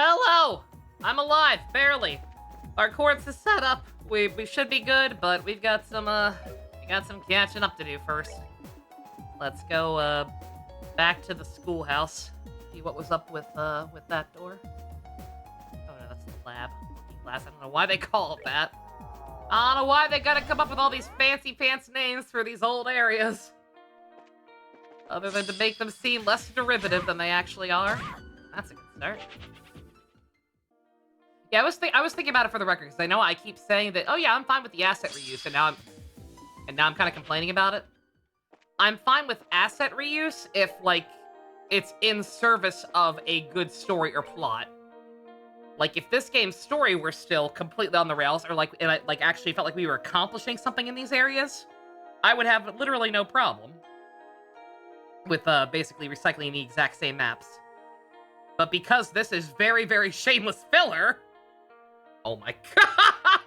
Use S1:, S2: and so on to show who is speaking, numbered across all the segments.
S1: Hello! I'm alive, barely. Our courts is set up. We should be good, but we got some catching up to do first. Let's go back to the schoolhouse. See what was up with that door. Oh no, that's the lab. Class. I don't know why they call it that. I don't know why they gotta come up with all these fancy pants names for these old areas. Other than to make them seem less derivative than they actually are. That's a good start. Yeah, I was thinking about it for the record, because I know I keep saying that, oh yeah, I'm fine with the asset reuse, and now I'm kind of complaining about it. I'm fine with asset reuse if, like, it's in service of a good story or plot. Like, if this game's story were still completely on the rails, or like, and I actually felt like we were accomplishing something in these areas, I would have literally no problem with basically recycling the exact same maps. But because this is very, very shameless filler, oh my god!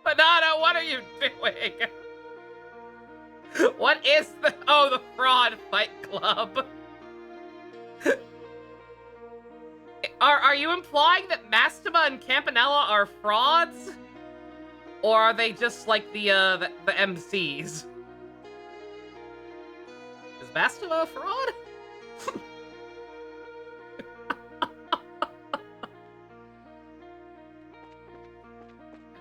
S1: Banana, what are you doing? What is the... Oh, the Fraud Fight Club. Are you implying that Mastema and Campanella are frauds? Or are they just like the MCs? Is Mastema a fraud?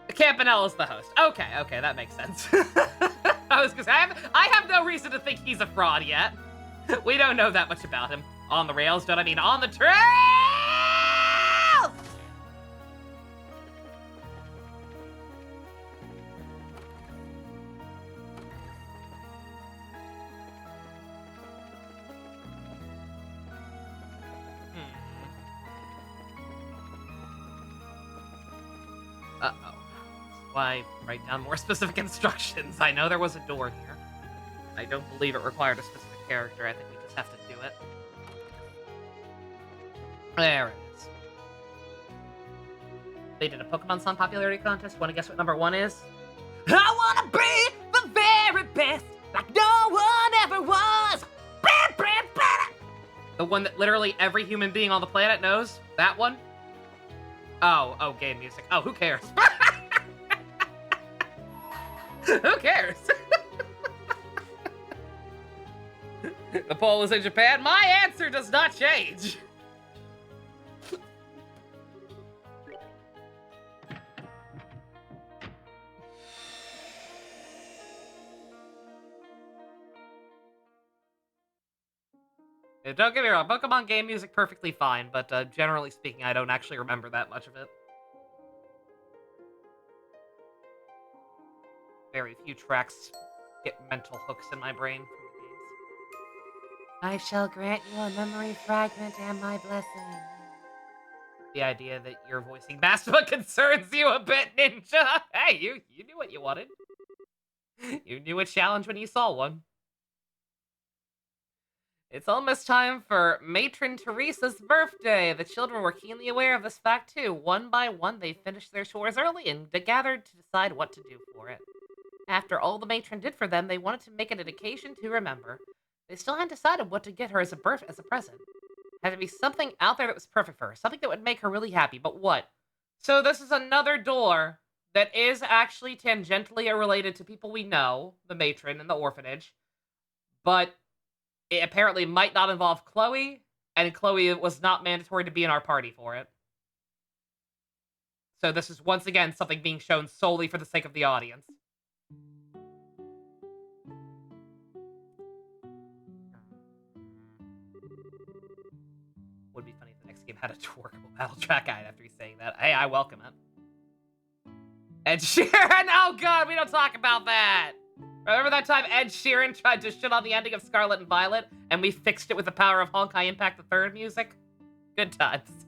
S1: Campanella's the host. Okay, that makes sense. I was gonna say, I have no reason to think he's a fraud yet. We don't know that much about him. On the rails, don't I mean on the trail? Uh-oh. Why write down more specific instructions? I know there was a door here. I don't believe it required a specific character. I think we just have to do it. There it is. They did a Pokemon song popularity contest. Want to guess what number 1 is? I wanna be the very best, like no one ever was. The one that literally every human being on the planet knows? That one? Oh, game music. Oh, who cares? Who cares? The poll is in Japan. My answer does not change. Don't get me wrong, Pokemon game music perfectly fine, but generally speaking, I don't actually remember that much of it. Very few tracks get mental hooks in my brain from the games. I shall grant you a memory fragment and my blessing. The idea that you're voicing Mastema concerns you a bit, Ninja! Hey, you knew what you wanted. You knew a challenge when you saw one. It's almost time for Matron Teresa's birthday. The children were keenly aware of this fact, too. One by one, they finished their chores early and gathered to decide what to do for it. After all the matron did for them, they wanted to make it an occasion to remember. They still hadn't decided what to get her as a present. It had to be something out there that was perfect for her. Something that would make her really happy. But what? So this is another door that is actually tangentially related to people we know. The matron and the orphanage. But it apparently might not involve Chloe. And Chloe was not mandatory to be in our party for it. So this is once again something being shown solely for the sake of the audience. Would be funny if the next game had a workable battle track guide after he's saying that. Hey, I welcome it. Ed Sheeran! Oh god, we don't talk about that! Remember that time Ed Sheeran tried to shit on the ending of Scarlet and Violet, and we fixed it with the power of Honkai Impact III music? Good times.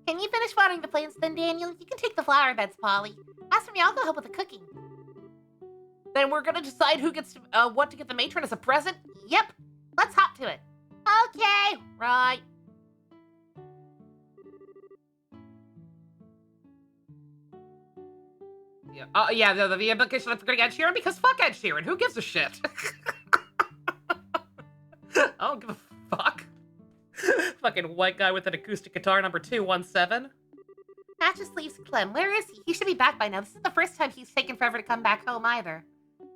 S2: Can you finish watering the plants then, Daniel? You can take the flower beds, Polly. As for me, I'll go help with the cooking.
S1: Then we're gonna decide who gets to, what to get the matron as a present?
S2: Yep. Let's hop to it. Okay, right.
S1: Yeah, the implication of forgetting Ed Sheeran, because fuck Ed Sheeran, who gives a shit? I don't give a fuck. Fucking white guy with an acoustic guitar number 217.
S2: That just leaves Clem. Where is he? He should be back by now. This is the first time he's taken forever to come back home either.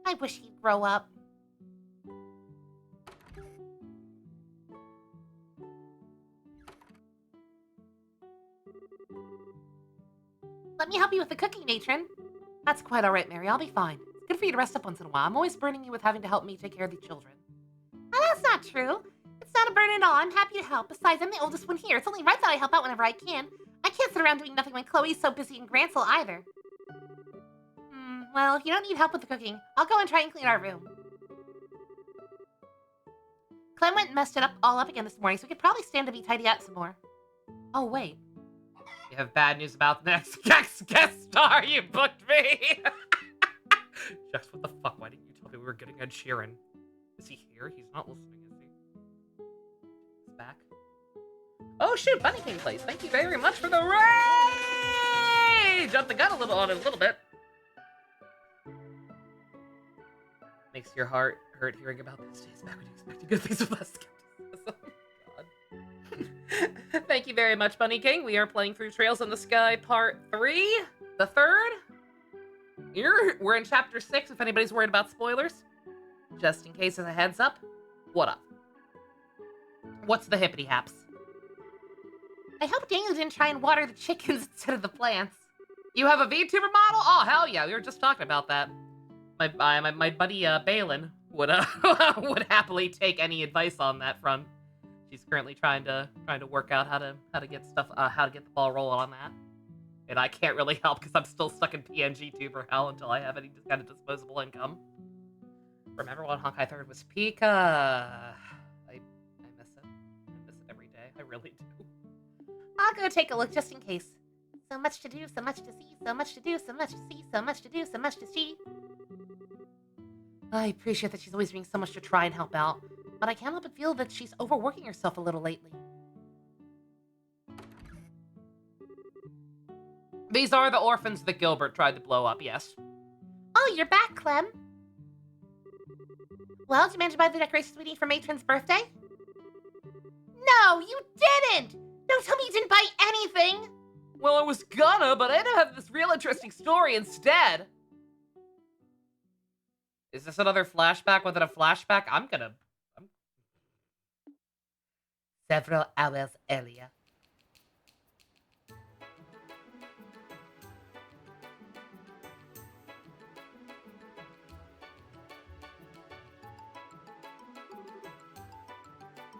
S2: I wish he'd grow up. Let me help you with the cooking, matron. That's quite all right, Mary. I'll be fine. It's good for you to rest up once in a while. I'm always burning you with having to help me take care of the children. Oh, that's not true. It's not a burn at all. I'm happy to help. Besides, I'm the oldest one here. It's only right that I help out whenever I can. I can't sit around doing nothing when Chloe's so busy in Grantsville either. Well, if you don't need help with the cooking, I'll go and try and clean our room. Clem went and messed it all up again this morning, so we could probably stand to be tidy up some more. Oh, wait.
S1: You have bad news about the next guest star you booked me! Jess, what the fuck? Why didn't you tell me we were getting Ed Sheeran? Is he here? He's not listening, is he? He's back. Oh shoot, Bunny King plays. Thank you very much for the raid! Jumped the gun on it a little bit. Makes your heart hurt hearing about this days back when you expected good things with less skepticism. God. Thank you very much, Bunny King. We are playing through Trails in the Sky Part 3. The third. We're in Chapter 6, if anybody's worried about spoilers. Just in case as a heads up. What up? What's the hippity haps?
S2: I hope Daniel didn't try and water the chickens instead of the plants.
S1: You have a VTuber model? Oh, hell yeah. We were just talking about that. My buddy Balin would would happily take any advice on that front. She's currently trying to work out how to get the ball rolling on that. And I can't really help because I'm still stuck in PNG tuber hell until I have any kind of disposable income. Remember when Honkai 3rd was Pika? I miss it. I miss it every day. I really do.
S2: I'll go take a look just in case. So much to do, so much to see, so much to do, so much to see, so much to do, so much to see. I appreciate that she's always doing so much to try and help out, but I can't help but feel that she's overworking herself a little lately.
S1: These are the orphans that Gilbert tried to blow up, yes.
S2: Oh, you're back, Clem. Well, did you manage to buy the decorations we need for Matron's birthday? No, you didn't! Don't tell me you didn't buy anything!
S1: Well, I was gonna, but I had to have this real interesting story instead. Is this another flashback within a flashback? Several hours earlier.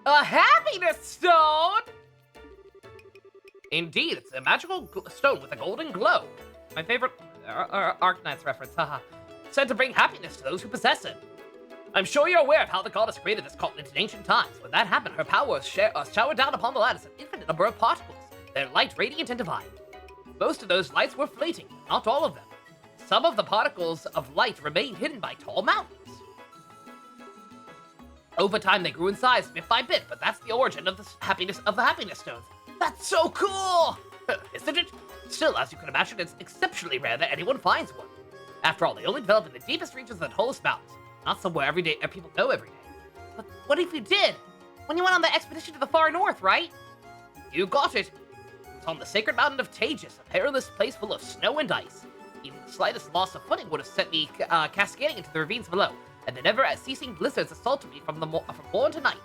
S1: A happiness stone! Indeed, it's a magical stone with a golden glow. My favorite Arknight's reference, haha. Said to bring happiness to those who possess it. I'm sure you're aware of how the goddess created this continent in ancient times. When that happened, her power was showered down upon the land as an infinite number of particles, their light radiant and divine. Most of those lights were fleeting, not all of them. Some of the particles of light remained hidden by tall mountains. Over time, they grew in size bit by bit, but that's the origin of the happiness stones. That's so cool! Isn't it? Still, as you can imagine, it's exceptionally rare that anyone finds one. After all, they only develop in the deepest reaches of the tallest mountains, not somewhere people go every day. But what if you did? When you went on the expedition to the far north, right? You got it. It was on the sacred mountain of Tagus, a perilous place full of snow and ice. Even the slightest loss of footing would have sent me cascading into the ravines below, and the never-ceasing blizzards assaulted me from morn to night.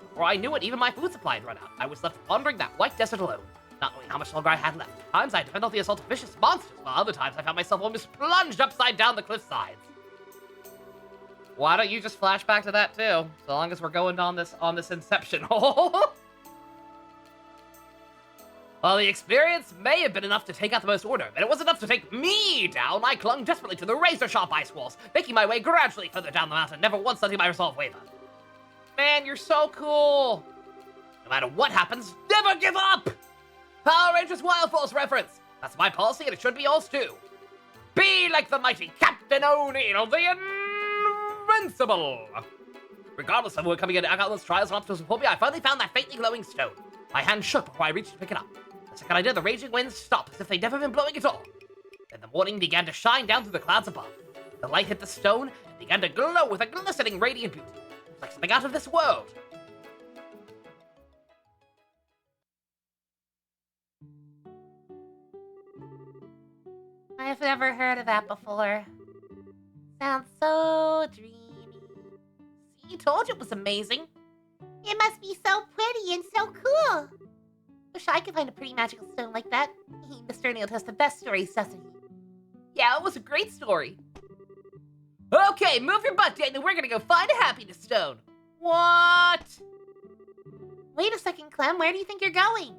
S1: Before I knew it, even my food supply had run out. I was left wandering that white desert alone, not knowing how much longer I had left. At times, I depended on the assault of vicious monsters, while other times I found myself almost plunged upside down the cliff sides. Why don't you just flash back to that too? So long as we're going on this inception hole. While the experience may have been enough to take out the most order, but it wasn't enough to take me down. I clung desperately to the razor-sharp ice walls, making my way gradually further down the mountain, never once letting my resolve waver. Man, you're so cool. No matter what happens, never give up! Power Rangers Wild Force reference. That's my policy, and it should be yours too. Be like the mighty Captain O'Neill, the Invincible. Regardless of what coming into countless trials and obstacles before me, I finally found that faintly glowing stone. My hand shook before I reached to pick it up. The second I did, the raging winds stopped as if they'd never been blowing at all. Then the morning began to shine down through the clouds above. The light hit the stone and began to glow with a glistening radiant beauty. It was like something out of this world.
S2: I've never heard of that before. Sounds so dreamy.
S1: See, told you it was amazing.
S2: It must be so pretty and so cool. Wish I could find a pretty magical stone like that. Mr. O'Neill tells the best stories, doesn't he?
S1: Yeah, it was a great story. Okay, move your butt, Daniel. We're gonna go find a happiness stone. What?
S2: Wait a second, Clem. Where do you think you're going?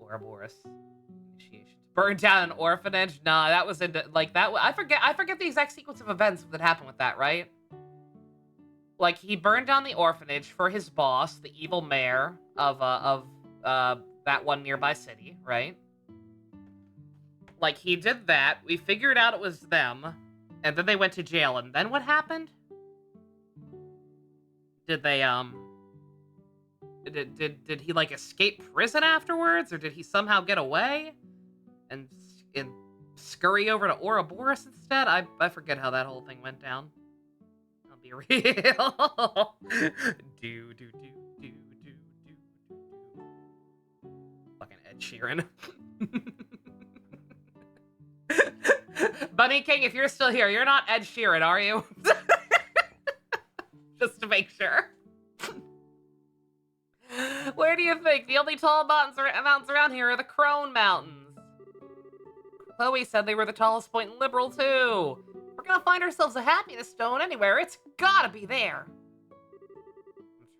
S1: Ouroboros. Initiation. Burn down an orphanage? Nah, that was into like that. I forget the exact sequence of events that happened with that, right? Like he burned down the orphanage for his boss, the evil mayor of that one nearby city, right? Like he did that. We figured out it was them, and then they went to jail. And then what happened? Did they Did he like escape prison afterwards, or did he somehow get away and scurry over to Ouroboros instead? I forget how that whole thing went down. I'll be real. do. Fucking Ed Sheeran. Bunny King, if you're still here, you're not Ed Sheeran, are you? Just to make sure. Where do you think? The only tall mountains around here are the Crone Mountains. Chloe said they were the tallest point in Liberal, too. If we're gonna find ourselves a happiness stone anywhere, it's gotta be there.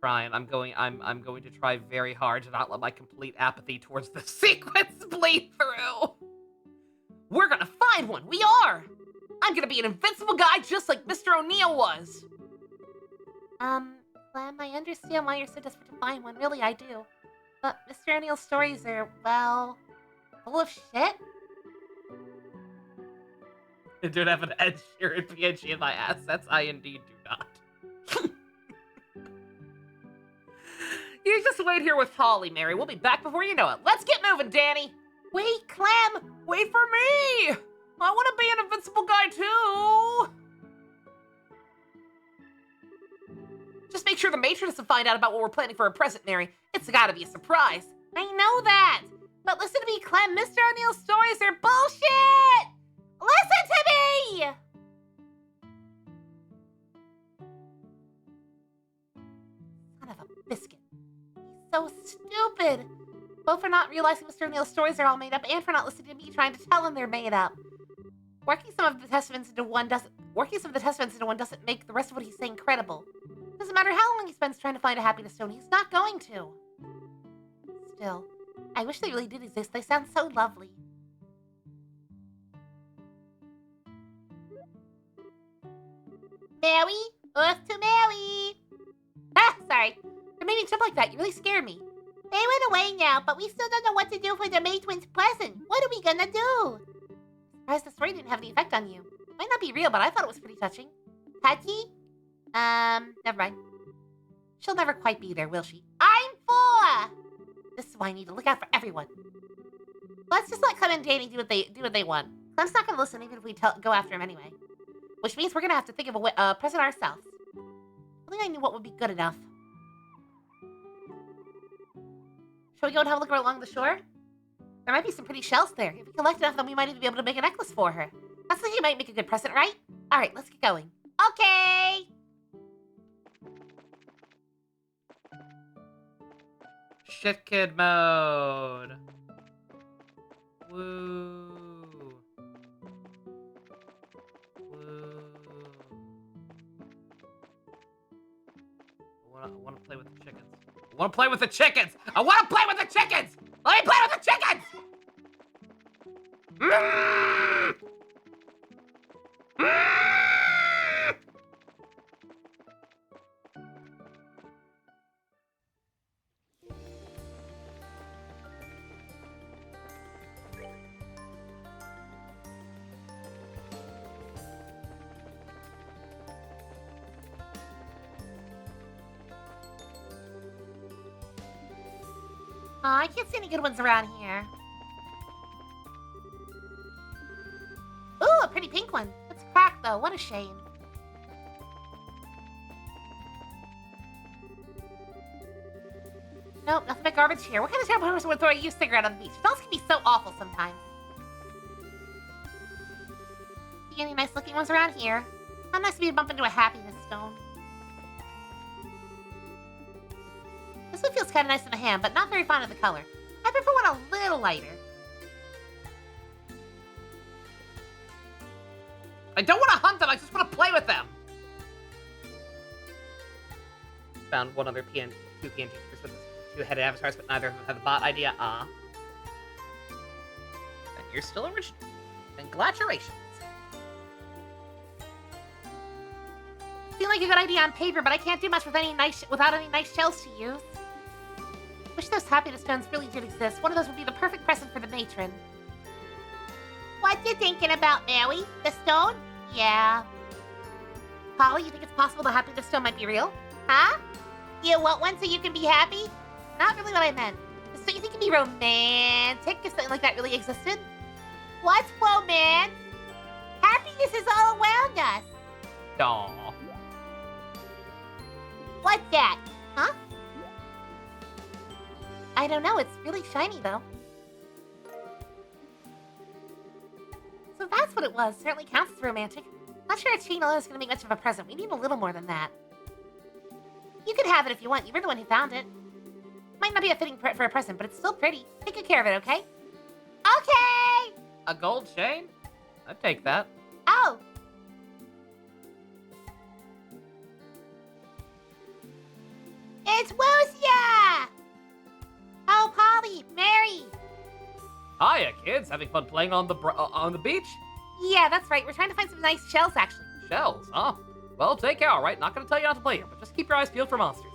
S1: I'm trying. I'm going to try very hard to not let my complete apathy towards the sequence bleed through. We're gonna find one. We are. I'm gonna be an invincible guy just like Mr. O'Neill was.
S2: Clem, I understand why you're so desperate to find one. Really, I do. But Mr. O'Neill's stories are, well, full of shit.
S1: I don't have an Ed Sheeran PNG in my assets. I indeed do not. You just wait here with Holly, Mary. We'll be back before you know it. Let's get moving, Danny.
S2: Wait, Clem!
S1: Wait for me! I want to be an invincible guy, too! Just make sure the matron doesn't find out about what we're planning for a present, Mary. It's gotta be a surprise.
S2: I know that! But listen to me, Clem. Mr. O'Neill's stories are bullshit! Listen to me! Son of a biscuit. He's so stupid. Both for not realizing Mr. O'Neill's stories are all made up and for not listening to me trying to tell him they're made up. Working some of the testaments into one doesn't make the rest of what he's saying credible. Doesn't matter how long he spends trying to find a happiness stone, he's not going to. Still, I wish they really did exist. They sound so lovely. Mary, off to Mary. Ah, sorry. You made me jump like that. You really scared me. They went away now, but we still don't know what to do for the matron's present. What are we gonna do? Surprised the story didn't have any effect on you. Might not be real, but I thought it was pretty touching. Touchy? Never mind. She'll never quite be there, will she? I'm 4! This is why I need to look out for everyone. Let's just let Clem and Danny do what they want. Clem's not gonna listen even if we go after him anyway. Which means we're gonna have to think of a present ourselves. I think I knew what would be good enough. Shall we go and have a look along the shore? There might be some pretty shells there. If we collect enough, then we might even be able to make a necklace for her. That's like she might make a good present, right? Alright, let's get going. Okay!
S1: Shit kid mode. Woo. Woo. I want to play with the chickens. I want to play with the chickens! I want to play with the chickens! Let me play with the chickens! Mm! Mm!
S2: Aw, I can't see any good ones around here. Ooh, a pretty pink one. It's cracked though, what a shame. Nope, nothing but garbage here. What kind of terrible person would throw a used cigarette on the beach? Adults can be so awful sometimes. see any nice looking ones around here. How nice to be bump into a happiness stone. This one feels kind of nice in the hand, but not very fond of the color. I prefer one a little lighter.
S1: I don't want to hunt them, I just want to play with them! Found one other two PNG with this two-headed avatars, but neither of them had the bot idea. And you're still original. Congratulations.
S2: Seemed like a good idea on paper, but I can't do much without any nice shells to use. Wish those happiness stones really did exist. One of those would be the perfect present for the matron. What you thinking about, Mary? The stone? Yeah. Polly, you think it's possible the happiness stone might be real? Huh? You want one so you can be happy? Not really what I meant. So you think it'd be romantic if something like that really existed? What's romance? Happiness is all around us.
S1: Aww.
S2: What's that? Huh? I don't know. It's really shiny, though. So that's what it was. Certainly counts as romantic. Not sure a chain alone is going to make much of a present. We need a little more than that. You can have it if you want. You were the one who found it. Might not be a fitting for a present, but it's still pretty. Take good care of it, okay? Okay!
S1: A gold chain? I'd take that.
S2: Oh. It's Wusia! Oh, Polly, Mary.
S1: Hiya, kids. Having fun playing on the beach?
S2: Yeah, that's right. We're trying to find some nice shells, actually.
S1: Shells, huh? Well, take care, alright? Not gonna tell you not to play here, but just keep your eyes peeled for monsters.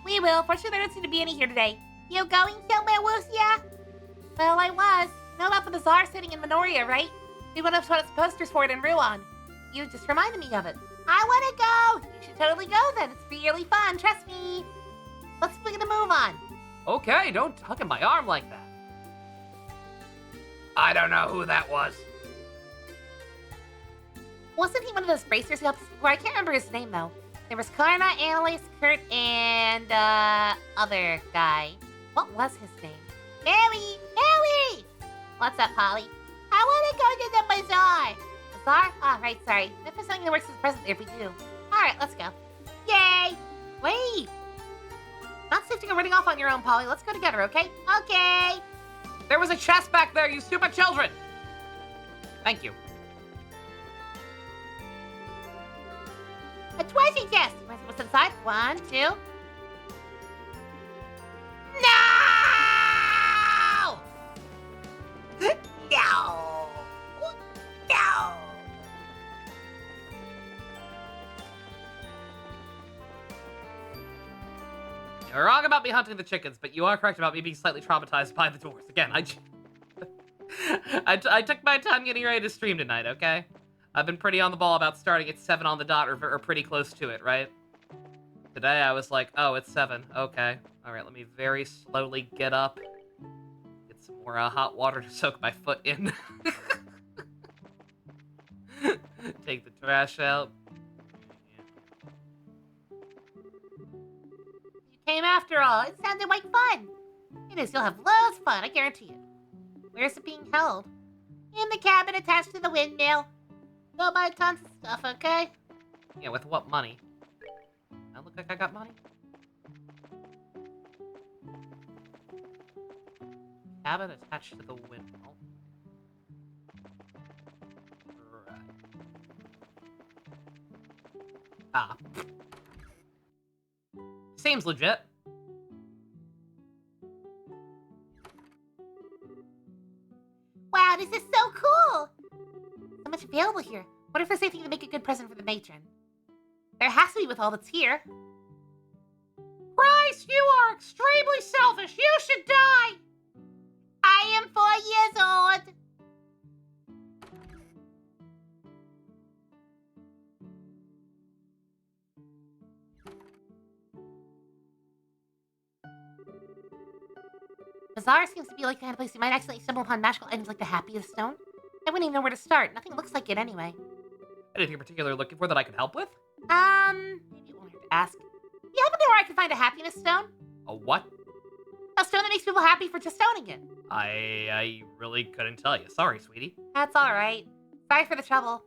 S2: We will. Fortunately, there don't seem to be any here today. You going somewhere, Wusia? Well, I was. Know about the bazaar sitting in Minoria, right? We went up to its posters for it in Ruan. You just reminded me of it. I want to go. You should totally go then. It's really fun. Trust me. Let's begin to move on.
S1: Okay, don't tug at my arm like that. I don't know who that was.
S2: Wasn't he one of those bracers who helped us before? I can't remember his name, though. There was Karna, Annalise, Kurt, and, other guy. What was his name? Mary! Mary! What's up, Polly? I want to go to the bazaar. Bazaar? Oh, right, sorry. If there's something that works as a present there, if we do. Alright, let's go. Yay! Wait! Not safe to go running off on your own, Polly. Let's go together, okay? Okay!
S1: There was a chest back there, you stupid children! Thank you.
S2: A treasure chest! What's inside? 1, 2. No! No! No!
S1: You're wrong about me hunting the chickens, but you are correct about me being slightly traumatized by the doors. Again, I took my time getting ready to stream tonight, okay? I've been pretty on the ball about starting at 7 on the dot, or pretty close to it, right? Today I was like, oh, it's 7. Okay. Alright, let me very slowly get up. Get some more hot water to soak my foot in. Take the trash out.
S2: You came after all. It sounded like fun. It is. You'll have loads of fun, I guarantee it. Where's it being held? In the cabin attached to the windmill. Go buy tons of stuff, okay?
S1: Yeah, with what money? I look like I got money? Cabin attached to the windmill. Right. Ah. Seems legit.
S2: Wow, this is so cool! So much available here. What if there's anything to make a good present for the matron? There has to be with all that's here.
S1: Christ, you are extremely selfish. You should die.
S2: I am 4 years old. Bazaar seems to be like the kind of place you might accidentally stumble upon magical items like the happiest stone. I wouldn't even know where to start. Nothing looks like it anyway.
S1: Anything in particular you're looking for that I can help with?
S2: Maybe you won't have to ask. You happen to know where I can find a happiness stone?
S1: A what?
S2: A stone that makes people happy for just stoning it.
S1: I really couldn't tell you. Sorry, sweetie.
S2: That's alright. Sorry for the trouble.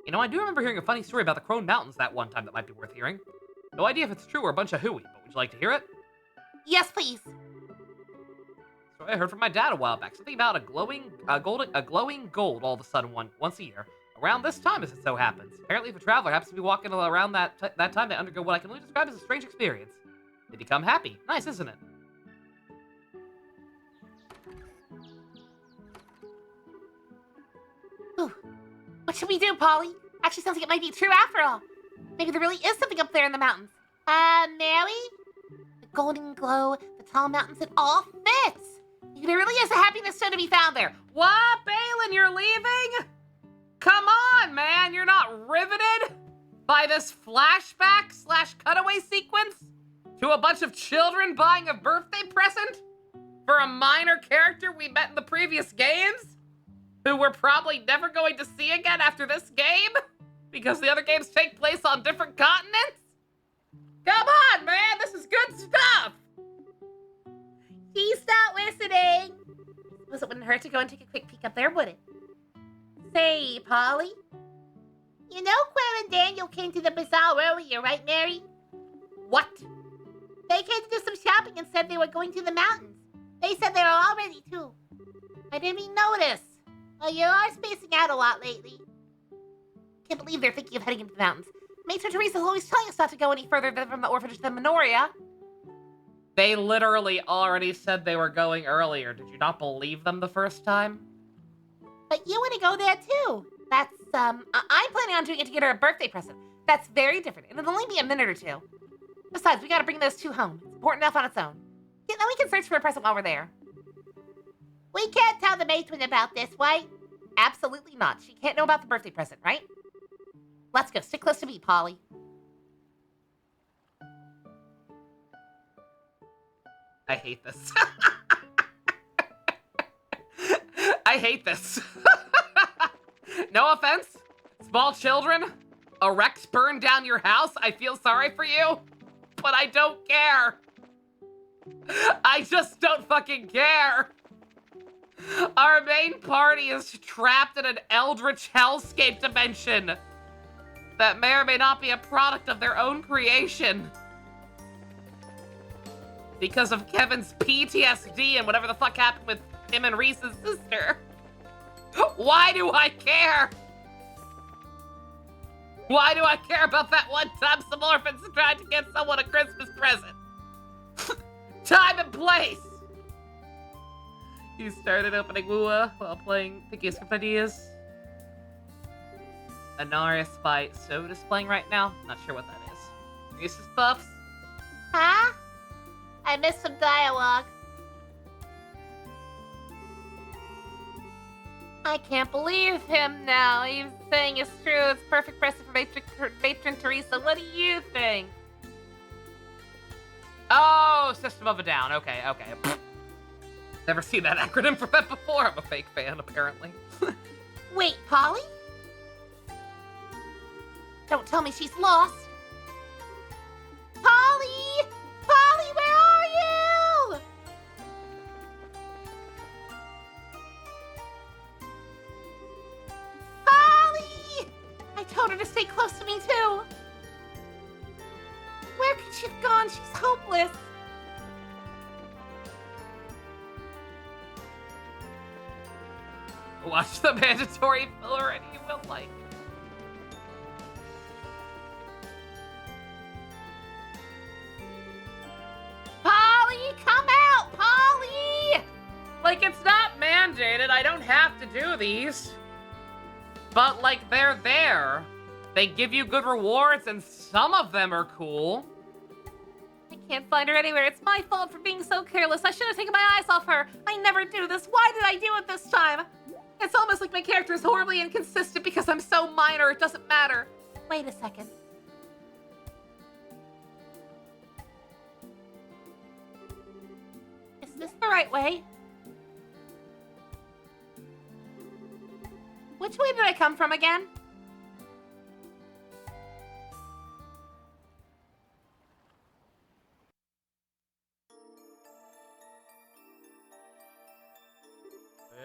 S1: You know, I do remember hearing a funny story about the Crone Mountains that one time that might be worth hearing. No idea if it's true or a bunch of hooey, but would you like to hear it?
S2: Yes, please.
S1: So I heard from my dad a while back, something about a glowing gold all of a sudden once a year. Around this time, as it so happens. Apparently, if a traveler happens to be walking around that time, they undergo what I can only describe as a strange experience. They become happy. Nice, isn't it?
S2: Ooh. What should we do, Polly? Actually sounds like it might be true after all. Maybe there really is something up there in the mountains. Mary? The golden glow, the tall mountains, it all fits. Maybe there really is a happiness stone to be found there.
S1: What, Balin? You're leaving? Come on, man! You're not riveted by this flashback/cutaway sequence to a bunch of children buying a birthday present for a minor character we met in the previous games, who we're probably never going to see again after this game because the other games take place on different continents? Come on, man! This is good stuff!
S2: He's not listening. I suppose it wouldn't hurt to go and take a quick peek up there, would it? Say, Polly. You know Claire and Daniel came to the bazaar earlier, right, Mary?
S1: What?
S2: They came to do some shopping and said they were going to the mountains. They said they were all ready, too. I didn't even notice. Well, you are spacing out a lot lately. Can't believe they're thinking of heading into the mountains. Matron Teresa's always telling us not to go any further than from the orphanage than Minoria.
S1: They literally already said they were going earlier. Did you not believe them the first time?
S2: But you want to go there, too. That's, I'm planning on doing it to get her a birthday present. That's very different, and it'll only be a minute or two. Besides, we gotta bring those two home. It's important enough on its own. Yeah, then we can search for a present while we're there. We can't tell the matron about this, right? Absolutely not. She can't know about the birthday present, right? Let's go. Stick close to me, Polly.
S1: I hate this. I hate this. No offense, small children, a wrecked burn down your house. I feel sorry for you, but I don't care. I just don't fucking care. Our main party is trapped in an eldritch hellscape dimension that may or may not be a product of their own creation. Because of Kevin's PTSD and whatever the fuck happened with him and Reese's sister. Why do I care? Why do I care about that one time some orphans tried to get someone a Christmas present? Time and place! You started opening Wua while playing thinking of script ideas. Anaris by Soda's playing right now. Not sure what that is. Reese's Puffs?
S2: Huh? I missed some dialogue. I can't believe him now. He's saying it's true. It's perfect present for Matron Teresa. What do you think?
S1: Oh, System of a Down. Okay. Never seen that acronym for that before. I'm a fake fan, apparently.
S2: Wait, Polly? Don't tell me she's lost. Polly! Polly, where are you? Polly! I told her to stay close to me, too. Where could she have gone? She's hopeless.
S1: Watch the mandatory filler and you will like it.
S2: Polly, come out! Polly!
S1: Like, it's not mandated. I don't have to do these. But, like, they're there. They give you good rewards, and some of them are cool.
S2: I can't find her anywhere. It's my fault for being so careless. I should have taken my eyes off her. I never do this. Why did I do it this time? It's almost like my character is horribly inconsistent because I'm so minor. It doesn't matter. Wait a second. Is this the right way? Which way did I come from again?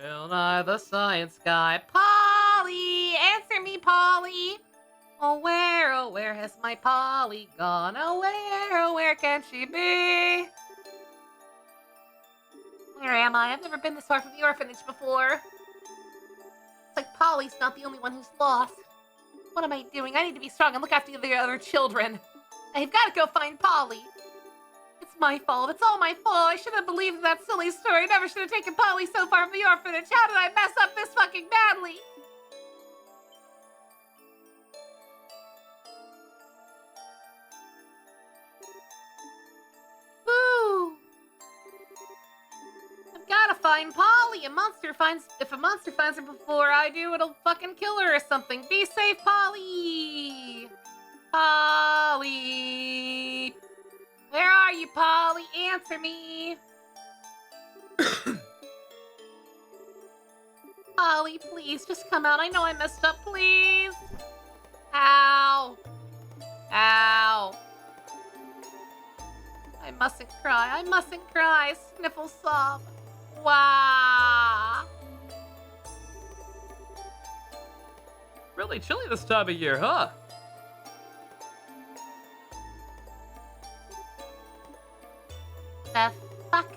S1: Bill Nye the Science Guy.
S2: Polly! Answer me, Polly? Oh, where has my Polly gone? Oh, where can she be? Where am I? I've never been this far from the orphanage before. It's like Polly's not the only one who's lost. What am I doing? I need to be strong and look after the other children. I've got to go find Polly. It's my fault. It's all my fault. I should have believed in that silly story. I never should have taken Polly so far from the orphanage. How did I mess up this fucking badly? Woo! I've gotta find Polly. If a monster finds her before I do, it'll fucking kill her or something. Be safe, Polly. Polly. Where are you, Polly? Answer me. Polly, please, just come out. I know I messed up, please. Ow. Ow. I mustn't cry. I mustn't cry. Sniffle sob. Wow.
S3: Really chilly this time of year, huh?
S2: The fuck?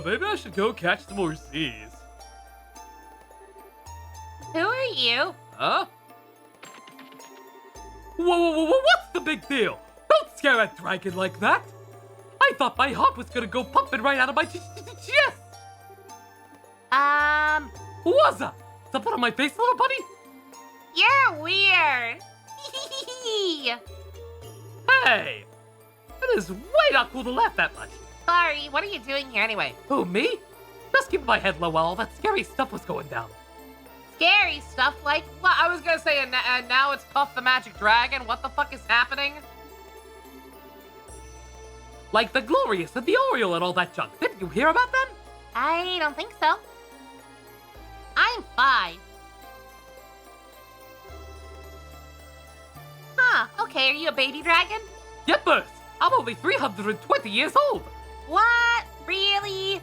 S3: Maybe I should go catch some more seas.
S2: Who are you?
S3: Huh? Whoa, what's the big deal? Don't scare a dragon like that! I thought my heart was gonna go pumping right out of my chest! What's that? Something on my face, little buddy?
S2: You're weird.
S3: Hey! It is way not cool to laugh that much.
S2: Sorry, what are you doing here anyway?
S3: Who, me? Just keeping my head low while all that scary stuff was going down.
S2: Scary stuff like
S1: Well, I was gonna say, and now it's Puff the Magic Dragon. What the fuck is happening?
S3: Like the Glorious and the Oriole and all that junk. Didn't you hear about them?
S2: I don't think so. I'm 5. Huh, okay, are you a baby dragon?
S3: Yippers! I'm only 320 years old!
S2: What? Really?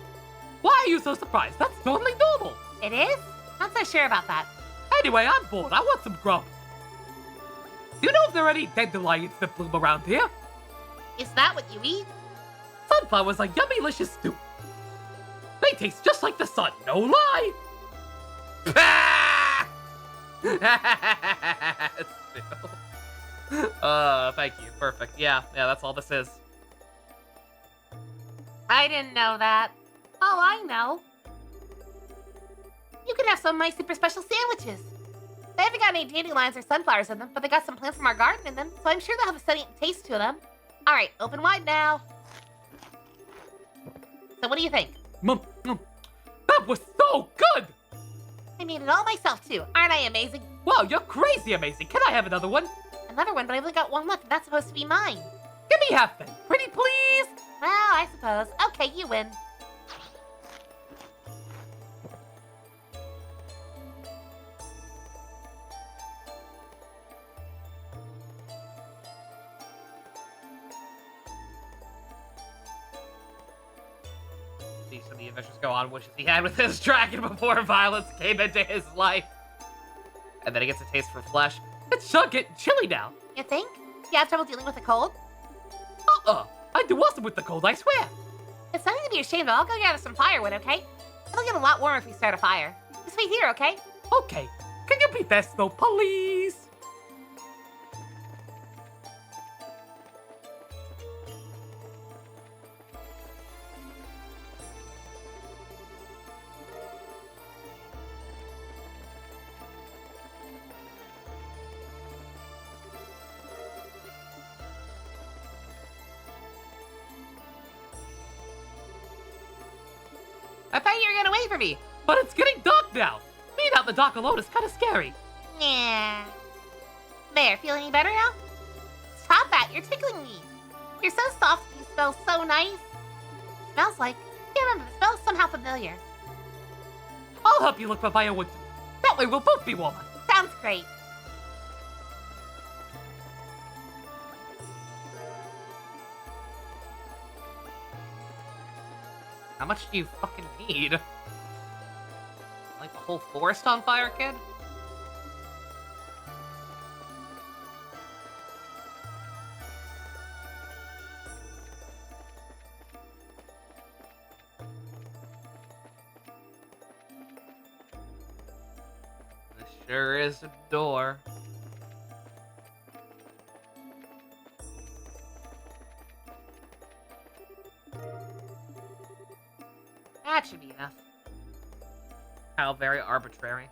S3: Why are you so surprised? That's totally normal!
S2: It is? Not so sure about that.
S3: Anyway, I'm bored. I want some grub. Do you know if there are any dandelions that bloom around here?
S2: Is that what you eat?
S3: Sunflowers are yummy-licious stew. They taste just like the sun, no lie!
S1: Thank you. Perfect. Yeah, that's all this is.
S2: I didn't know that. Oh, I know. You can have some of my super special sandwiches. They haven't got any dandelions or sunflowers in them, but they got some plants from our garden in them, so I'm sure they'll have a sunny taste to them. All right, open wide now. So what do you think?
S3: That was so good!
S2: I made it all myself, too. Aren't I amazing?
S3: Wow, you're crazy amazing. Can I have another one?
S2: Another one, but I've only got one left, and that's supposed to be mine.
S3: Give me half then. Pretty please?
S2: Well, I suppose. Okay, you win.
S1: See some of the adventures go on wishes he had with his dragon before violence came into his life. And then he gets a taste for flesh.
S3: It's sure getting chilly now.
S2: You think? You have trouble dealing with the cold?
S3: I do awesome with the cold, I swear.
S2: It's nothing to be ashamed of. I'll go gather some firewood, okay? It'll get a lot warmer if we start a fire. Just wait here, okay?
S3: Okay. Can you be fast though, please?
S1: I thought you were gonna wait for me.
S3: But it's getting dark now. Being out in the dark alone is kind of scary.
S2: Yeah. There, feel any better now? Stop that, you're tickling me. You're so soft and you smell so nice. Smells like, can't remember, the smell's somehow familiar.
S3: I'll help you look for firewood. That way we'll both be warmer.
S2: Sounds great.
S1: How much do you fucking need? Like the whole forest on fire, kid? Sure is a door.
S2: That should be enough.
S1: How very arbitrary.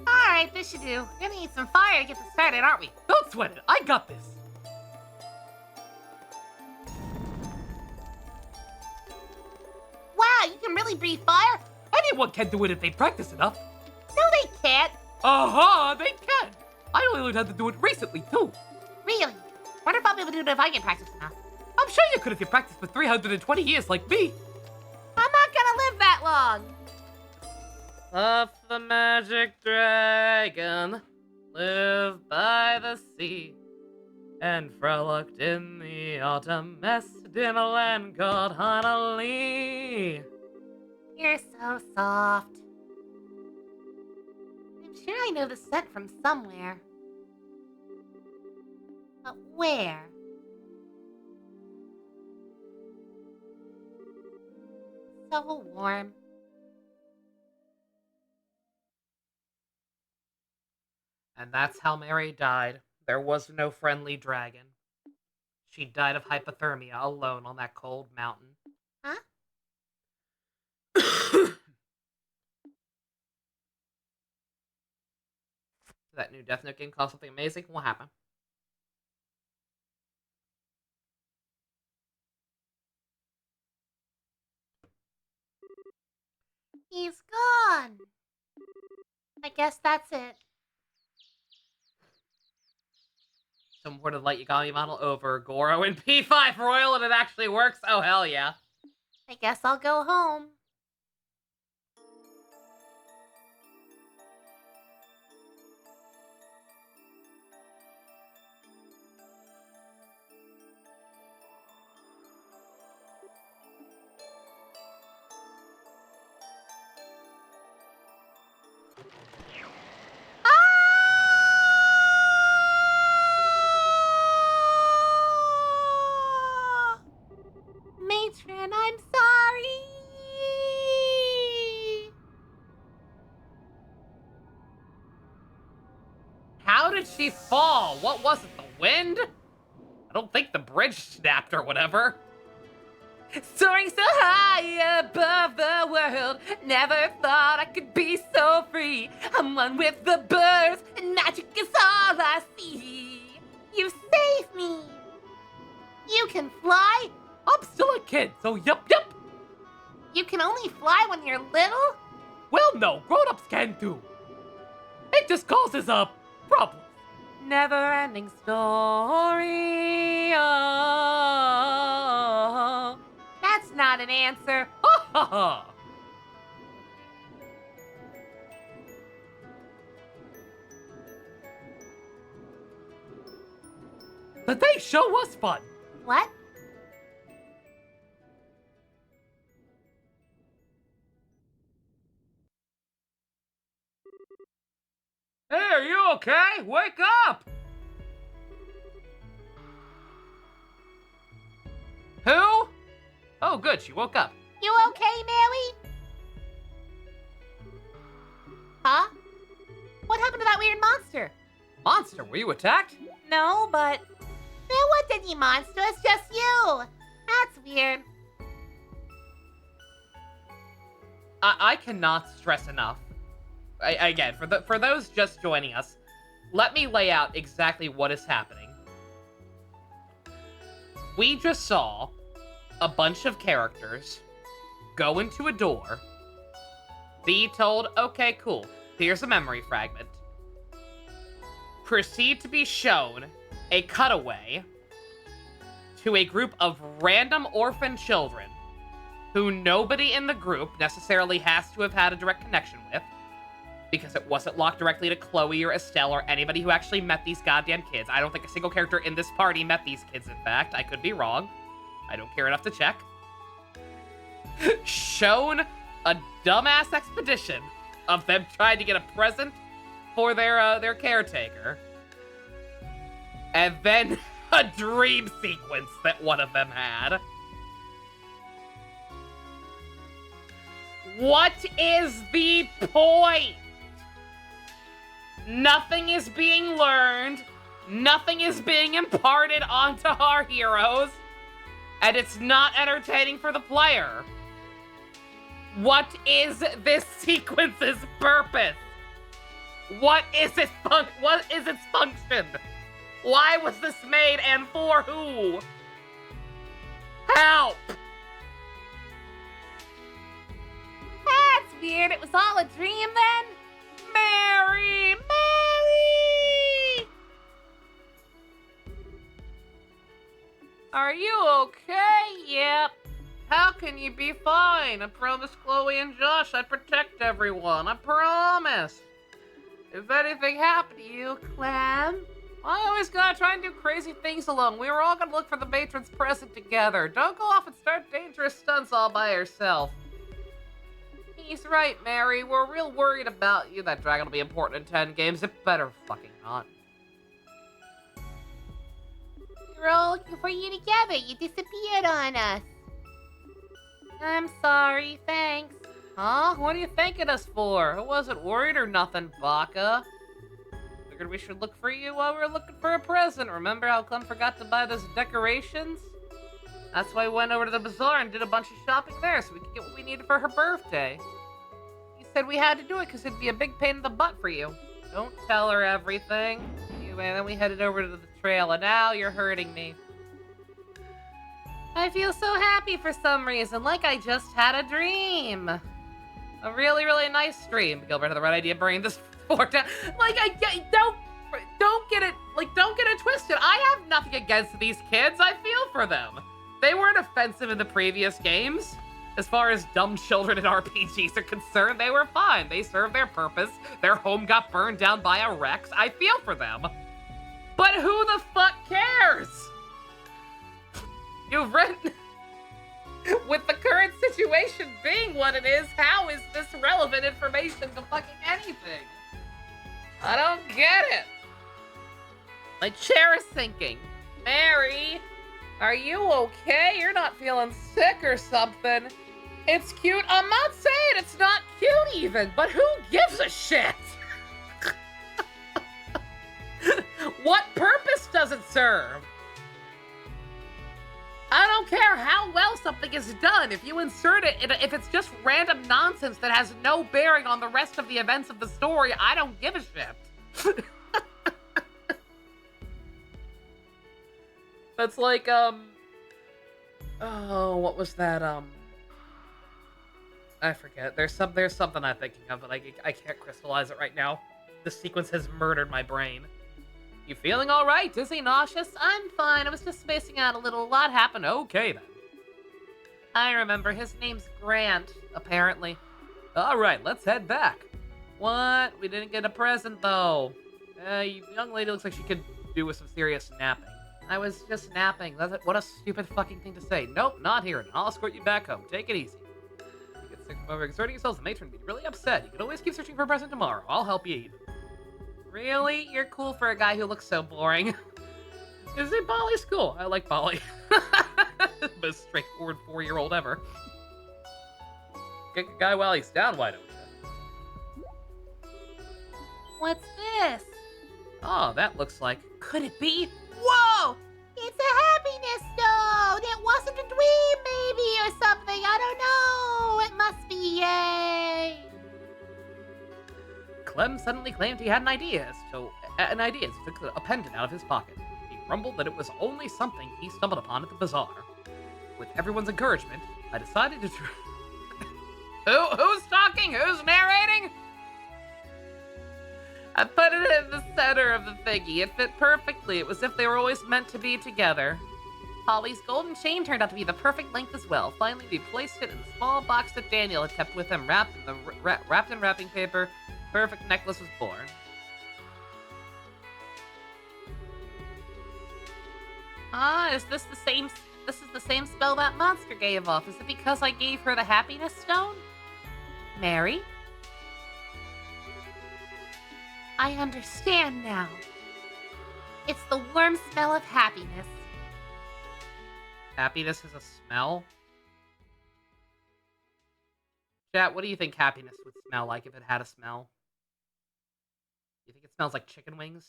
S2: Alright, this should do. We're gonna need some fire to get this started, aren't we?
S3: Don't sweat it. I got this.
S2: Wow, you can really breathe fire?
S3: Anyone can do it if they practice enough.
S2: No, they can't.
S3: Uh-huh, they can. I only learned how to do it recently, too.
S2: Really? Wonder if I'll be able to do it if I can practice enough.
S3: I'm sure you could if you practiced for 320 years like me.
S2: I'm not gonna live that long.
S1: Puff the magic dragon, live by the sea, and frolicked in the autumn mist in a land called Honolulu.
S2: You're so soft. I'm sure I know the scent from somewhere. But where? So warm.
S1: And that's how Mary died. There was no friendly dragon. She died of hypothermia alone on that cold mountain.
S2: Huh?
S1: That new Death Note game called something amazing. What happened?
S2: He's gone. I guess that's it.
S1: Some word of light Yagami model over Goro in P5 Royal and it actually works? Oh, hell yeah.
S2: I guess I'll go home. Ah! Matron, I'm sorry.
S1: How did she fall? What was it, the wind? I don't think the bridge snapped or whatever. Soaring so high above the world, never thought I could be so free. I'm one with the birds, and magic is all I see.
S2: You saved me. You can fly?
S3: I'm still a kid, so yup.
S2: You can only fly when you're little?
S3: Well, no, grown-ups can too. It just causes a problem.
S1: Never-ending story. Oh.
S2: That's not an answer.
S3: Ha ha ha. Today's show was fun.
S2: What?
S1: Hey, are you okay? Wake up! Who? Oh, good, she woke up.
S2: You okay, Mary? Huh? What happened to that weird monster?
S1: Monster, were you attacked?
S2: No, but... There wasn't any monster, it's just you. That's weird.
S1: I cannot stress enough. Again, for those just joining us, let me lay out exactly what is happening. We just saw a bunch of characters go into a door, be told, okay, cool, here's a memory fragment, proceed to be shown a cutaway to a group of random orphan children who nobody in the group necessarily has to have had a direct connection with, because it wasn't locked directly to Chloe or Estelle or anybody who actually met these goddamn kids. I don't think a single character in this party met these kids, in fact. I could be wrong. I don't care enough to check. Shown a dumbass expedition of them trying to get a present for their caretaker. And then a dream sequence that one of them had. What is the point? Nothing is being learned. Nothing is being imparted onto our heroes. And it's not entertaining for the player. What is this sequence's purpose? What is its function? Why was this made and for who? Help!
S2: That's weird. It was all a dream then?
S1: Mary! Mary! Are you okay? Yep. How can you be fine? I promised Chloe and Josh I'd protect everyone. I promise. If anything happened to you, Clem, I always gotta try and do crazy things alone. We were all gonna look for the matron's present together. Don't go off and start dangerous stunts all by yourself. He's right, Mary. We're real worried about you. That dragon will be important in 10 games. It better fucking not.
S2: We were all looking for you together. You disappeared on us.
S1: I'm sorry, thanks. Huh? What are you thanking us for? I wasn't worried or nothing, Baka. Figured we should look for you while we were looking for a present. Remember how Clem forgot to buy those decorations? That's why we went over to the bazaar and did a bunch of shopping there so we could get what we needed for her birthday. You said we had to do it because it'd be a big pain in the butt for you. Don't tell her everything. Anyway, then we headed over to the trail, and now you're hurting me. I feel so happy for some reason, like I just had a dream. A really, really nice dream. Gilbert had the right idea bringing this forward down. Like, don't get it twisted. I have nothing against these kids. I feel for them. They weren't offensive in the previous games. As far as dumb children in RPGs are concerned, they were fine. They served their purpose. Their home got burned down by a Rex. I feel for them. But who the fuck cares? You've written... With the current situation being what it is, how is this relevant information to fucking anything? I don't get it. My chair is sinking. Mary, are you okay? You're not feeling sick or something. It's cute. I'm not saying it's not cute even, but who gives a shit? What purpose does it serve? I don't care how well something is done. If you insert it, if it's just random nonsense that has no bearing on the rest of the events of the story, I don't give a shit. That's like, oh, what was that, I forget. There's something I'm thinking of, but I can't crystallize it right now. This sequence has murdered my brain. You feeling all right? Dizzy, nauseous? I'm fine. I was just spacing out a little. A lot happened. Okay, then. I remember. His name's Grant, apparently. All right, let's head back. What? We didn't get a present, though. Young lady looks like she could do with some serious napping. I was just napping. What a stupid fucking thing to say. Nope, not here. I'll escort you back home. Take it easy. You get sick from overexerting yourselves, the matron would be really upset. You can always keep searching for a present tomorrow. I'll help you even. Really? You're cool for a guy who looks so boring. Is it Polly's cool? I like Polly. Most straightforward 4-year-old ever. Kick a guy while he's down, why don't you?
S2: What's this?
S1: Oh, that looks like... Could it be?
S2: Whoa! It's a happiness stone! It wasn't a dream, maybe, or something. I don't know. It must be, yay!
S1: Clem suddenly claimed he had an idea as he took a pendant out of his pocket. He grumbled that it was only something he stumbled upon at the bazaar. With everyone's encouragement, I decided to... Who's talking? Who's narrating? I put it in the center of the thingy. It fit perfectly. It was as if they were always meant to be together. Polly's golden chain turned out to be the perfect length as well. Finally, we placed it in the small box that Daniel had kept with him, wrapped in wrapping paper. Perfect necklace was born. Ah, is this the same? This is the same spell that monster gave off. Is it because I gave her the happiness stone? Mary?
S2: I understand now. It's the warm smell of happiness.
S1: Happiness is a smell? Chat, what do you think happiness would smell like if it had a smell? You think it smells like chicken wings?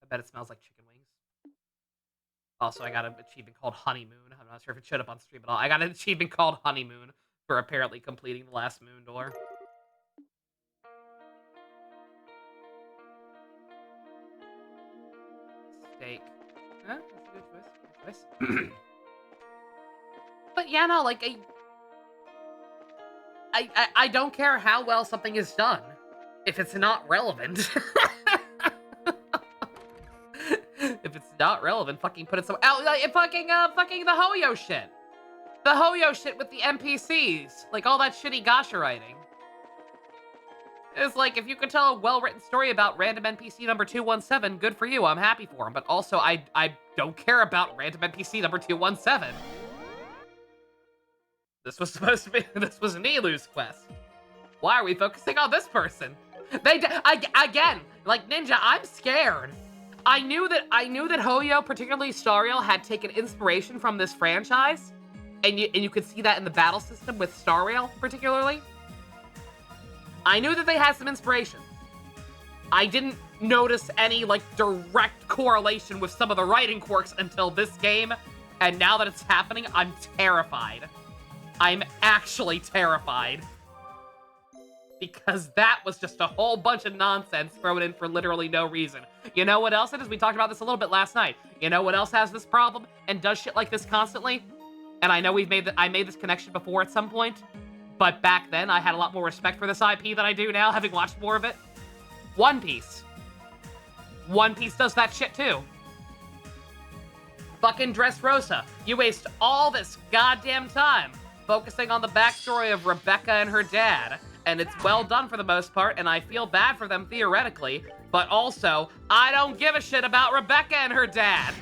S1: I bet it smells like chicken wings. Also, I got an achievement called Honeymoon. I'm not sure if it showed up on stream at all. I got an achievement called Honeymoon for apparently completing the last moon door. Steak. Huh? That's a good choice. Good choice. But yeah, no, like, I don't care how well something is done if it's not relevant. If it's not relevant, fucking put it somewhere. Oh, fucking the Hoyo shit. The Hoyo shit with the NPCs. Like, all that shitty gacha writing. It's like, if you could tell a well-written story about random NPC number 217, good for you, I'm happy for him. But also, I don't care about random NPC number 217. This was supposed to be, this was Nilu's quest. Why are we focusing on this person? Again, like, Ninja, I'm scared. I knew that Hoyo, particularly Stariel, had taken inspiration from this franchise. And you could see that in the battle system with Stariel, particularly. I knew that they had some inspiration. I didn't notice any, like, direct correlation with some of the writing quirks until this game. And now that it's happening, I'm terrified. I'm actually terrified. Because that was just a whole bunch of nonsense thrown in for literally no reason. You know what else it is? We talked about this a little bit last night. You know what else has this problem and does shit like this constantly? And I know I made this connection before at some point, but back then I had a lot more respect for this IP than I do now, having watched more of it. One Piece. One Piece does that shit too. Fucking Dressrosa. You waste all this goddamn time focusing on the backstory of Rebecca and her dad. And it's well done for the most part, and I feel bad for them theoretically, but also, I don't give a shit about Rebecca and her dad.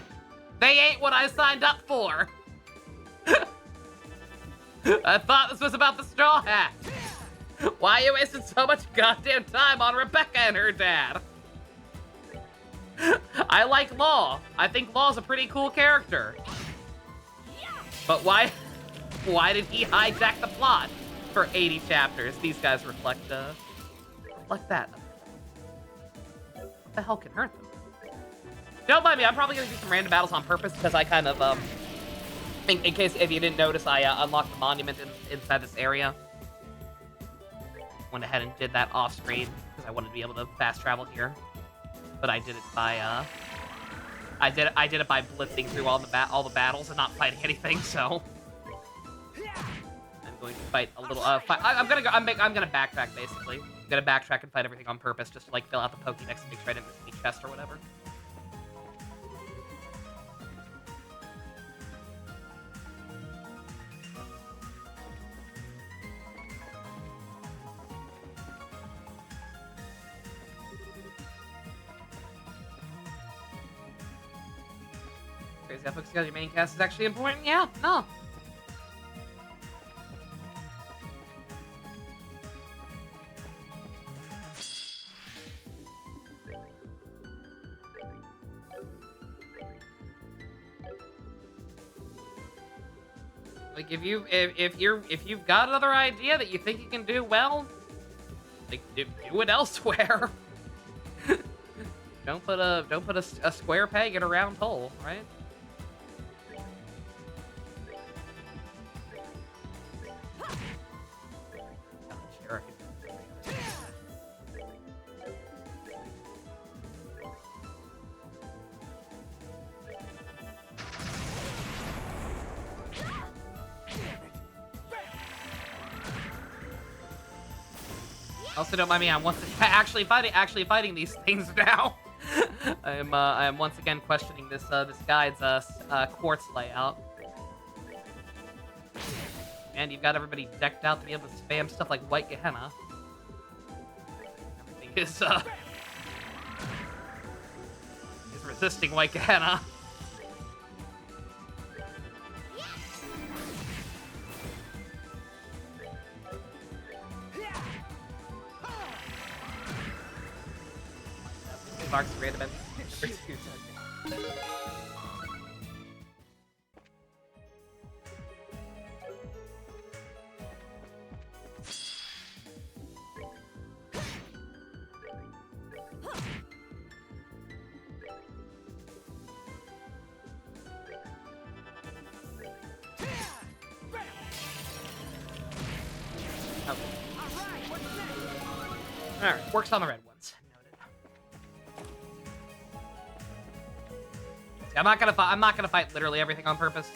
S1: They ain't what I signed up for. I thought this was about the Straw Hat. Why are you wasting so much goddamn time on Rebecca and her dad? I like Law. I think Law's a pretty cool character. But why did he hijack the plot for 80 chapters? These guys reflect that. What the hell can hurt them? Don't mind me, I'm probably gonna do some random battles on purpose because I kind of, in case if you didn't notice, I unlocked the monument inside this area. Went ahead and did that off screen because I wanted to be able to fast travel here. But I did it by I did it by blitzing through all the battles and not fighting anything. So I'm going to fight a little. I'm gonna backtrack basically. I'm gonna backtrack and fight everything on purpose just to like fill out the Pokédex and make sure I didn't miss any chest or whatever. Crazy how focusing on your main cast is actually important? Yeah, no. Like if you've got another idea that you think you can do well, like do it elsewhere. Don't put a square peg in a round hole, right? Also, don't mind me. I'm actually fighting these things now. I am once again questioning this guide's quartz layout. And you've got everybody decked out to be able to spam stuff like White Gehenna. Everything is resisting White Gehenna. Marks random for 2 seconds. Alright, works on the red ones. Noted. See, I'm not gonna fight literally everything on purpose.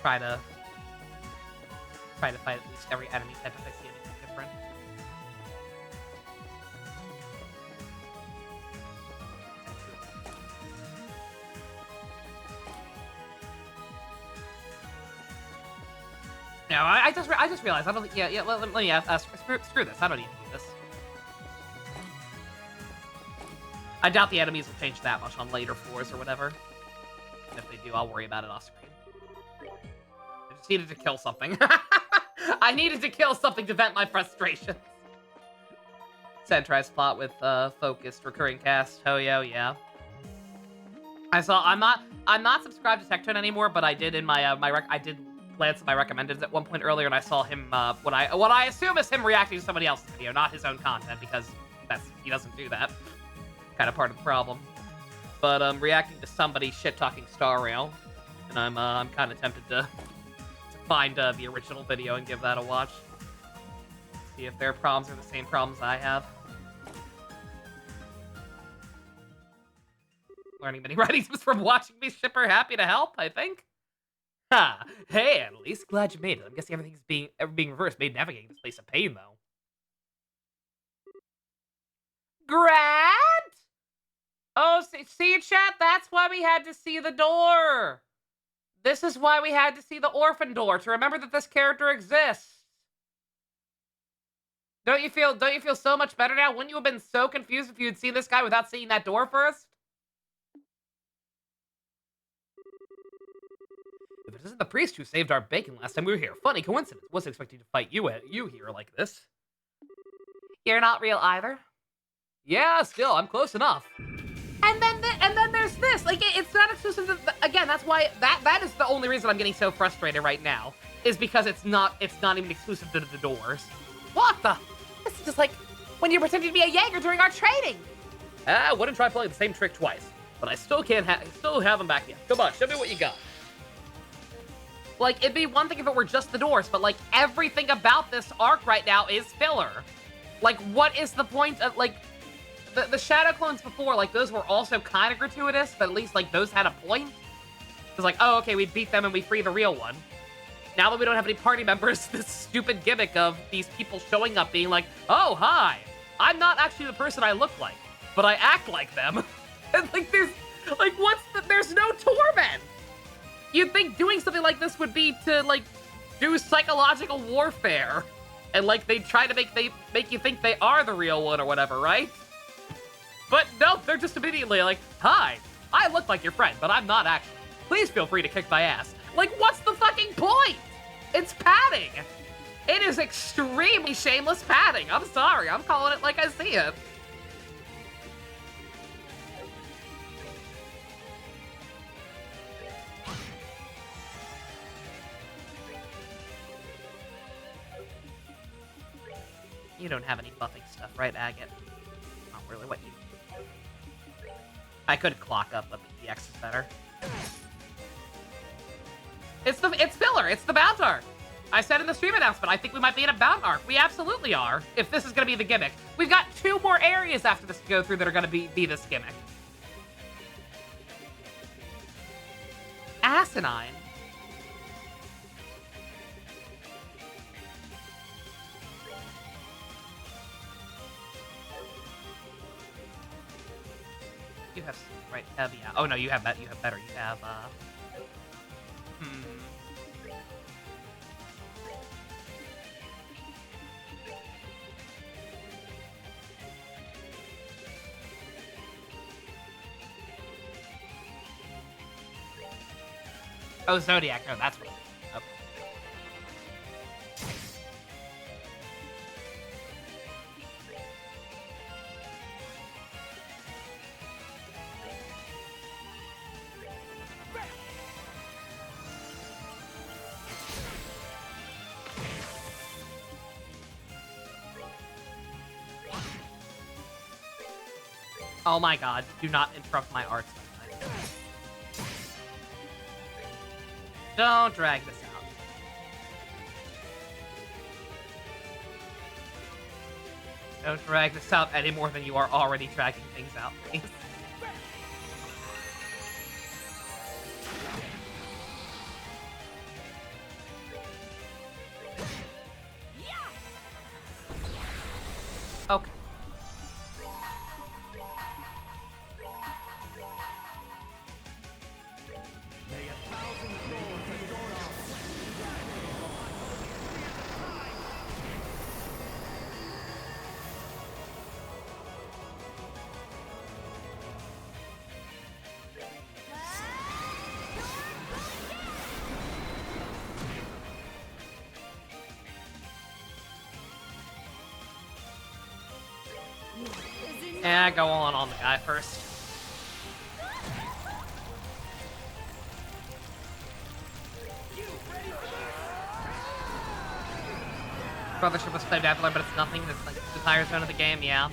S1: Try to fight at least every enemy type if I see anything different. No, I just realized I don't. Yeah. Let me ask. Screw this. I don't need to do this. I doubt the enemies will change that much on later floors or whatever. And if they do, I'll worry about it off screen. I just needed to kill something. I needed to kill something to vent my frustration. Said tries plot with focused recurring cast. Oh yeah. I'm not subscribed to Tectone anymore, but I did in my I did glance at my recommended at one point earlier, and I saw him what I assume is him reacting to somebody else's video, not his own content, because he doesn't do that. Kind of part of the problem. But reacting to somebody shit talking Star Rail, and I'm kind of tempted to find the original video and give that a watch. See if their problems are the same problems I have. Learning many writings from watching me. Shipper, happy to help, I think. Ha! Hey, Annalise, glad you made it. I'm guessing everything's being reversed. Made navigating this place a pain, though. Grant? Oh, see, chat? That's why we had to see the door. This is why we had to see the orphan door, to remember that this character exists. Don't you feel so much better now? Wouldn't you have been so confused if you had seen this guy without seeing that door first? If it isn't the priest who saved our bacon last time we were here, funny coincidence. Wasn't expecting to fight you here like this.
S2: You're not real either.
S1: Yeah, still, I'm close enough.
S2: And then there's this. Like, it's not exclusive to again, that's why that is the only reason I'm getting so frustrated right now.
S1: Is because it's not even exclusive to the doors.
S2: What the? This is just like when you pretended to be a Jaeger during our training.
S1: I wouldn't try playing the same trick twice, but I still have them back yet. Come on, show me what you got. Like, it'd be one thing if it were just the doors, but like everything about this arc right now is filler. Like, what is the point of like the shadow clones before? Like, those were also kind of gratuitous, but at least like those had a point. It's like, oh, okay, we beat them and we free the real one. Now that we don't have any party members, this stupid gimmick of these people showing up being like, oh, hi, I'm not actually the person I look like, but I act like them. And like, there's no torment. You'd think doing something like this would be to like do psychological warfare. And like, they try to make you think they are the real one or whatever, right? But no, they're just immediately like, hi, I look like your friend, but I'm not actually. Please feel free to kick my ass. Like, what's the fucking point? It's padding. It is extremely shameless padding. I'm sorry. I'm calling it like I see it. You don't have any buffing stuff, right, Agate? Not really what you... I could clock up, but the EX is better. It's filler. It's the bounce arc. I said in the stream announcement, I think we might be in a bounce arc. We absolutely are, if this is going to be the gimmick. We've got 2 more areas after this to go through that are going to be this gimmick. Asinine. You have, right, yeah. Oh no, you have that. You have better. You have, Oh, Zodiac. No, that's what it is. Okay. Oh my god, do not interrupt my art. Don't drag this Don't drag this out any more than you are already dragging things out, please. Okay. Yeah, go on the guy first. Brothership was played after, but it's nothing. It's like the entire zone of the game, yeah.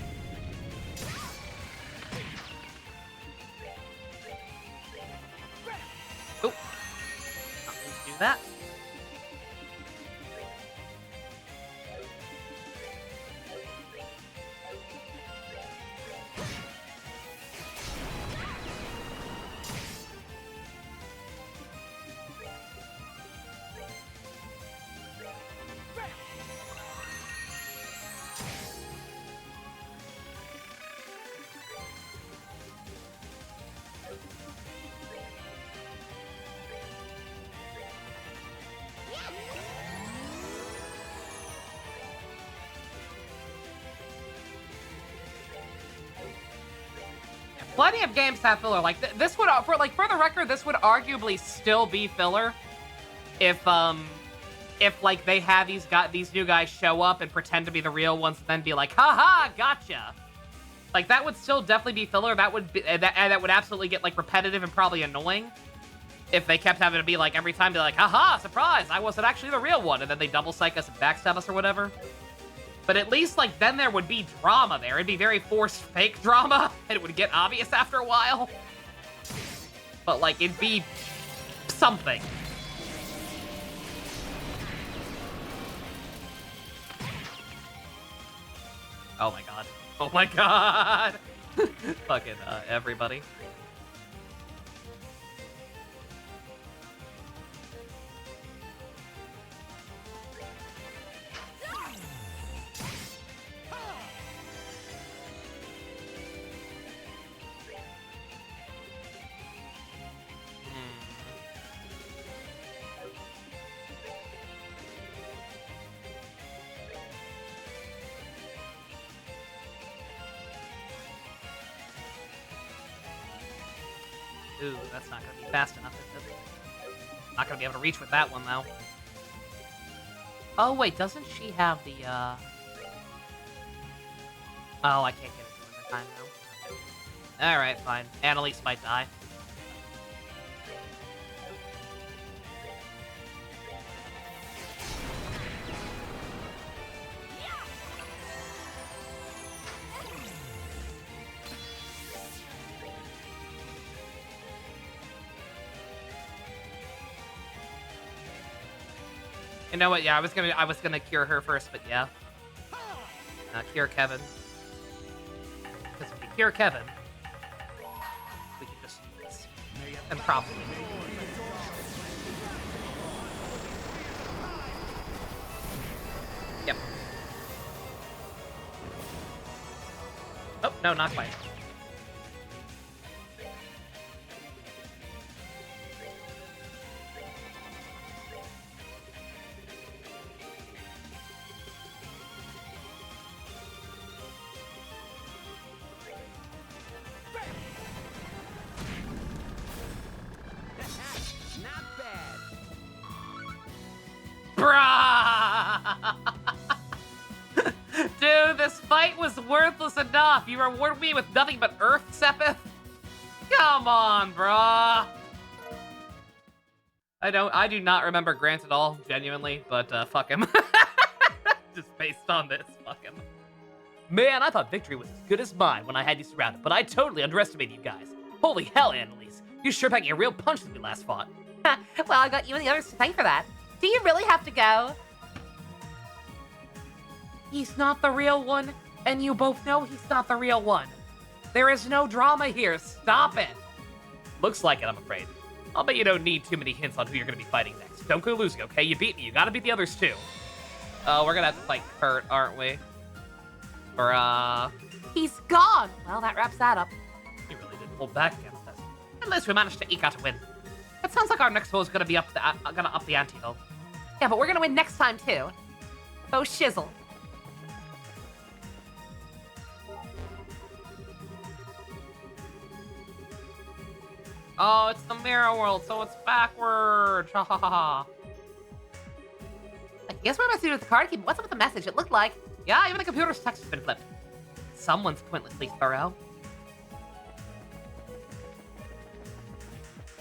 S1: Oop. Not meant to do that. Plenty of games have filler. Like this would, for the record, this would arguably still be filler if like they have these new guys show up and pretend to be the real ones, and then be like, haha, gotcha. Like that would still definitely be filler. That would be that would absolutely get like repetitive and probably annoying if they kept having to be like every time be like, haha, surprise, I wasn't actually the real one, and then they double psych us and backstab us or whatever. But at least, like, then there would be drama there. It'd be very forced fake drama, and it would get obvious after a while. But, like, it'd be something. Oh my god. Oh my god! Fucking, everybody. Ooh, that's not gonna be fast enough, is it? Not gonna be able to reach with that one, though. Oh, wait, doesn't she have the, Oh, I can't get it to her in time now. Alright, fine. Annalise might die. You know what? Yeah, I was gonna cure her first, but yeah. Cure Kevin. Because if we cure Kevin, we can just do this. And probably. Yep. Oh, no, not quite. Dude, this fight was worthless enough. You reward me with nothing but Earth, Sepith? Come on, brah. I do not remember Grant at all, genuinely, but fuck him. Just based on this, fuck him. Man, I thought victory was as good as mine when I had you surrounded, but I totally underestimated you guys. Holy hell, Annalise. You sure packed a real punch when we last fought.
S2: Well, I got you and the others to thank for that. Do you really have to go?
S1: He's not the real one, And you both know he's not the real one. There is no drama here. Stop it. Looks like it, I'm afraid. I'll bet you don't need too many hints on who you're going to be fighting next. Don't go losing, okay? You beat me. You gotta beat the others, too. Oh, we're gonna have to fight Kurt, aren't we? Or,
S2: He's gone. Well, that wraps that up.
S1: he really didn't hold back against us. At least we managed to eke out a win. It sounds like our next foe is gonna be gonna up the ante, though.
S2: Yeah, but we're gonna win next time, too. Oh, shizzle.
S1: Oh, it's the mirror world, so it's backwards. Ha ha ha ha.
S2: I guess we're messing with the card key, but what's up with the message? It looked like...
S1: Yeah, even the computer's text has been flipped. Someone's pointlessly thorough.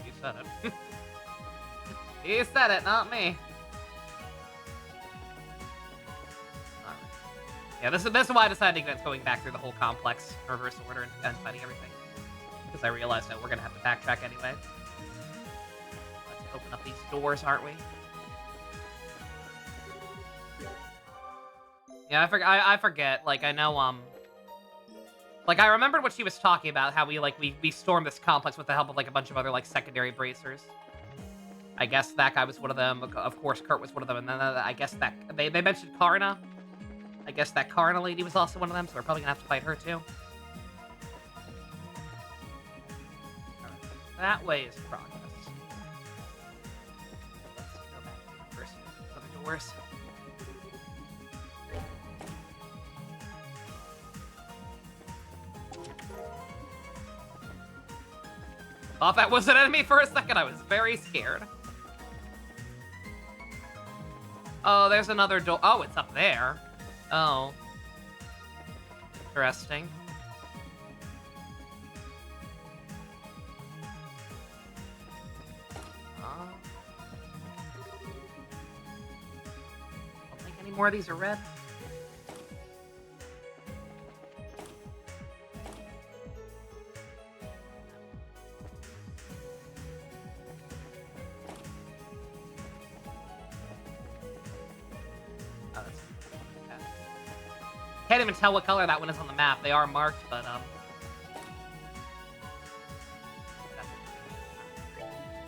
S1: You said it. You said it, not me. Alright. Yeah, this is why I decided against going back through the whole complex in reverse order and fighting everything. Because I realized that we're gonna have to backtrack anyway. Let's open up these doors, aren't we? Yeah, I forget. Like, I know, like, I remembered what she was talking about, how we stormed this complex with the help of, like, a bunch of other, like, secondary bracers. I guess that guy was one of them. Of course, Kurt was one of them. And then I guess that... They mentioned Karna. I guess that Karna lady was also one of them, so we're probably gonna have to fight her, too. That way is progress. Let's go back first. Other doors. Thought that was an enemy for a second. I was very scared. Oh, there's another door. Oh, it's up there. Oh. Interesting. Don't think any more of these are red. Can't even tell what color that one is on the map. They are marked, but,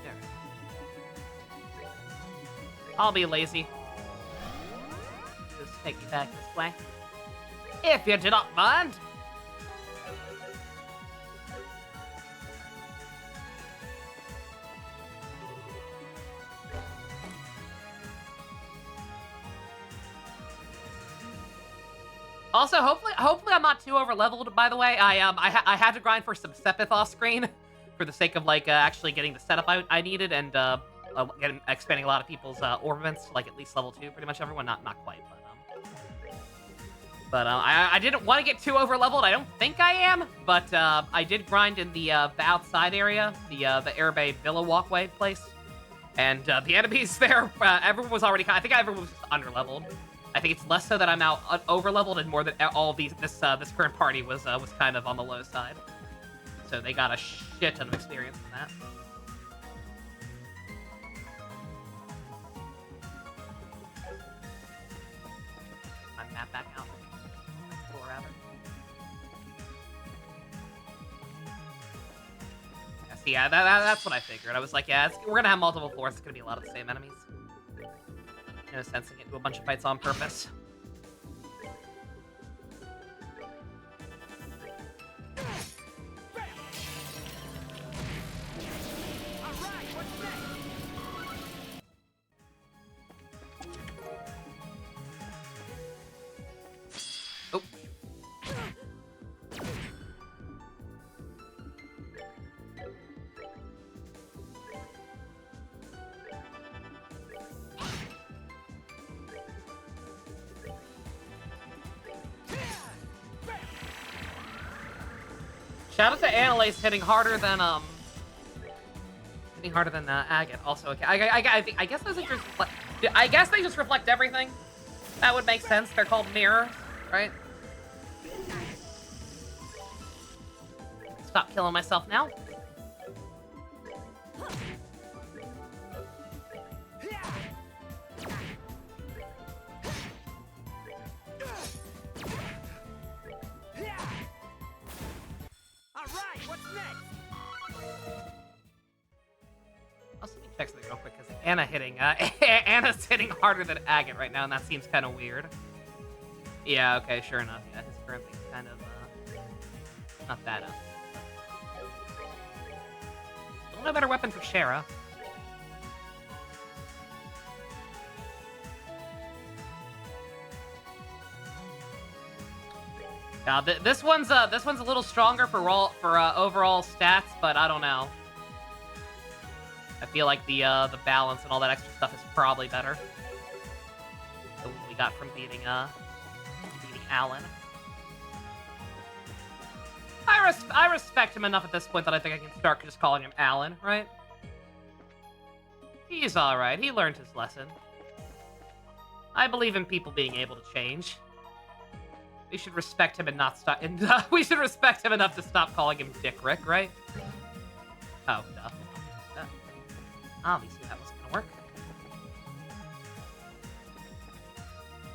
S1: there. I'll be lazy. Just take me back this way. If you do not mind. Also, hopefully I'm not too over-leveled, by the way. I had to grind for some Sepith off-screen for the sake of, like, actually getting the setup I needed and, expanding a lot of people's orbaments to, like, at least level 2, pretty much everyone. Not quite, but I didn't want to get too over-leveled. I don't think I am, but, I did grind in the outside area, the Air Bay Villa walkway place. And, the enemies there, everyone was already I think everyone was just under-leveled. I think it's less so that I'm out over-leveled and more that all of this current party was kind of on the low side. So they got a shit ton of experience from that. I'm map back out. Explore, rather. Yeah, see, yeah, that's what I figured. I was like, yeah, we're gonna have multiple floors. It's gonna be a lot of the same enemies. No sense in getting into a bunch of fights on purpose. Oh. Shout out to Annalise hitting harder than Agate. Also, okay. I guess those just reflect. I guess they just reflect everything. That would make sense. They're called mirrors, right? Stop killing myself now. check something real quick, because Anna's hitting harder than Agate right now, and that seems kind of weird. Yeah, okay, sure enough. Yeah, his current thing's kind of, not that up. Still no better weapon for Shara. This one's a little stronger for overall stats, but I don't know. I feel like the balance and all that extra stuff is probably better than what we got from beating Alan. I respect him enough at this point that I think I can start just calling him Alan, right? He's all right. He learned his lesson. I believe in people being able to change. We should respect him and not stop. And we should respect him enough to stop calling him Dick Rick, right? Oh, duh. Obviously, that wasn't gonna work.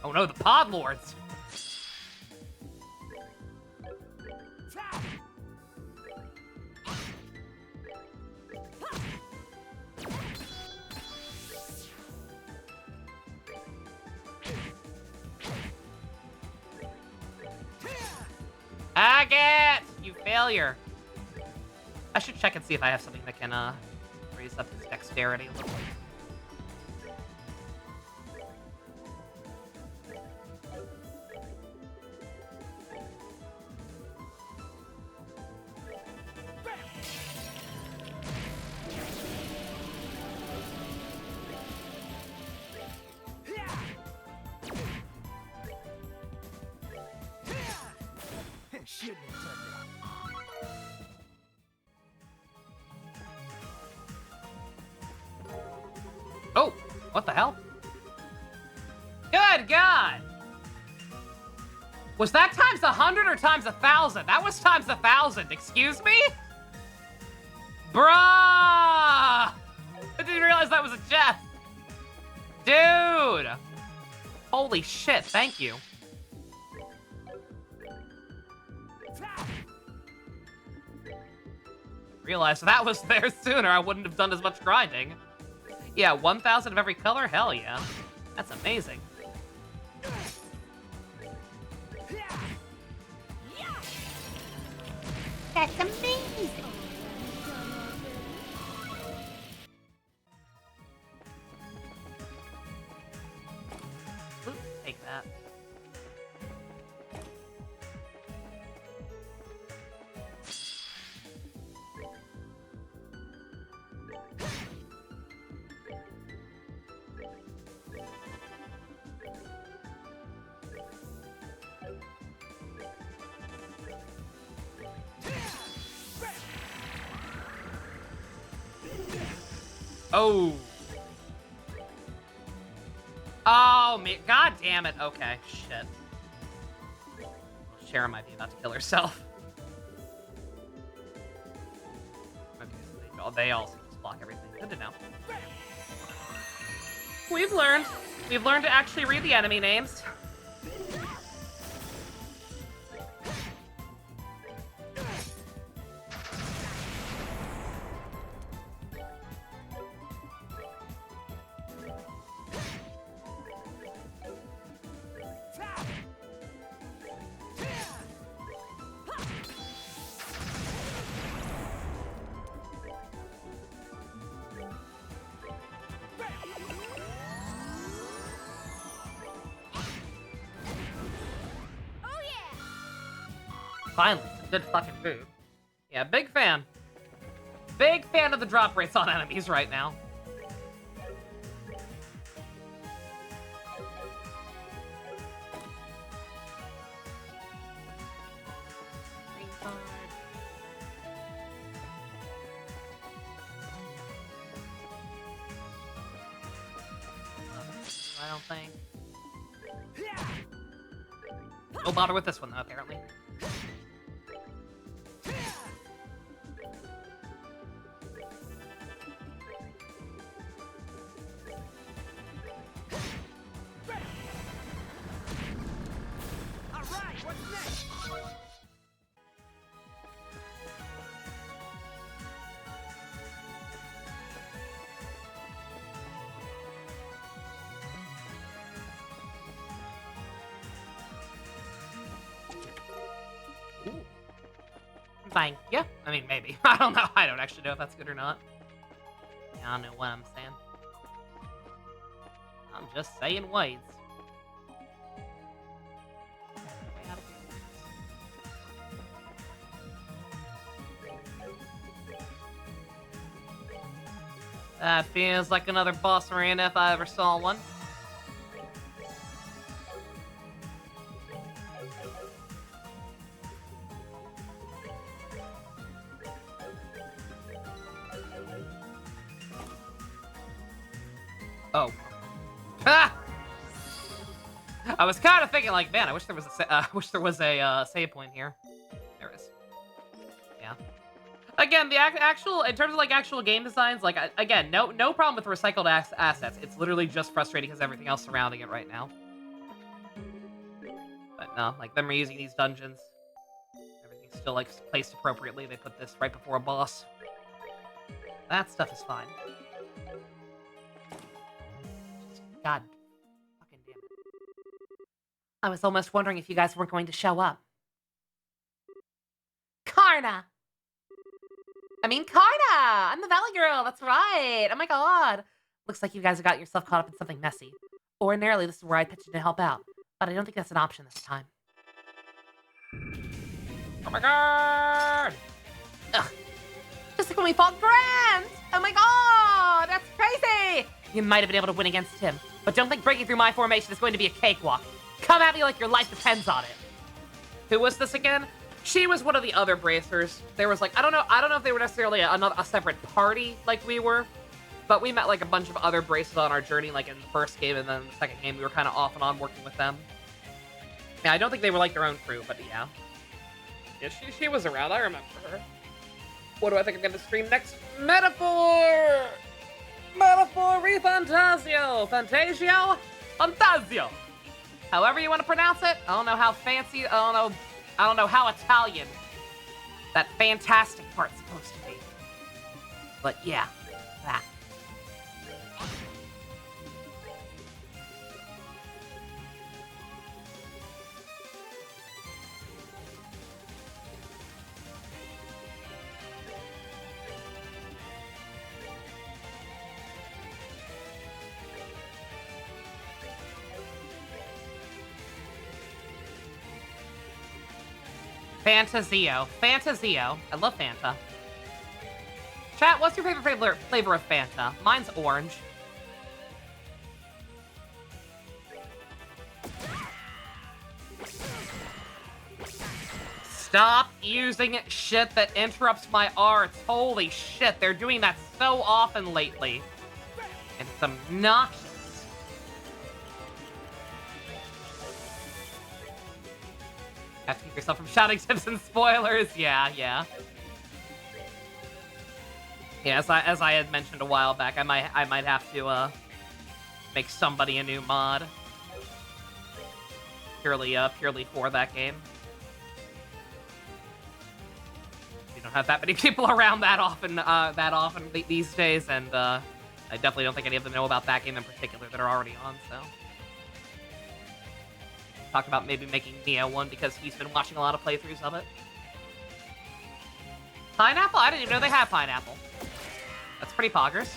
S1: Oh no, the Pod Lords! Agate! You failure. I should check and see if I have something that can, raise up his dexterity a little bit. Oh, what the hell? Good God! Was that times 100 or times 1,000? That was times 1,000, excuse me? Bruh! I didn't realize that was a chest. Dude! Holy shit, thank you. Realized if that was there sooner, I wouldn't have done as much grinding. Yeah, 1,000 of every color? Hell yeah. That's amazing.
S2: That's amazing.
S1: Ooh, take that. Oh. Oh, man. God damn it. Okay, shit. Shara might be about to kill herself. Okay, so they all seem to block everything. Good to know. We've learned. We've learned to actually read the enemy names. Finally, some good fucking food. Yeah, big fan. Big fan of the drop rates on enemies right now. Green card. I don't think. No bother with this one, though, apparently. Thank you. I mean, maybe. I don't know. I don't actually know if that's good or not. I don't know what I'm saying. I'm just saying words. Way out of here. That feels like another boss arena if I ever saw one. Oh. Ah! I was kind of thinking, like, man, I wish there was a save point here. There is. Yeah. Again, the actual, in terms of like actual game designs, like again, no problem with recycled assets. It's literally just frustrating because everything else surrounding it right now. But no, like them reusing these dungeons, everything's still like placed appropriately. They put this right before a boss. That stuff is fine. God fucking damn it. I was almost wondering if you guys weren't going to show up. Karna! I'm the Valley Girl, that's right! Oh my god! Looks like you guys have got yourself caught up in something messy. Ordinarily, this is where I pitch in to help out, but I don't think that's an option this time. Oh my god! Ugh. Just like when we fought Grant! Oh my god! That's crazy! You might have been able to win against him, but don't think breaking through my formation is going to be a cakewalk. Come at me like your life depends on it. Who was this again? She was one of the other bracers. There was like, I don't know if they were necessarily a separate party like we were, but we met like a bunch of other bracers on our journey, like in the first game, and then the second game we were kind of off and on working with them. Yeah, I don't think they were like their own crew, but yeah. Yeah, she was around, I remember her. What do I think I'm gonna stream next? Metaphor! Metaphor Refantasio! Fantasio? Fantasio! However you want to pronounce it. I don't know how fancy, I don't know how Italian that fantastic part's supposed to be. But yeah, that. Fantasio. I love Fanta. Chat, what's your favorite flavor of Fanta? Mine's orange. Stop using shit that interrupts my arts. Holy shit, they're doing that so often lately. And it's obnoxious. Have to keep yourself from shouting tips and spoilers. Yeah. Yeah, as I had mentioned a while back, I might have to make somebody a new mod. Purely for that game. You don't have that many people around that often these days, and I definitely don't think any of them know about that game in particular that are already on, so. Talk about maybe making Neo one because he's been watching a lot of playthroughs of it. Pineapple? I didn't even know they had pineapple. That's pretty poggers.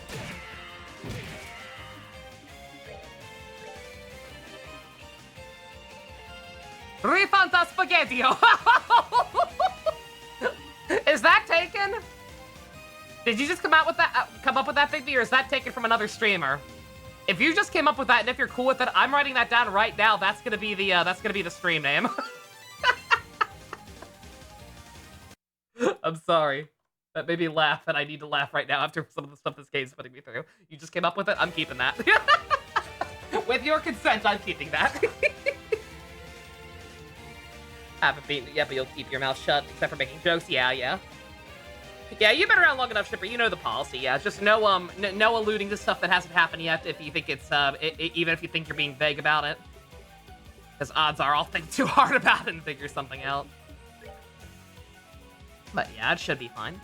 S1: Rifanta Spaghettio! Is that taken? Did you just come up with that, Big B, or is that taken from another streamer? If you just came up with that, and if you're cool with it, I'm writing that down right now. That's gonna be the stream name. I'm sorry. That made me laugh, and I need to laugh right now after some of the stuff this game's putting me through. You just came up with it. I'm keeping that. With your consent, I'm keeping that. Haven't beaten it yet, but you'll keep your mouth shut, except for making jokes. Yeah. Yeah, you've been around long enough, Shipper. You know the policy. Yeah, just no alluding to stuff that hasn't happened yet. If you think it's even if you think you're being vague about it, because odds are I'll think too hard about it and figure something out. But yeah, it should be fine.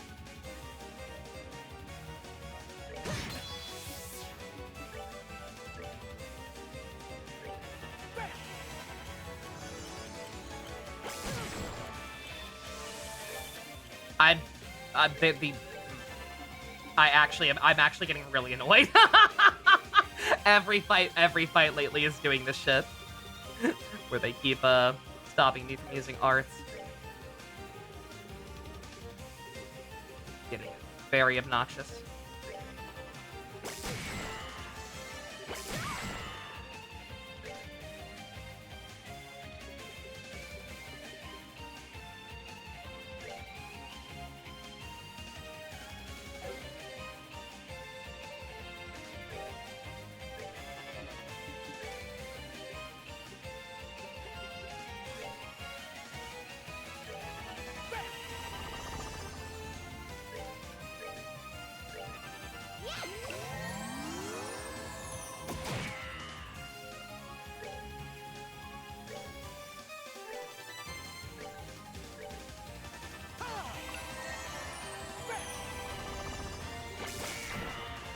S1: I'm, I'm actually getting really annoyed. Every fight lately is doing this shit. Where they keep, stopping me from using arts. Getting very obnoxious.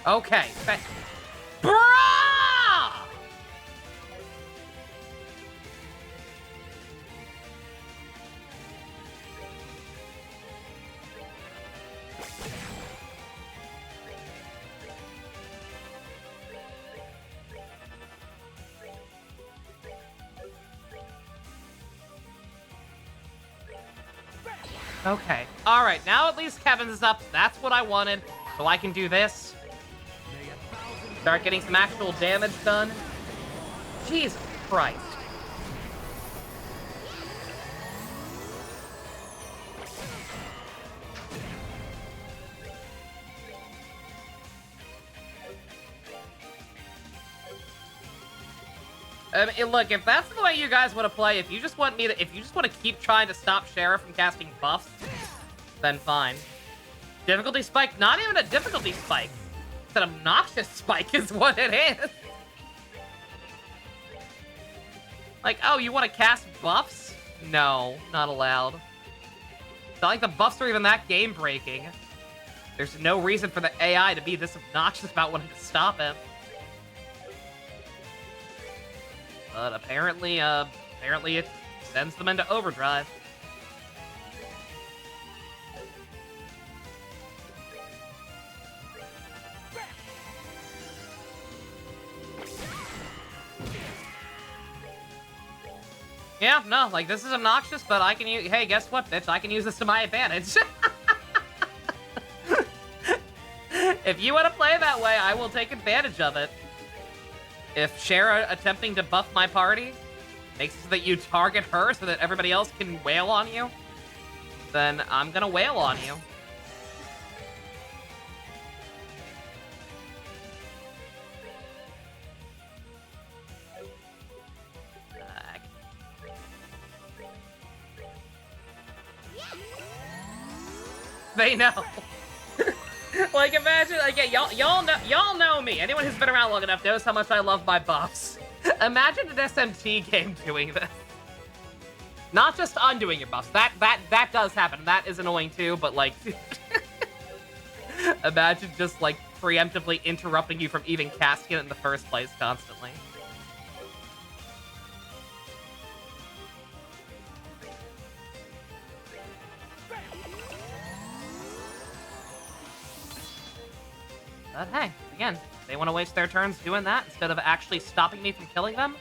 S1: Okay. Bruh! Okay. Alright, now at least Kevin's is up. That's what I wanted. So I can do this. Start getting some actual damage done. Jesus Christ. Look, if that's the way you guys want to play, if you just want to keep trying to stop Sheriff from casting buffs, then fine. Difficulty spike, not even a difficulty spike. It's an obnoxious spike is what it is. Like, oh, you want to cast buffs? No, not allowed. It's not like the buffs are even that game-breaking. There's no reason for the AI to be this obnoxious about wanting to stop him. But apparently it sends them into overdrive. Yeah, no, like, this is obnoxious, but I can use... Hey, guess what, bitch? I can use this to my advantage. If you want to play that way, I will take advantage of it. If Shara attempting to buff my party makes it so that you target her so that everybody else can wail on you, then I'm gonna wail on you. They know. Like, imagine, like, yeah, y'all know me. Anyone who's been around long enough knows how much I love my buffs. Imagine an SMT game doing this. Not just undoing your buffs. That does happen. That is annoying too, but like... Imagine just, like, preemptively interrupting you from even casting it in the first place constantly. But hey, again, if they want to waste their turns doing that instead of actually stopping me from killing them,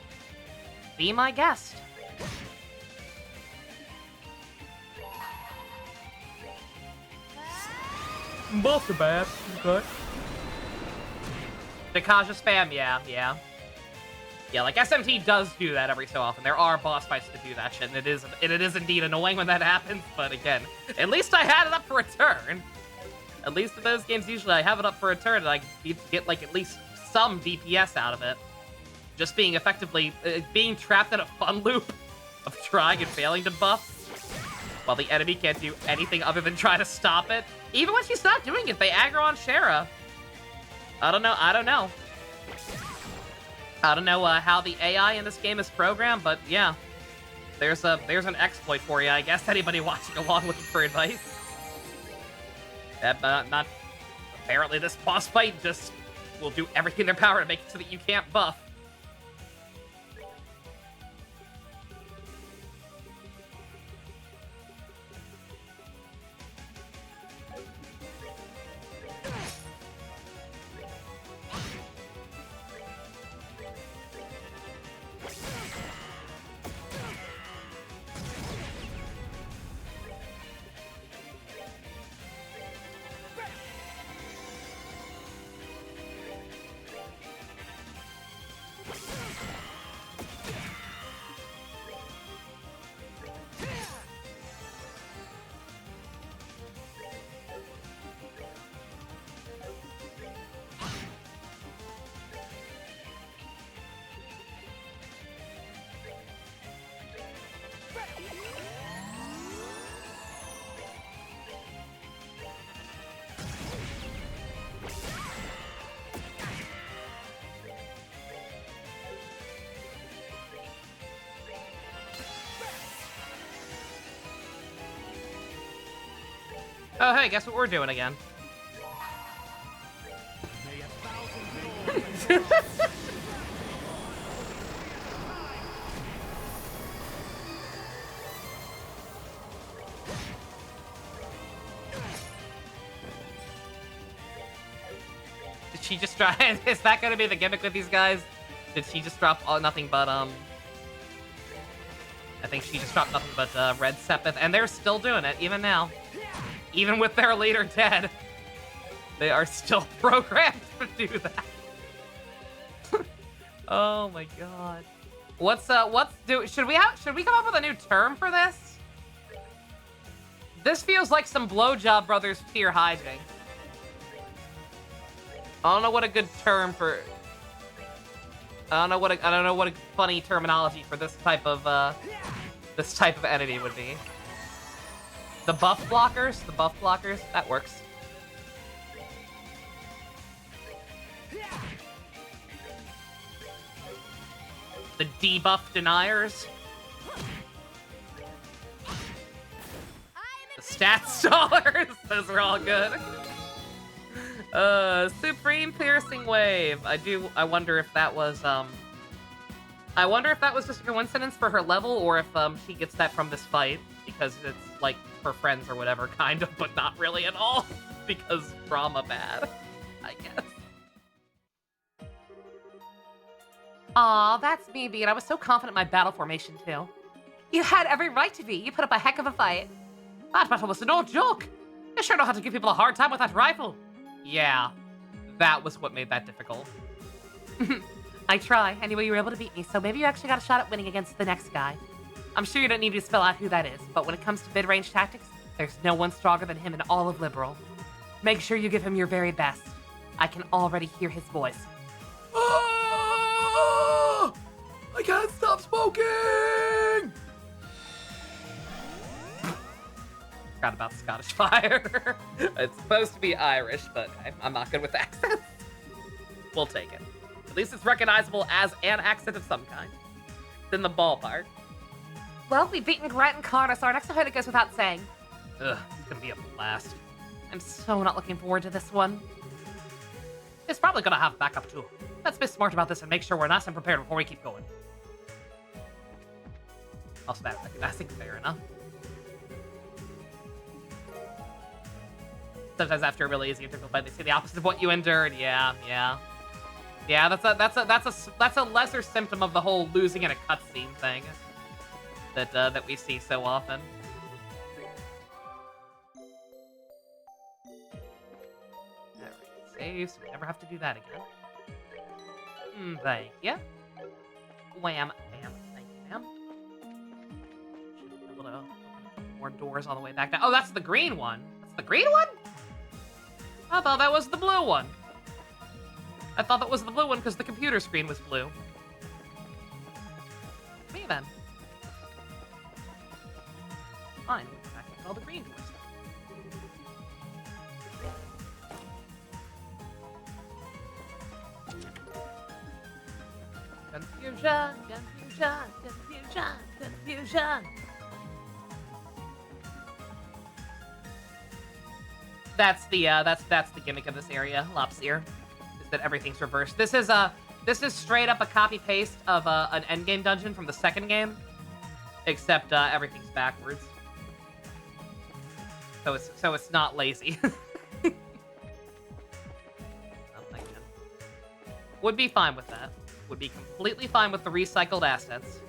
S1: be my guest.
S3: Both are bad. Okay.
S1: Dekaja spam, yeah. Yeah, like, SMT does do that every so often. There are boss fights to do that shit, and it is indeed annoying when that happens, but again, at least I had it up for a turn. At least in those games, usually I have it up for a turn and I get, like, at least some DPS out of it. Just being effectively, being trapped in a fun loop of trying and failing to buff, while the enemy can't do anything other than try to stop it. Even when she's not doing it, they aggro on Shara. I don't know how the AI in this game is programmed, but yeah. There's an exploit for you, I guess. Anybody watching along looking for advice. Apparently this boss fight just will do everything in their power to make it so that you can't buff. Oh, hey, guess what we're doing again? Did she just drop? Is that gonna be the gimmick with these guys? Did she just drop nothing but I think she just dropped nothing but Red Sepith, and they're still doing it even now, even with their leader dead. They are still programmed to do that. Oh my god. Should we come up with a new term for this? This feels like some Blowjob Brothers tier hijinks. I don't know what a good term for. I don't know what a funny terminology for this type of entity would be. The buff blockers, that works. The debuff deniers. The stat stallers, those are all good. Supreme Piercing Wave. I wonder if that was just a coincidence for her level, or if she gets that from this fight, because it's like her friends or whatever, kind of, but not really at all, because drama bad, I guess.
S2: Aw, that's me, Beat. I was so confident in my battle formation, too. You had every right to be. You put up a heck of a fight.
S1: That battle was no joke. You sure know how to give people a hard time with that rifle. Yeah, that was what made that difficult.
S2: I try. Anyway, you were able to beat me, so maybe you actually got a shot at winning against the next guy. I'm sure you don't need me to spell out who that is, but when it comes to mid-range tactics, there's no one stronger than him in all of Liberal. Make sure you give him your very best. I can already hear his voice.
S3: Ah! I can't stop smoking!
S1: Forgot about Scottish Fire. It's supposed to be Irish, but I'm not good with accents. We'll take it. At least it's recognizable as an accent of some kind. It's in the ballpark.
S2: Well, we've beaten Grant and Connor, so our next opponent goes without saying.
S1: Ugh, it's gonna be a blast.
S2: I'm so not looking forward to this one.
S1: It's probably gonna have backup too. Let's be smart about this and make sure we're nice and prepared before we keep going. Also, I think fair enough. Sometimes after a really easy or difficult fight, they say the opposite of what you endured. Yeah. That's a lesser symptom of the whole losing in a cutscene thing that we see so often. Alright, save, so we never have to do that again. Thank you. Wham, bam, thank you, ma'am. Should be able to open a couple more doors on the way back down. Oh, that's the green one. That's the green one? I thought that was the blue one. I thought that was the blue one because the computer screen was blue. Me then. Fine, we'll go back and all the green doors. Confusion, confusion, confusion, confusion. That's the gimmick of this area, Lopseer, is that everything's reversed. This is straight up a copy paste of an endgame dungeon from the second game, except everything's backwards. So it's not lazy. Would be fine with that. Would be completely fine with the recycled assets,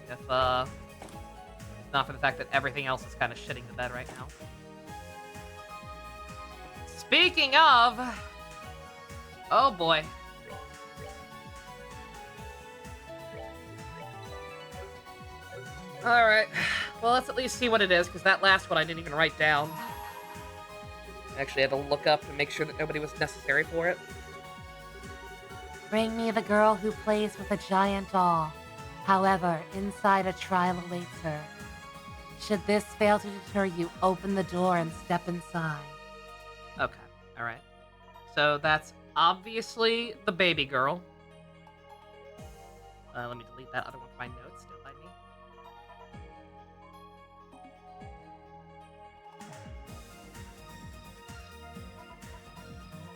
S1: if not for the fact that everything else is kind of shitting the bed right now. Speaking of... Oh boy. Alright. Well, let's at least see what it is, because that last one I didn't even write down. I actually had to look up and make sure that nobody was necessary for it.
S2: Bring me the girl who plays with a giant doll. However, inside a trial awaits her. Should this fail to deter you, open the door and step inside.
S1: Okay, alright. So that's obviously the baby girl. Let me delete that other one from my notes. Don't mind me.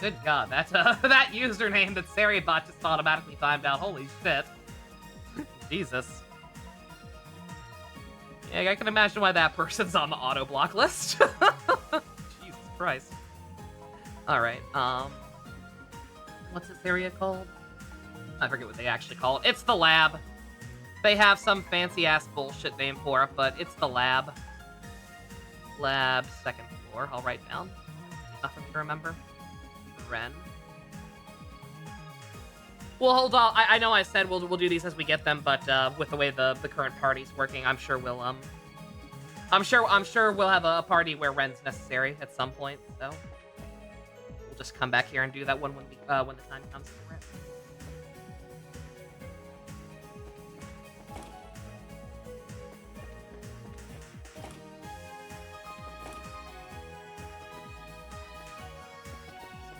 S1: Good God, that's that username that Saribot just automatically timed out. Holy shit. Jesus. Yeah, I can imagine why that person's on the auto block list. Jesus Christ. Alright, what's this area called? I forget what they actually call it. It's the lab. They have some fancy-ass bullshit name for it, but it's the lab. Lab, second floor. I'll write down. Nothing to remember. Ren. Well, hold on. I know I said we'll do these as we get them, but with the way the current party's working, I'm sure we'll I'm sure we'll have a party where Ren's necessary at some point. So we'll just come back here and do that one when the time comes for it.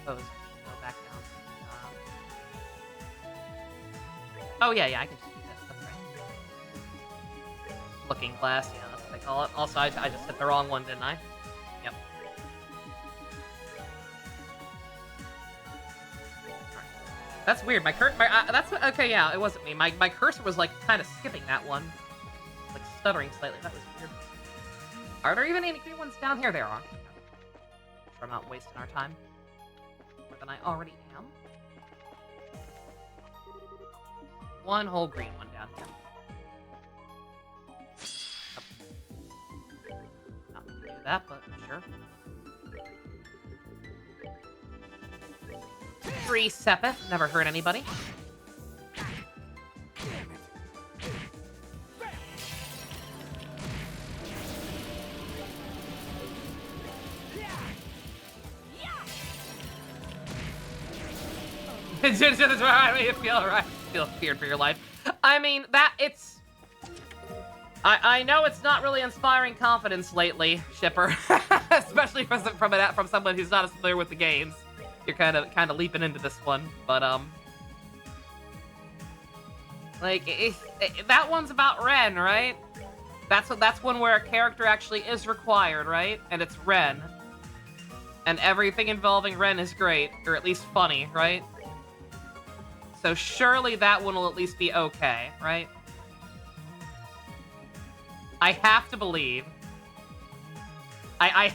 S1: Suppose go back down. Oh yeah, I can just do this. That's right. Looking glass, yeah, that's what they call it. Also, I just hit the wrong one, didn't I? Yep. That's weird. That's okay. Yeah, it wasn't me. My cursor was like kind of skipping that one, like stuttering slightly. That was weird. Are there even any green ones down here? There are. Sure, I'm not wasting our time more than I already am. One whole green one down here. Oh. Not gonna do that, but sure. 3 Sepith, never hurt anybody. It's just right. You feel right. Feel feared for your life. I mean, it's... I know it's not really inspiring confidence lately, Shipper. Especially from someone who's not as familiar with the games. You're kind of leaping into this one, but like that one's about Ren, right? That's one where a character actually is required, right? And it's Ren, and everything involving Ren is great, or at least funny, right? So surely that one will at least be okay, right? I have to believe. I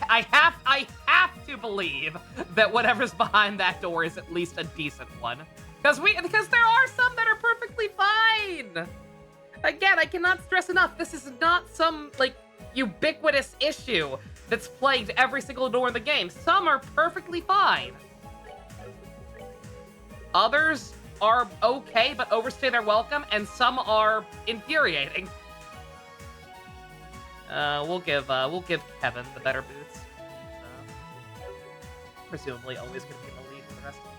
S1: have to believe that whatever's behind that door is at least a decent one. Because there are some that are perfectly fine. Again, I cannot stress enough, this is not some, like, ubiquitous issue that's plagued every single door in the game. Some are perfectly fine. Others are okay, but overstay their welcome, and some are infuriating. We'll give Kevin the better boots. Presumably always going to be in the lead for the rest of them.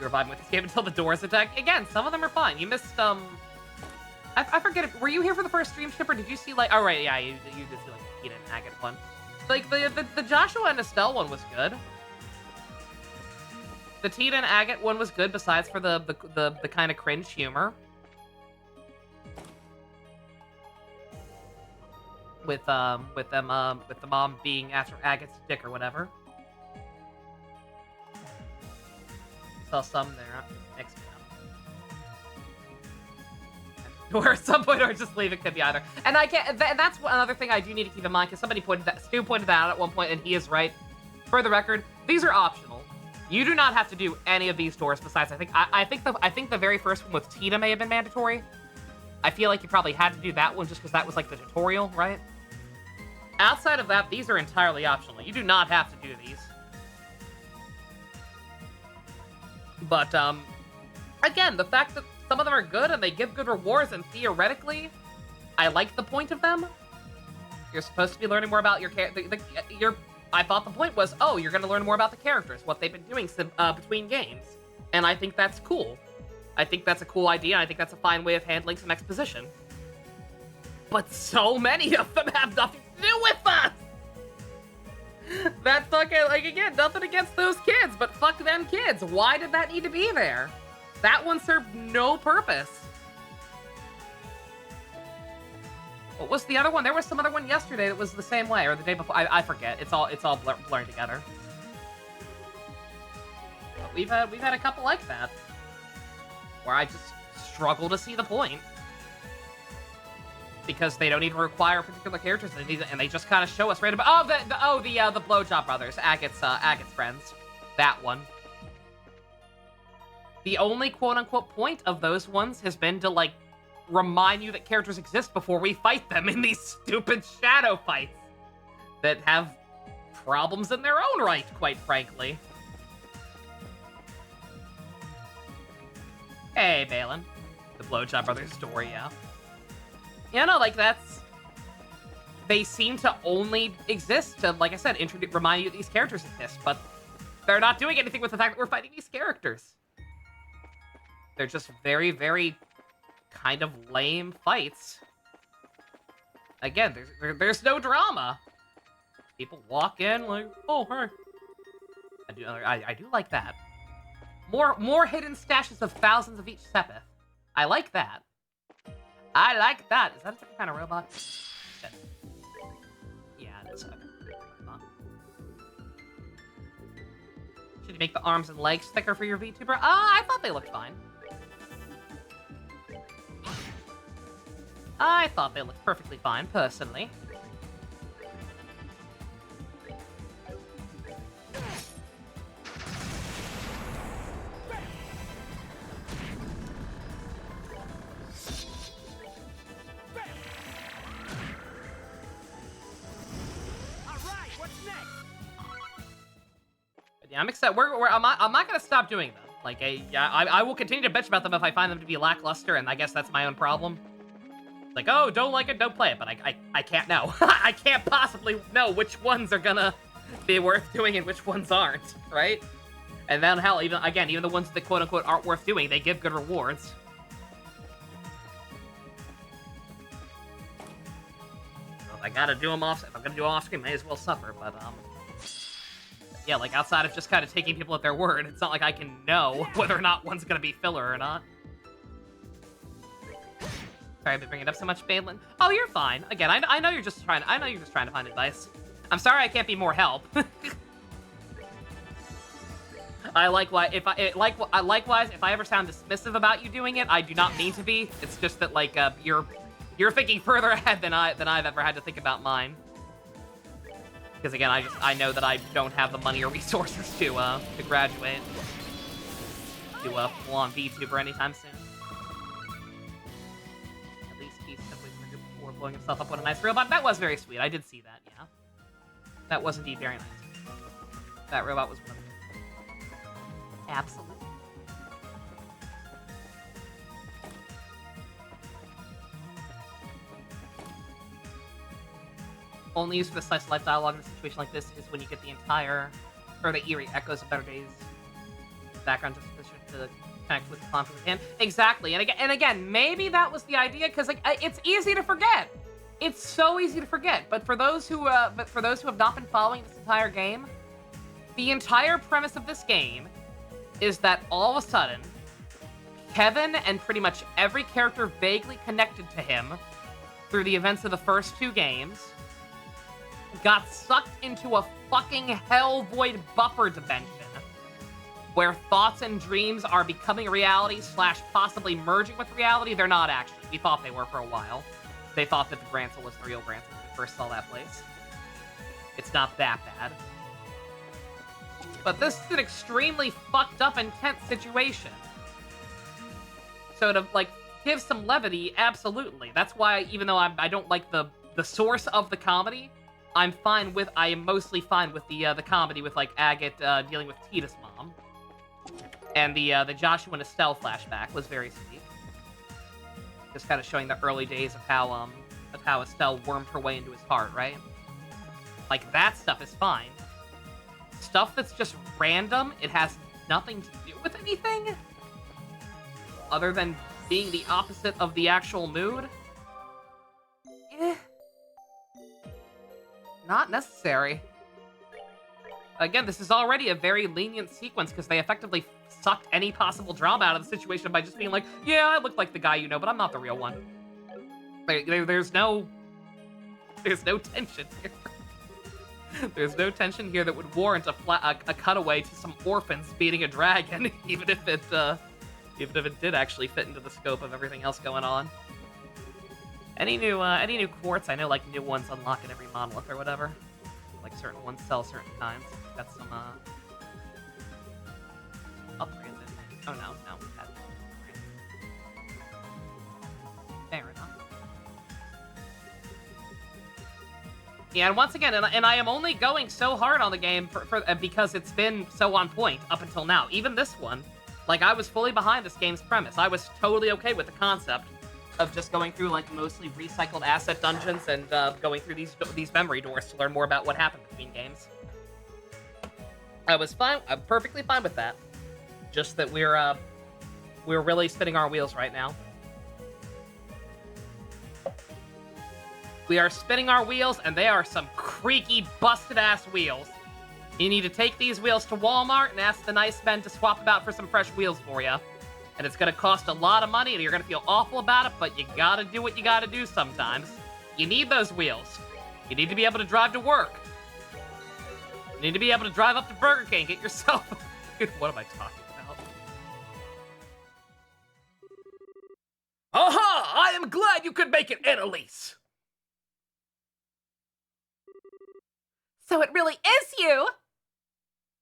S1: You were vibing with this game until the doors attack. Again, some of them are fine. You missed, I forget it. Were you here for the first stream, Shipper? Did you see, like, oh, right, yeah, you did see, like, the Peter and Agate one. Like, the Joshua and Estelle one was good. The Tina and Agate one was good, besides for the kind of cringe humor. With the mom being after Agate's dick or whatever. You saw some there. Next one. Or at some point, or just leave it, could be either. And I can't. That's another thing I do need to keep in mind, because somebody Stu pointed that out at one point, and he is right. For the record, these are optional. You do not have to do any of these doors. Besides, I think the very first one with Tina may have been mandatory. I feel like you probably had to do that one just because that was like the tutorial, right? Outside of that, these are entirely optional. You do not have to do these. But, again, the fact that some of them are good and they give good rewards, and theoretically, I like the point of them. You're supposed to be learning more about your I thought the point was, oh, you're going to learn more about the characters, what they've been doing between games. And I think that's cool. I think that's a cool idea, and I think that's a fine way of handling some exposition. But so many of them have nothing to do with us! That's fucking, like, again, nothing against those kids, but fuck them kids. Why did that need to be there? That one served no purpose. What was the other one? There was some other one yesterday that was the same way, or the day before. I forget. It's all blurring together. But we've had a couple like that, where I just struggle to see the point. Because they don't even require particular characters, and they just kind of show us right about. The Blowjob Brothers, Agate's friends, that one. The only quote-unquote point of those ones has been to, like, remind you that characters exist before we fight them in these stupid shadow fights that have problems in their own right, quite frankly. Hey, Balin. The Blowjob Brothers story, yeah. Yeah, no, like, that's... They seem to only exist to, like I said, remind you that these characters exist, but they're not doing anything with the fact that we're fighting these characters. They're just very, very kind of lame fights. Again, there's no drama. People walk in like, oh, hey. I do like that. More hidden stashes of thousands of each Sepith. I like that. I like that. Is that a different kind of robot? Shit. Yeah, it is. Okay. Should you make the arms and legs thicker for your VTuber? I thought they looked fine. I thought they looked perfectly fine, personally. Yeah, I'm excited. I'm not gonna stop doing them. Like, I will continue to bitch about them if I find them to be lackluster, and I guess that's my own problem. Like, oh, don't like it, don't play it. But I can't know. I can't possibly know which ones are gonna be worth doing and which ones aren't, right? And then, hell, even the ones that quote-unquote aren't worth doing, they give good rewards. So if I gotta do them off, if I'm gonna do them off screen, may as well suffer, but, yeah, like, outside of just kind of taking people at their word, it's not like I can know whether or not one's gonna be filler or not. Sorry, I've been bringing it up so much, Balin. Oh, you're fine. Again, I know you're just trying to find advice. I'm sorry I can't be more help. Likewise, if I ever sound dismissive about you doing it, I do not mean to be. It's just that, like, you're thinking further ahead than I've ever had to think about mine. Because again, I know that I don't have the money or resources to graduate to full-on VTuber anytime soon. At least he's simply before blowing himself up with a nice robot. That was very sweet. I did see that. Yeah, that was indeed very nice. That robot was wonderful. Absolutely. Only use for the slice of life dialogue in a situation like this is when you get the entire, or the eerie echoes of Better Days background just to connect with the clown from the hand. Exactly, and again, maybe that was the idea, because like it's easy to forget. It's so easy to forget. But for those who have not been following this entire game, the entire premise of this game is that all of a sudden, Kevin and pretty much every character vaguely connected to him through the events of the first two games got sucked into a fucking hell void buffer dimension where thoughts and dreams are becoming reality / possibly merging with reality. They're not actually. We thought they were for a while. They thought that the Grancel was the real Grancel when we first saw that place. It's not that bad. But this is an extremely fucked up and tense situation. So to, like, give some levity, absolutely. That's why, even though I don't like the source of the comedy, I am mostly fine with the comedy with, like, Agate dealing with Tita's mom. And the Joshua and Estelle flashback was very sweet. Just kind of showing the early days of how Estelle wormed her way into his heart, right? Like, that stuff is fine. Stuff that's just random, it has nothing to do with anything, other than being the opposite of the actual mood. Not necessary. Again, this is already a very lenient sequence because they effectively sucked any possible drama out of the situation by just being like, yeah, I look like the guy you know, but I'm not the real one. There's no There's no tension here. There's no tension here that would warrant a cutaway to some orphans beating a dragon, even if it did actually fit into the scope of everything else going on. Any new quartz? I know like new ones unlock in every monolith or whatever. Like certain ones sell certain kinds. Got some upgrades in there. Oh no. That's fair enough. Yeah, and once again, and I am only going so hard on the game because it's been so on point up until now. Even this one, like, I was fully behind this game's premise. I was totally okay with the concept of just going through, like, mostly recycled asset dungeons and going through these memory doors to learn more about what happened between games. I was fine. I'm perfectly fine with that. Just that we're really spinning our wheels right now. We are spinning our wheels, and they are some creaky, busted-ass wheels. You need to take these wheels to Walmart and ask the nice men to swap them out for some fresh wheels for you. And it's going to cost a lot of money, and you're going to feel awful about it, but you got to do what you got to do sometimes. You need those wheels. You need to be able to drive to work. You need to be able to drive up to Burger King, get yourself... What am I talking about?
S3: Aha! I am glad you could make it, Annalise!
S2: So it really is you!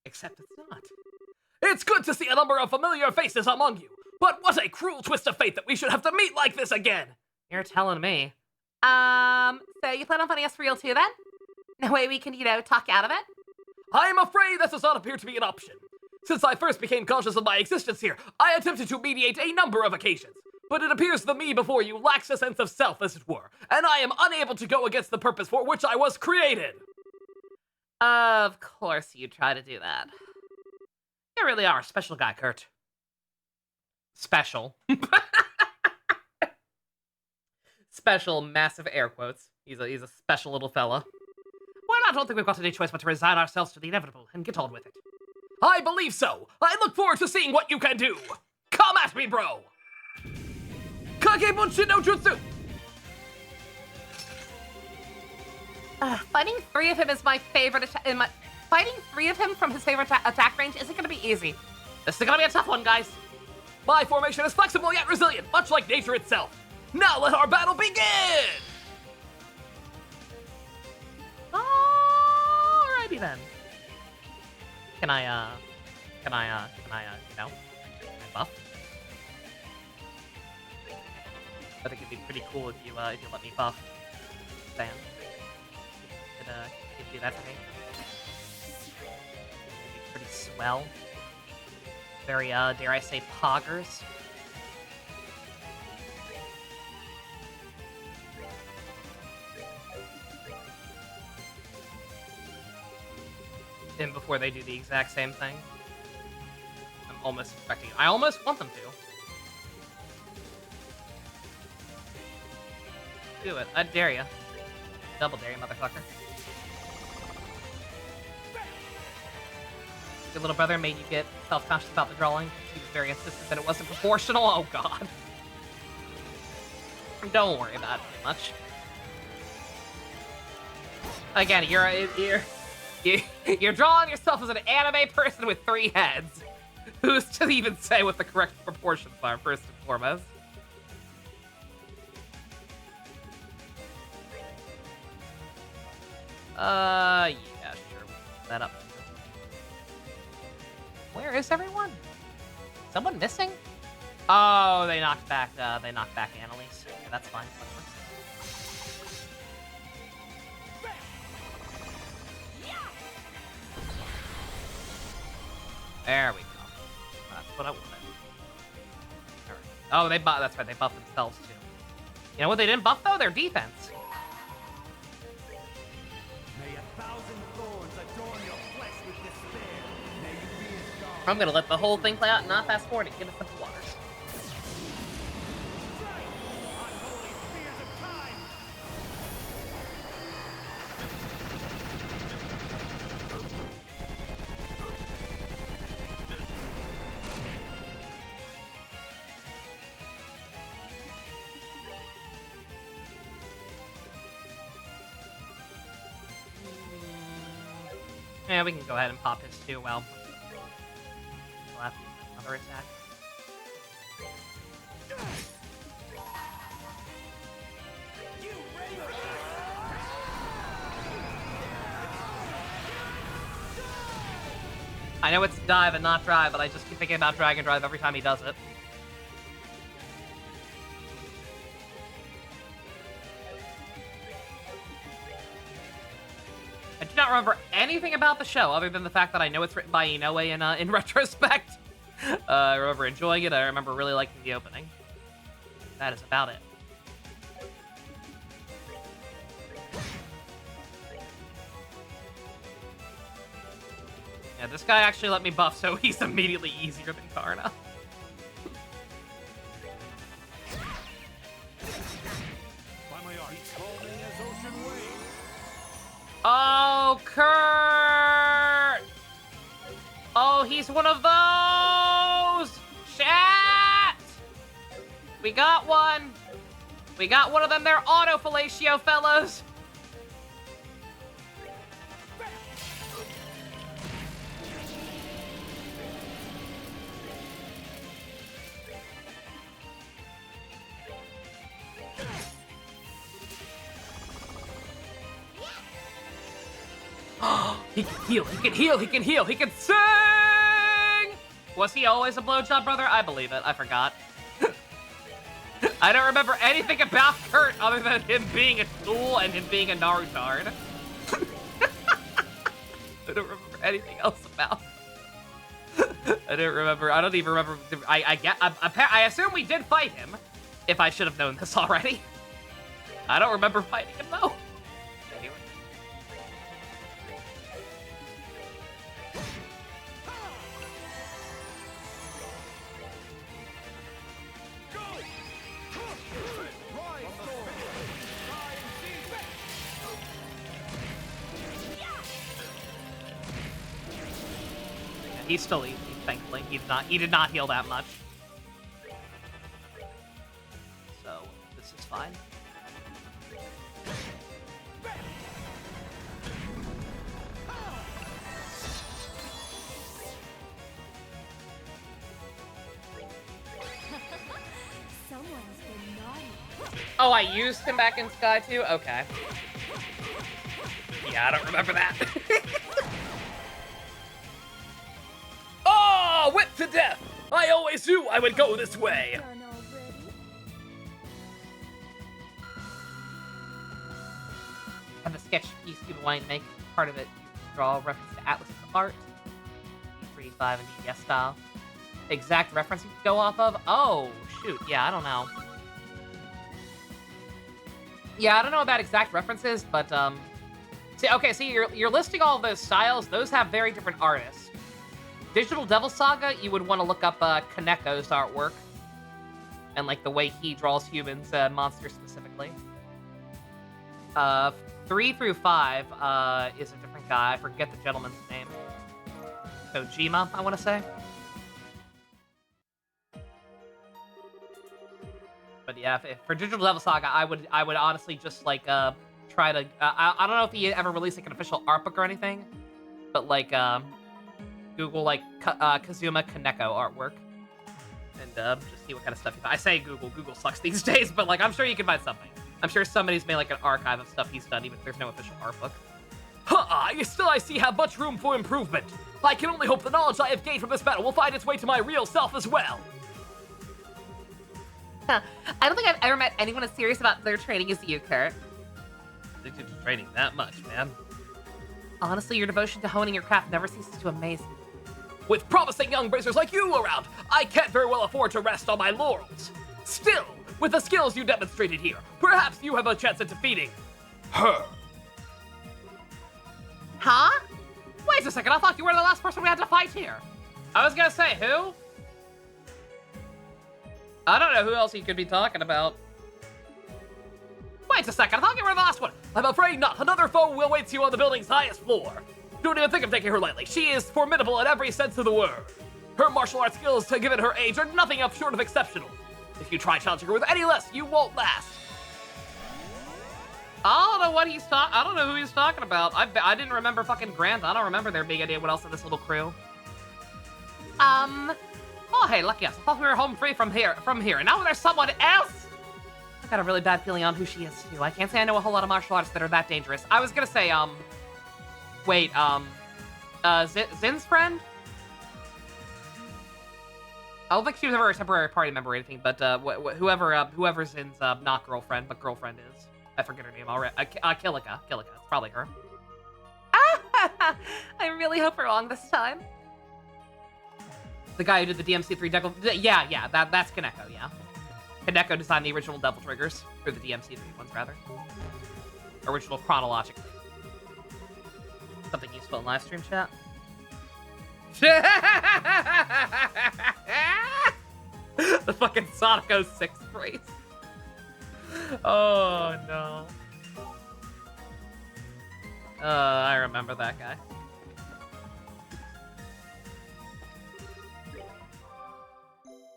S1: Except it's not.
S3: It's good to see a number of familiar faces among you, but what a cruel twist of fate that we should have to meet like this again!
S1: You're telling me.
S2: So you plan on finding us for real too, then? No way we can, talk out of it?
S3: I am afraid that does not appear to be an option. Since I first became conscious of my existence here, I attempted to mediate a number of occasions, but it appears the me before you lacks a sense of self, as it were, and I am unable to go against the purpose for which I was created!
S1: Of course you try to do that. You really are a special guy, Kurt. Special. Special, massive air quotes. He's a special little fella. Well, I don't think we've got any choice but to resign ourselves to the inevitable and get on with it.
S3: I believe so. I look forward to seeing what you can do. Come at me, bro! Kagebunshi no Jutsu!
S2: Fighting three of him is my favorite fighting three of him from his favorite attack range isn't gonna be easy.
S1: This is gonna be a tough one, guys.
S3: My formation is flexible yet resilient, much like nature itself. Now let our battle begin!
S1: Alrighty then. Can I buff? I think it'd be pretty cool if you let me buff Sam. Could do that for me. It'd be pretty swell. Very, dare I say, poggers. And before they do the exact same thing. I'm almost expecting... I almost want them to. Do it. I dare you. Double dare you, motherfucker. Your little brother made you get self-conscious about the drawing. He was very insistent that it wasn't proportional. Oh, God. Don't worry about it too much. Again, you're drawing yourself as an anime person with 3 heads. Who's to even say what the correct proportions are, first and foremost? Yeah, sure. That up. Where is everyone? Someone missing? Oh, they knocked back Annalise. Yeah, that's fine. Whatever. There we go. That's what I wanted. All right. Oh, that's right. They buffed themselves too. You know what they didn't buff though? Their defense.
S4: May 1,000 thorns adorn your flesh with despair. May you be as dark.
S1: I'm gonna let the whole thing play out and not fast forward it. Get us some water.
S4: Strike! Unholy spears of time!
S1: Yeah, we can go ahead and pop his too. Well, we'll have to use another attack. I know it's dive and not drive, but I just keep thinking about Dragon Drive every time he does it. I do not remember anything about the show other than the fact that I know it's written by Inoue in retrospect. I remember enjoying it. I remember really liking the opening. That is about it. Yeah, this guy actually let me buff, so he's immediately easier than Karna. Oh, Kurt! Oh, he's one of those! Chat! We got one! We got one of them. They're auto-fellatio fellows! He can heal, he can heal, he can heal, he can sing! Was he always a blowjob brother? I believe it. I forgot. I don't remember anything about Kurt other than him being a tool and him being a Narutard. I don't remember anything else about him. I don't remember. I don't even remember. I assume we did fight him, if I should have known this already. I don't remember fighting him, though. Anyway. He's still easy, thankfully. He did not heal that much. So, this is fine.
S5: Someone's been naughty.
S1: Oh, I used him back in Sky too? Okay. Yeah, I don't remember that.
S3: Oh, whipped to death! I always knew I would go this way!
S5: Done already?
S1: And the sketch piece you want to make part of it, draw a reference to Atlas's art. 3-5 and DPS style. Exact reference you could go off of? Oh, shoot. Yeah, I don't know. Yeah, I don't know about exact references, but, see, you're listing all those styles. Those have very different artists. Digital Devil Saga, you would want to look up Kaneko's artwork. And, like, the way he draws humans, monsters specifically. 3 through 5 is a different guy. I forget the gentleman's name. Kojima, I want to say. But yeah, for Digital Devil Saga, I would honestly just, like, try to... I don't know if he ever released, like, an official art book or anything. But, like, Google, like, Kazuma Kaneko artwork. And just see what kind of stuff you find. I say Google sucks these days, but, like, I'm sure you can find something. I'm sure somebody's made, like, an archive of stuff he's done, even if there's no official art book.
S3: I see have much room for improvement. I can only hope the knowledge I have gained from this battle will find its way to my real self as well.
S2: I don't think I've ever met anyone as serious about their training as you, Kurt.
S3: Addicted to training that much, man.
S2: Honestly, your devotion to honing your craft never ceases to amaze me.
S3: With promising young bracers like you around, I can't very well afford to rest on my laurels. Still, with the skills you demonstrated here, perhaps you have a chance at defeating her.
S2: Huh?
S1: Wait a second, I thought you were the last person we had to fight here. I was gonna say, who? I don't know who else he could be talking about.
S3: Wait a second, I thought you were the last one. I'm afraid not. Another foe awaits you on the building's highest floor. Don't even think of taking her lightly. She is formidable in every sense of the word. Her martial arts skills, given her age, are nothing short of exceptional. If you try challenging her with any less, you won't last.
S1: I don't know what he's talking. I don't know who he's talking about. I didn't remember fucking Grant. I don't remember there being anyone else in this little crew. Oh, hey, lucky us. I thought we were home free from here. And now there's someone else. I got a really bad feeling on who she is too. I can't say I know a whole lot of martial arts that are that dangerous. I was gonna say, wait, Zin's friend. I don't think she was ever a temporary party member or anything, but whoever Zin's not girlfriend but girlfriend is. I forget her name already. Kilika. It's probably her.
S2: I really hope we're wrong this time.
S1: The guy who did the DMC3 Devil... Yeah, that's Kaneko, yeah. Kaneko designed the original Devil Triggers, or the DMC3 ones, rather. Original chronologically. Something useful in live stream chat? The fucking Sonic 06 phrase. Oh, no. I remember that guy.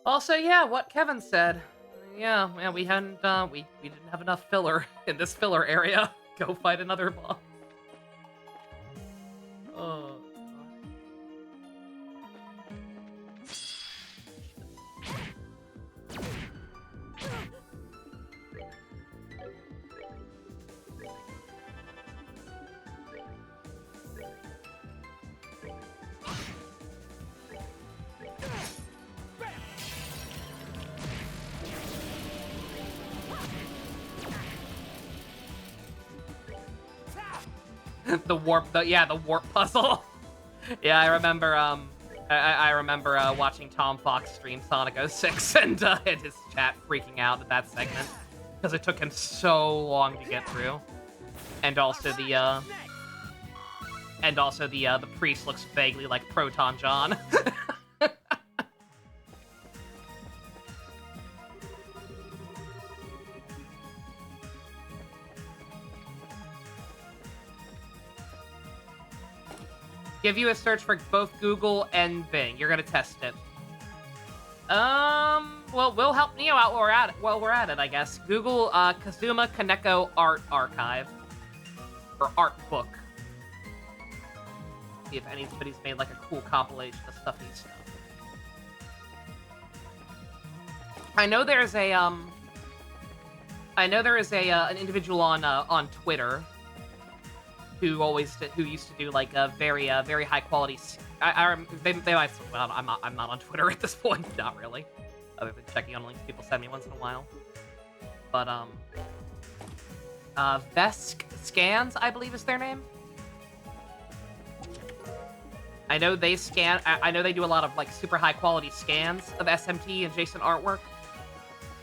S1: Also, yeah, what Kevin said. Yeah, we hadn't, we didn't have enough filler in this filler area. Go fight another boss. Oh. The warp puzzle. Yeah, I remember, I remember watching Tom Fox stream Sonic 06 and his chat freaking out at that segment because it took him so long to get through, and also the priest looks vaguely like Proton John. Give you a search for both Google and Bing. You're gonna test it. Well, we'll help Neo out while we're at it, I guess. Google Kazuma Kaneko Art Archive. Or Art Book. See if anybody's made like a cool compilation of stuff he's done. I know there is an individual on Twitter who used to do like a very high quality. They might. Well, I'm not on Twitter at this point. Not really, other than checking on links people send me once in a while. But Vesk Scans, I believe is their name. I know they scan. I know they do a lot of like super high quality scans of SMT adjacent artwork.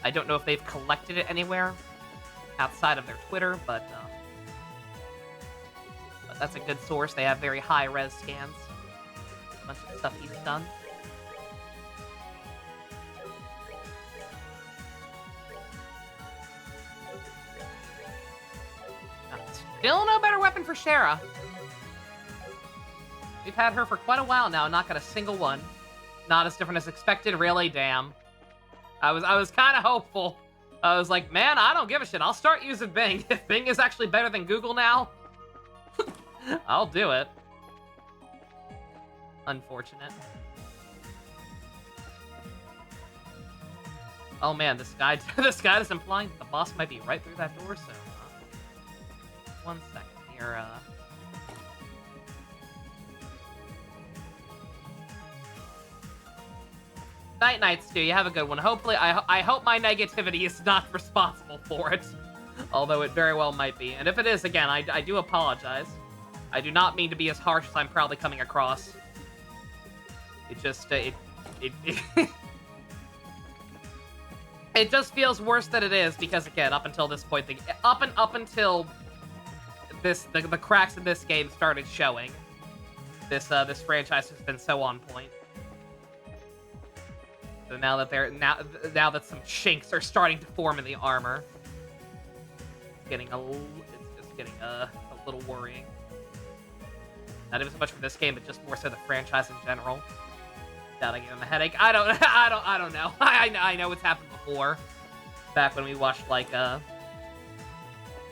S1: I don't know if they've collected it anywhere outside of their Twitter, but that's a good source. They have very high-res scans. A bunch of stuff he's done. Still no better weapon for Shara. We've had her for quite a while now, not got a single one. Not as different as expected, really? Damn. I was kind of hopeful. I was like, man, I don't give a shit. I'll start using Bing. If Bing is actually better than Google now, I'll do it. Unfortunate. Oh man, this guy is implying that the boss might be right through that door, so 1 second here, Night, Stu. You have a good one. Hopefully, I hope my negativity is not responsible for it. Although it very well might be. And if it is, again, I do apologize. I do not mean to be as harsh as I'm probably coming across. It just, it just feels worse than it is because, again, up until this point, up until the cracks in this game started showing, this franchise has been so on point. So now that now that some chinks are starting to form in the armor, it's just getting a little worrying. Not even so much for this game, but just more so the franchise in general. That I give him a headache. I don't know. I know it's happened before. Back when we watched like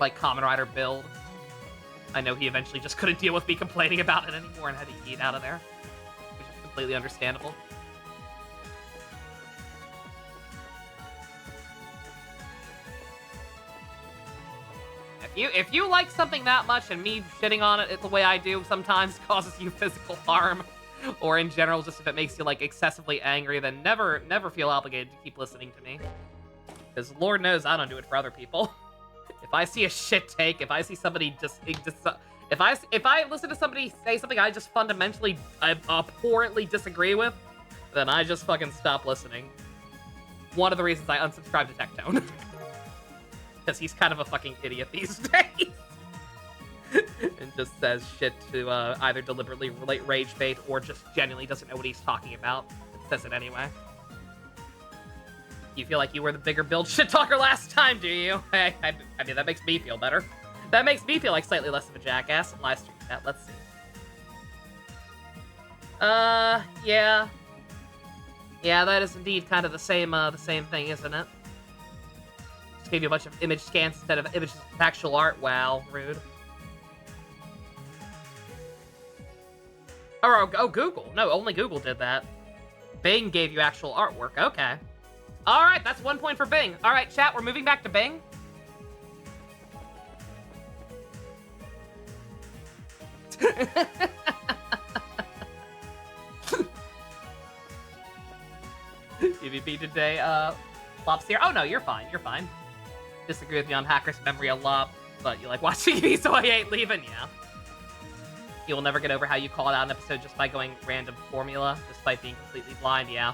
S3: like, Kamen Rider build. I know he eventually just couldn't deal with me complaining about it anymore and had to eat out of there, which is completely understandable. If you like something that much and me shitting on it the way I do sometimes causes you physical harm, or in general just if it makes you like excessively angry, then never feel obligated to keep listening to me. Because Lord knows I don't do it for other people. If I see a shit take, if I see somebody if I listen to somebody say something I just fundamentally abhorrently disagree with, then I just fucking stop listening. One of the reasons I unsubscribed to Tectone. Because he's kind of a fucking idiot these days. And just says shit to either deliberately rage bait or just genuinely doesn't know what he's talking about. And says it anyway. You feel like you were the bigger build shit talker last time, do you? Hey, I mean, that makes me feel better. That makes me feel like slightly less of a jackass. Live stream that. Let's see. Yeah. Yeah, that is indeed kind of the same thing, isn't it? Just gave you a bunch of image scans instead of images of actual art. Wow, rude. Oh, Google. No, only Google did that. Bing gave you actual artwork. Okay. All right, that's 1 point for Bing. All right, chat, we're moving back to Bing. PvP today, Flop's here. Oh, no, you're fine. You're fine. Disagree with me on Hacker's Memory a lot, but you like watching TV, so I ain't leaving, yeah. You will never get over how you call it out an episode just by going random formula, despite being completely blind, yeah.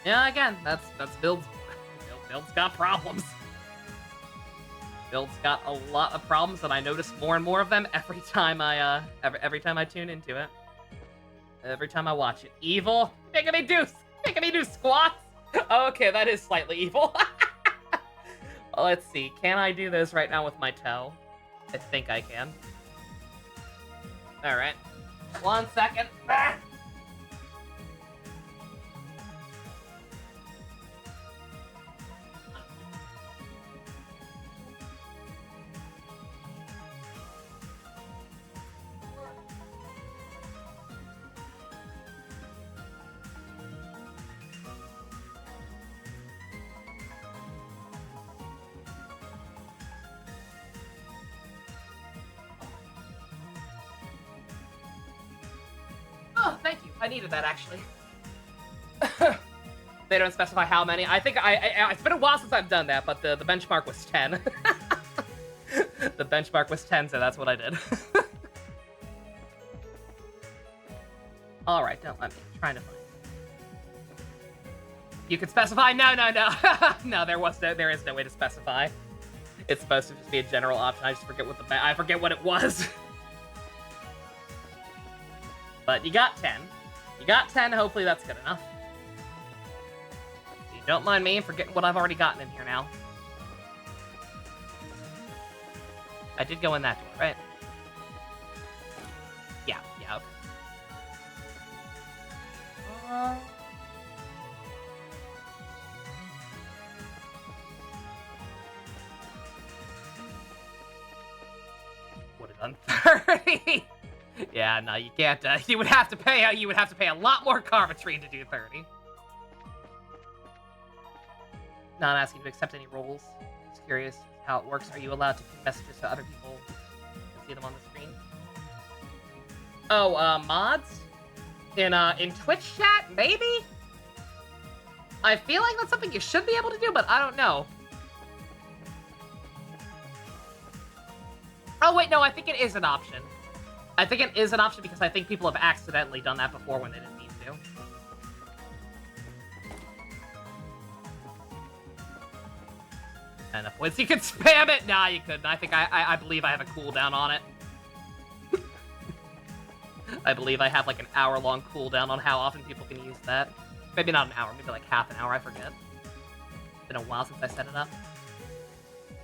S3: Yeah, again, that's Build's got problems. Build's got a lot of problems, and I notice more and more of them every time I tune into it. Every time I watch it. Evil? Making me do squats? Okay, that is slightly evil. Well, let's see. Can I do this right now with my toe? I think I can. Alright. 1 second. Ah! Oh, thank you. I needed that, actually. They don't specify how many. I think it's been a while since I've done that, but the benchmark was 10. The benchmark was 10, so that's what I did. Alright, don't let me. I'm trying to find it. You could specify? No. No, there is no way to specify. It's supposed to just be a general option. I just forget I forget what it was. But you got 10. You got 10, hopefully that's good enough. You don't mind me forgetting what I've already gotten in here now. I did go in that door, right? Yeah, okay. Would have done 30. Yeah, no, you can't. You would have to pay a lot more carpentry to do 30. Not asking to accept any roles. Just curious how it works. Are you allowed to give messages to other people and see them on the screen? Oh, mods? In Twitch chat? Maybe? I feel like that's something you should be able to do, but I don't know. Oh, wait, no, I think it is an option. I think it is an option because I think people have accidentally done that before when they didn't need to. Enough points. You could spam it! Nah, you couldn't. I think I believe I have a cooldown on it. I believe I have like an hour-long cooldown on how often people can use that. Maybe not an hour, maybe like half an hour, I forget. It's been a while since I set it up.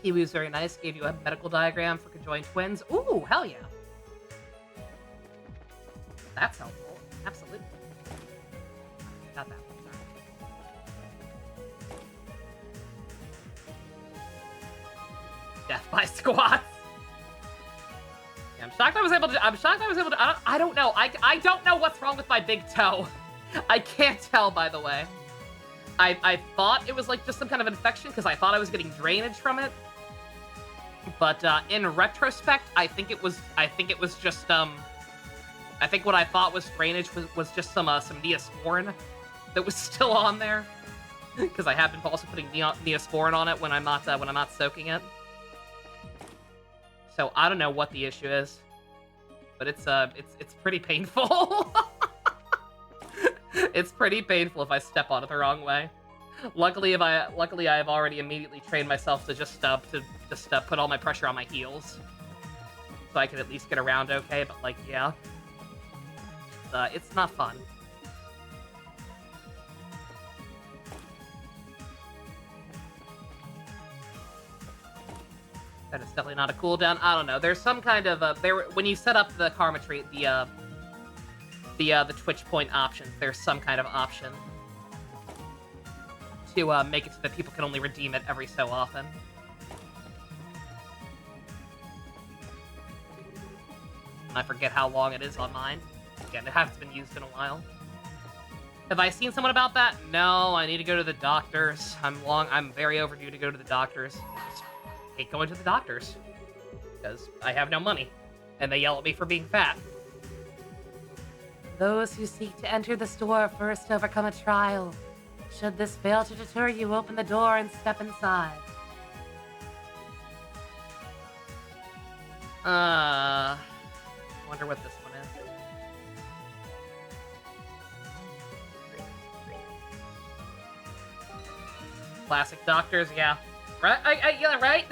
S3: He was very nice, gave you a medical diagram for conjoined twins. Ooh, hell yeah. That's helpful. Absolutely. Got that one.
S1: death by squats. Yeah, I'm shocked I was able to. I don't know. I don't know what's wrong with my big toe. I can't tell, by the way. I thought it was like just some kind of infection because I thought I was getting drainage from it. But in retrospect, I think it was just I think what I thought was drainage was just some Neosporin that was still on there because I have been also putting Neosporin on it when I'm not soaking it. So I don't know what the issue is, but it's pretty painful. It's pretty painful if I step on it the wrong way. Luckily I've already immediately trained myself to just put all my pressure on my heels, so I can at least get around okay. But like, yeah, it's not fun. That is definitely not a cooldown. I don't know. There's some kind of when you set up the karma tree, the Twitch point options, there's some kind of option to make it so that people can only redeem it every so often. And I forget how long it is on mine. Again, it hasn't been used in a while. Have I seen someone about that? No, I need to go to the doctors. I'm very overdue to go to the doctors. I just hate going to the doctors because I have no money, and they yell at me for being fat.
S2: Those who seek to enter the store first overcome a trial. Should this fail to deter you, open the door and step inside.
S1: Wonder what this one is. Classic doctors, yeah. Right? Yeah, right?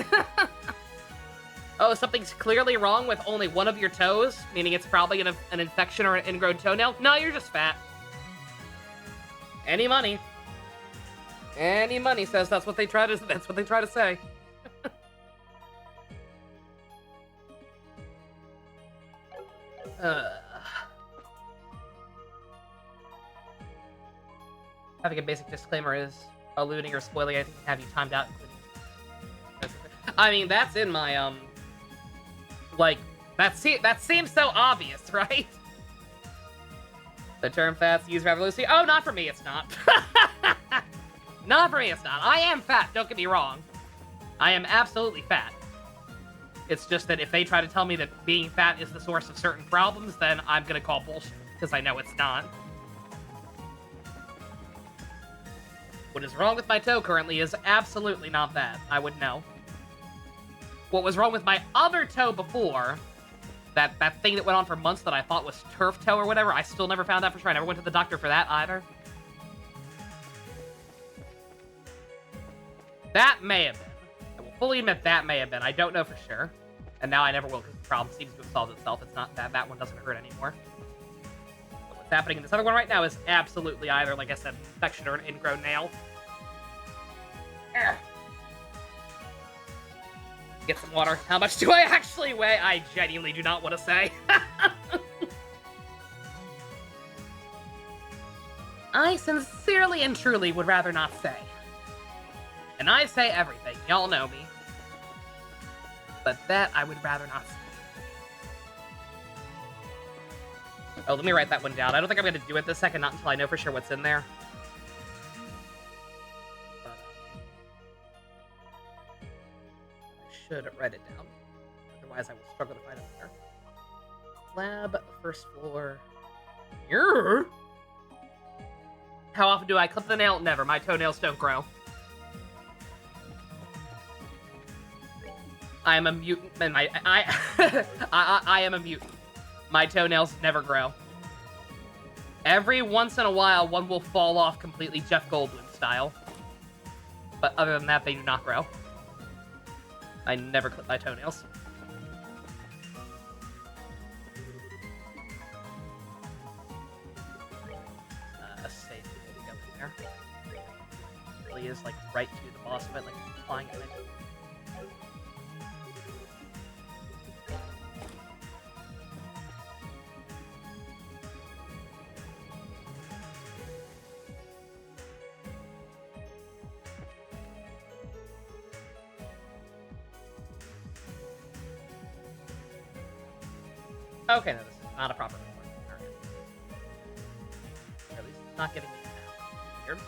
S1: Oh, something's clearly wrong with only one of your toes, meaning it's probably an infection or an ingrown toenail? No, you're just fat. Any money. Any money says that's what they try to say. Having a basic disclaimer is alluding or spoiling anything can have you timed out, including... I mean, that's in my, like, that seems so obvious, right? The term fat's used rather loosely. Oh, not for me, it's not. Not for me, it's not. I am fat, don't get me wrong. I am absolutely fat. It's just that if they try to tell me that being fat is the source of certain problems, then I'm gonna call bullshit, because I know it's not. What is wrong with my toe currently is absolutely not that. I would know. What was wrong with my other toe before, that thing that went on for months that I thought was turf toe or whatever, I still never found out for sure. I never went to the doctor for that either. That may have been. I will fully admit that may have been. I don't know for sure. And now I never will because the problem seems to have solved itself. It's not that one doesn't hurt anymore. But what's happening in this other one right now is absolutely either, like I said, infection or an ingrown nail. Ugh. Get some water. How much do I actually weigh? I genuinely do not want to say. I sincerely and truly would rather not say. And I say everything. Y'all know me. But that I would rather not say. Oh, let me write that one down. I don't think I'm going to do it this second, not until I know for sure what's in there. But, I should write it down. Otherwise, I will struggle to find it there. Lab, first floor. Here. How often do I clip the nail? Never. My toenails don't grow. I am a mutant, and I am a mutant. My toenails never grow. Every once in a while, one will fall off completely Jeff Goldblum style. But other than that, they do not grow. I never clip my toenails. Save before we go in there. It really is like right to the boss of it, like flying at me. Okay, no, this is not a proper recording. Alright. Or at least it's not giving me that. Weird.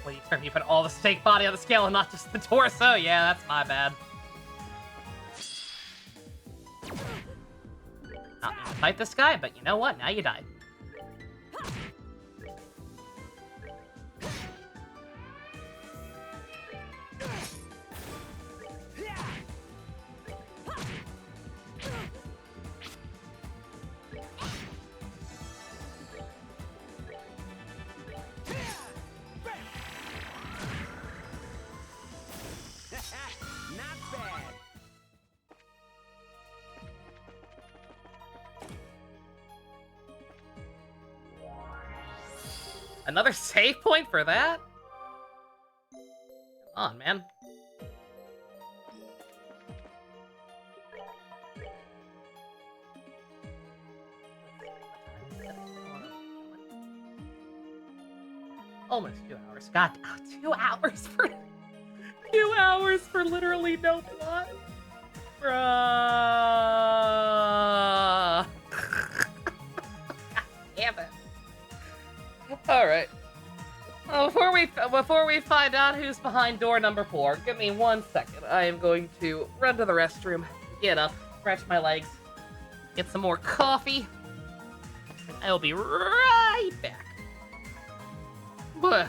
S1: Well, you put all the steak body on the scale and not just the torso? Yeah, that's my bad. Not mean to fight this guy, but you know what? Now you died.
S4: Not bad.
S1: Another save point for that? Come on, man. Almost 2 hours. God, 2 hours for 2 hours for literally no plot. Bruh. Damn it. All right. Before we find out who's behind door number 4, give me 1 second. I am going to run to the restroom, get up, stretch my legs, get some more coffee. And I will be right back. Bleh.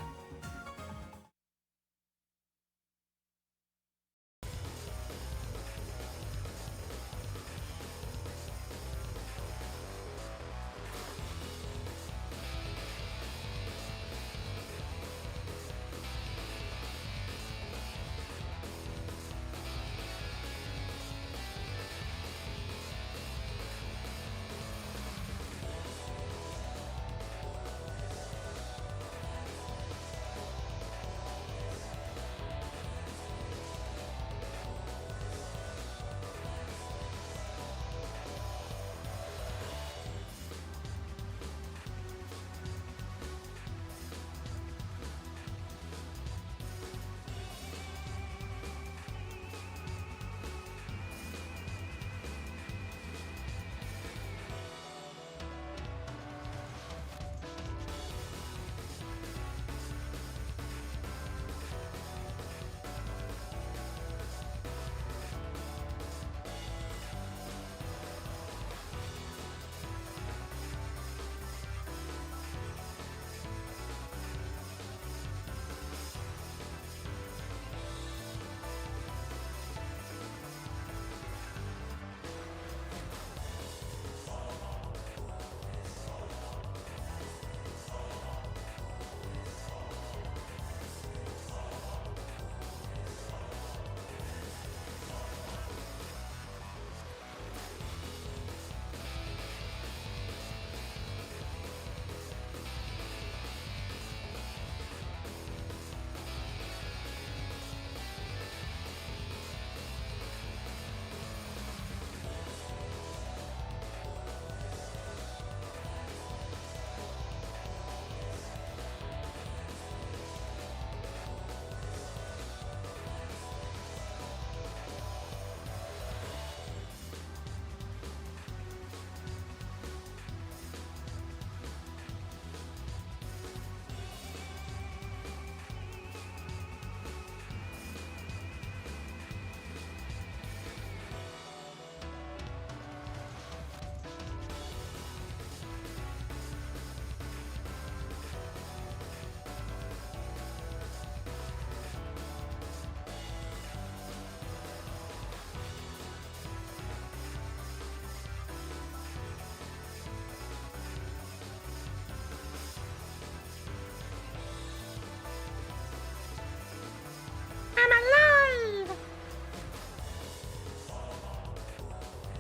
S1: I'm alive!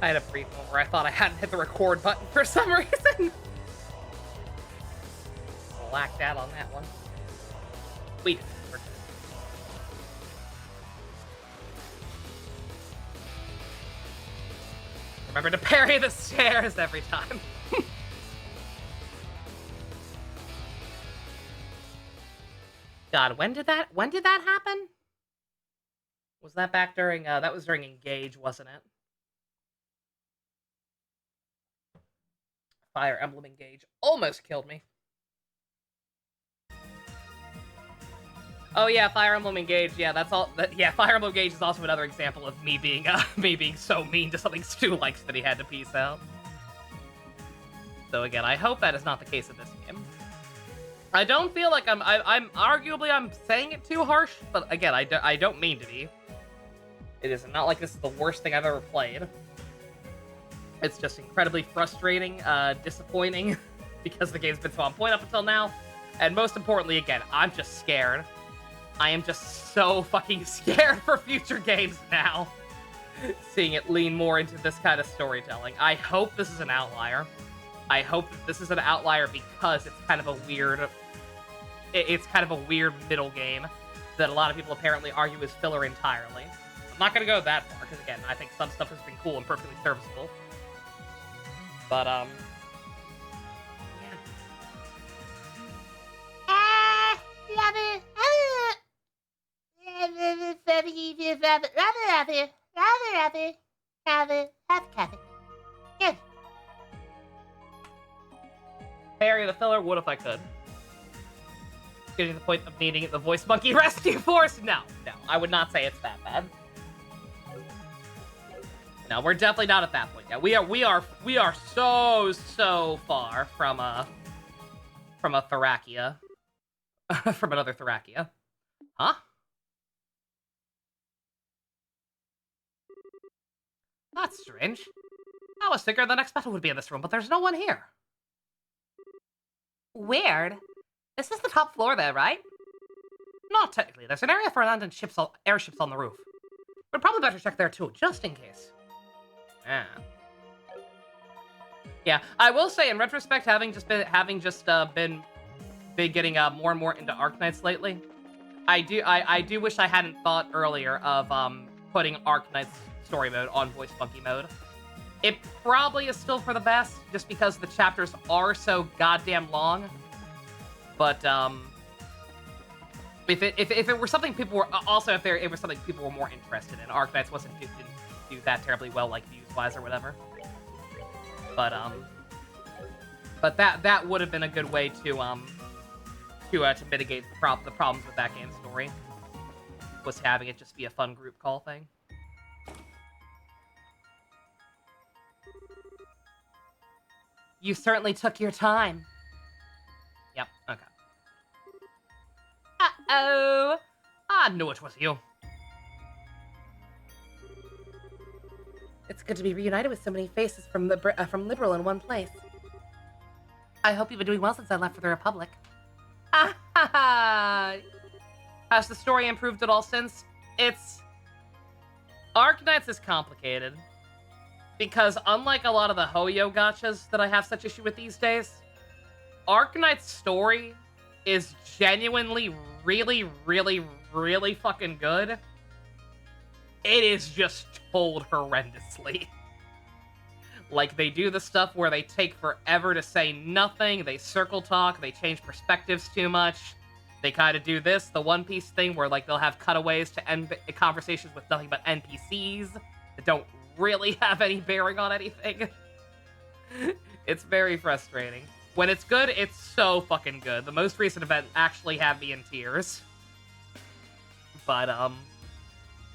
S1: I had a brief moment where I thought I hadn't hit the record button for some reason. Blacked out on that one. We did. We're good. Remember to parry the stairs every time. God, when did that happen? Was that back during, that was during Engage, wasn't it? Fire Emblem Engage almost killed me. Oh yeah, Fire Emblem Engage. Yeah, that's all. Yeah, Fire Emblem Engage is also another example of me being so mean to something Stu likes that he had to peace out. So again, I hope that is not the case in this game. I don't feel like I'm arguably I'm saying it too harsh, but again, I don't mean to be. It is not like this is the worst thing I've ever played. It's just incredibly frustrating, disappointing, because the game's been so on point up until now. And most importantly, again, I'm just scared. I am just so fucking scared for future games now. Seeing it lean more into this kind of storytelling. I hope this is an outlier. I hope that this is an outlier because it's kind of a weird... It's kind of a weird middle game that a lot of people apparently argue is filler entirely. I'm not going to go that far, because again, I think some stuff has been cool and perfectly serviceable. But, yeah. Parry the filler, what if I could? Getting to the point of needing the Voice Monkey Rescue Force? No, I would not say it's that bad. No, we're definitely not at that point yet. We are so far from a Thrakia. From another Thrakia. Huh? That's strange. I was thinking the next battle would be in this room, but there's no one here. Weird. This is the top floor there, right? Not technically. There's an area for landing airships on the roof. But probably better check there too, just in case. Yeah, I will say in retrospect, having been getting more and more into Arknights lately, I do wish I hadn't thought earlier of putting Arknights story mode on Voice Monkey mode. It probably is still for the best, just because the chapters are so goddamn long. But if it were something people were it was something people were more interested in, Arknights didn't do that terribly well, like views-wise or whatever. But that would have been a good way to mitigate the problems with that game's story. Was having it just be a fun group call thing. You certainly took your time. Yep. Okay. Uh-oh. I knew it was you. It's good to be reunited with so many faces from Liberal in one place. I hope you've been doing well since I left for the Republic. Ha ha ha! Has the story improved at all since? Arknights is complicated. Because unlike a lot of the Hoyo gachas that I have such issue with these days, Arknight's story is genuinely really, really, really fucking good. It is just told horrendously. Like, they do the stuff where they take forever to say nothing, they circle talk, they change perspectives too much. They kind of do this, the One Piece thing, where like they'll have cutaways to end conversations with nothing but NPCs that don't really have any bearing on anything. It's very frustrating. When it's good, it's so fucking good. The most recent event actually had me in tears. But,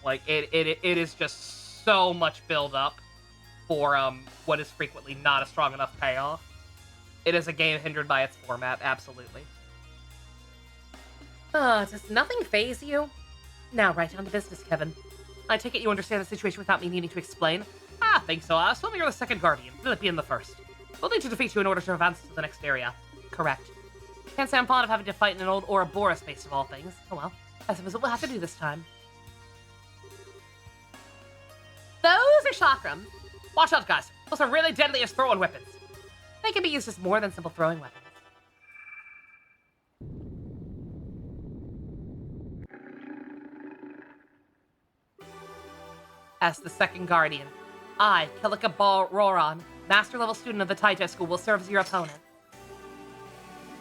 S1: like, it is just so much build up for, what is frequently not a strong enough payoff. It is a game hindered by its format, absolutely. Does nothing faze you? Now, right down to business, Kevin. I take it you understand the situation without me needing to explain? I think so. Assuming you're the second Guardian, Philip being the first. We'll need to defeat you in order to advance to the next area. Correct. Can't say I'm fond of having to fight in an old Ouroboros base of all things. Oh well, I suppose we'll have to do this time. Those are chakrams. Watch out, guys. Those are really deadly as throwing weapons. They can be used as more than simple throwing weapons. As the second Guardian, I, Kilika Roron, master level student of the Taito School, will serve as your opponent.